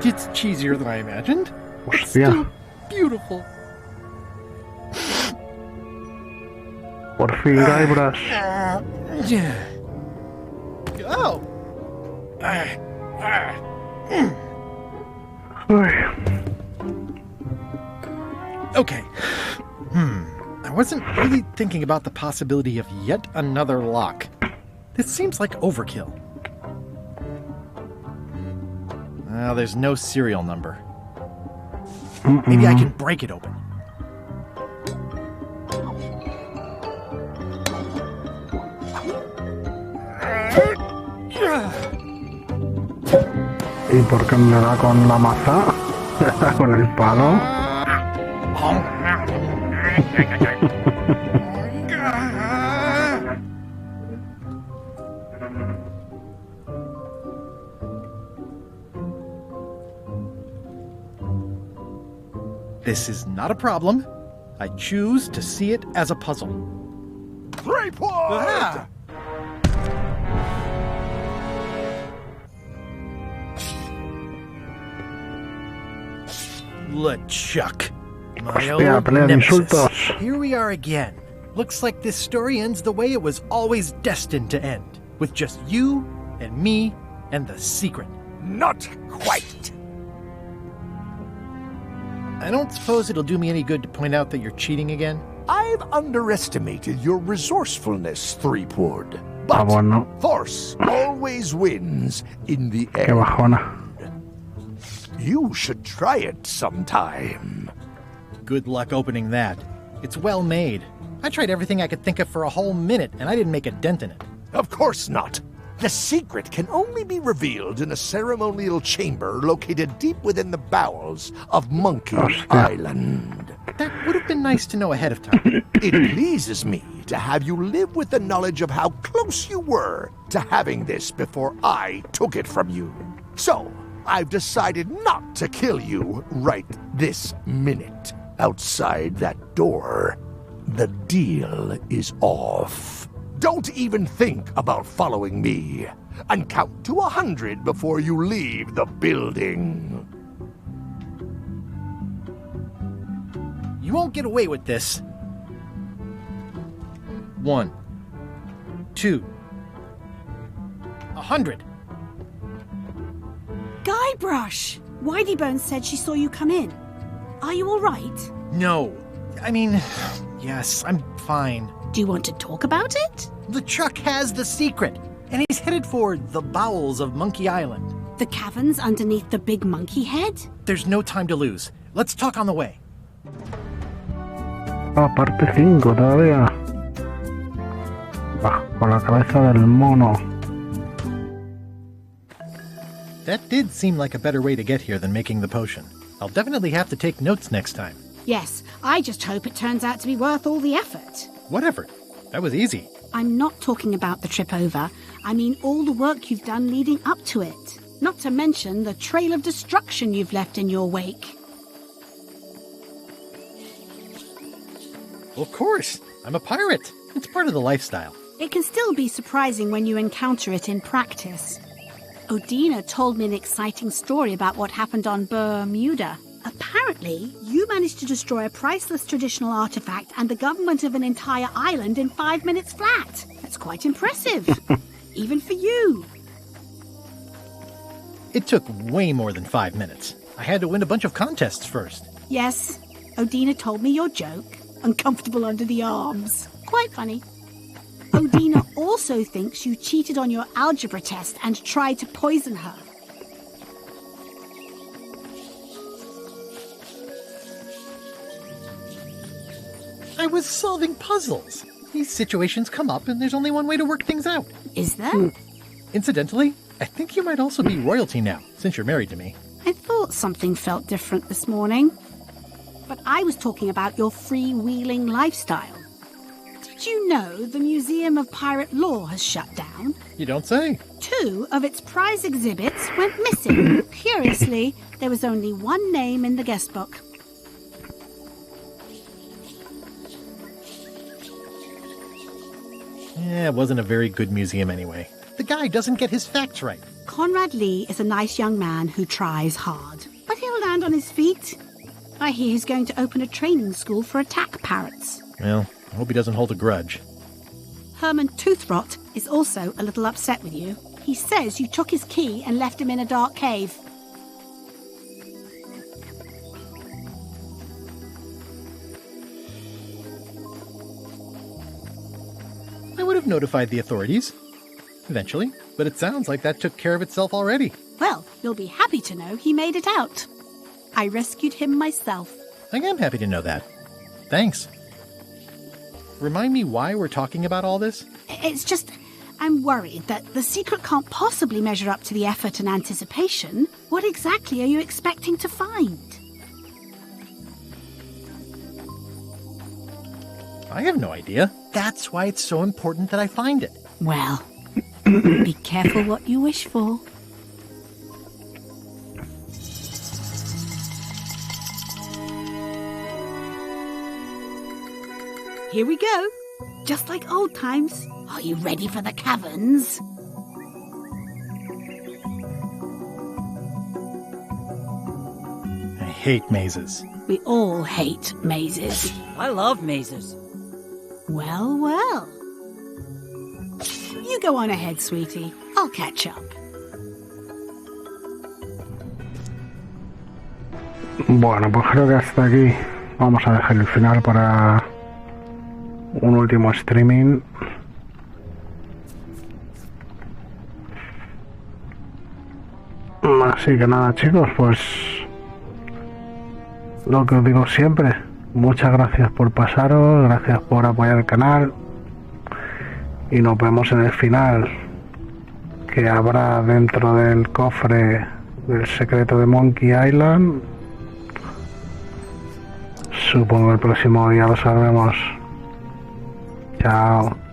It's cheesier than I imagined. Hostia. Beautiful. Por fin, Guybrush. Yeah. Oh. Uy. Okay. I wasn't really thinking about the possibility of yet another lock. This seems like overkill. Well, there's no serial number. Maybe I can break it open. ¿Y por qué me da con la maza? Está con el palo. This is not a problem. I choose to see it as a puzzle. 3 points! LeChuck. My Hostia, old pelea de nemesis. insultos. Here we are again. Looks like this story ends the way it was always destined to end. With just you and me and the secret. Not quite. I don't suppose it'll do me any good to point out that you're cheating again. I've underestimated your resourcefulness, Threepwood. Ah, But bueno. force always wins in the Qué end. bajona. You should try it sometime. Good luck opening that. It's well made. I tried everything I could think of for a whole minute, and I didn't make a dent in it. Of course not. The secret can only be revealed in a ceremonial chamber located deep within the bowels of Monkey Island. That would have been nice to know ahead of time. It pleases me to have you live with the knowledge of how close you were to having this before I took it from you. So, I've decided not to kill you right this minute. Outside that door, the deal is off. Don't even think about following me, and count to 100 before you leave the building. You won't get away with this. 1, 2, 100. Guybrush! Whiteybones said she saw you come in. Are you all right? No. I mean, yes, I'm fine. Do you want to talk about it? LeChuck has the secret, and he's headed for the bowels of Monkey Island. The caverns underneath the big monkey head? There's no time to lose. Let's talk on the way. Ah, parte 5 todavía. Con la cabeza del mono. That did seem like a better way to get here than making the potion. I'll definitely have to take notes next time. Yes, I just hope it turns out to be worth all the effort. Whatever. That was easy. I'm not talking about the trip over. I mean all the work you've done leading up to it. Not to mention the trail of destruction you've left in your wake. Of course. I'm a pirate. It's part of the lifestyle. It can still be surprising when you encounter it in practice. Odina told me an exciting story about what happened on Bermuda. Apparently, you managed to destroy a priceless traditional artifact and the government of an entire island in 5 minutes flat. That's quite impressive. Even for you. It took way more than 5 minutes. I had to win a bunch of contests first. Yes, Odina told me your joke. Uncomfortable under the arms. Quite funny. Odina also thinks you cheated on your algebra test and tried to poison her. I was solving puzzles. These situations come up and there's only one way to work things out. Is there? Incidentally, I think you might also be royalty now, since you're married to me. I thought something felt different this morning. But I was talking about your freewheeling lifestyle. Did you know the Museum of Pirate Lore has shut down? You don't say. 2 of its prize exhibits went missing. Curiously, there was only one name in the guest book. Yeah, it wasn't a very good museum anyway. The guy doesn't get his facts right. Conrad Lee is a nice young man who tries hard. But he'll land on his feet. I hear he's going to open a training school for attack parrots. Well, I hope he doesn't hold a grudge. Herman Toothrot is also a little upset with you. He says you took his key and left him in a dark cave. I would have notified the authorities. Eventually. But it sounds like that took care of itself already. Well, you'll be happy to know he made it out. I rescued him myself. I am happy to know that. Thanks. Remind me why we're talking about all this? It's just, I'm worried that the secret can't possibly measure up to the effort and anticipation. What exactly are you expecting to find? I have no idea. That's why it's so important that I find it. Well, be careful what you wish for. Here we go. Just like old times. Are you ready for the caverns? I hate mazes. We all hate mazes. I love mazes. Well, well. You go on ahead, sweetie. I'll catch up. Bueno, pues creo que hasta aquí vamos a dejar el final para un último streaming. Así que nada, chicos, pues lo que os digo siempre, muchas gracias por pasaros, gracias por apoyar el canal y nos vemos en el final que habrá dentro del cofre del secreto de Monkey Island. Supongo el próximo día lo sabremos. Chao.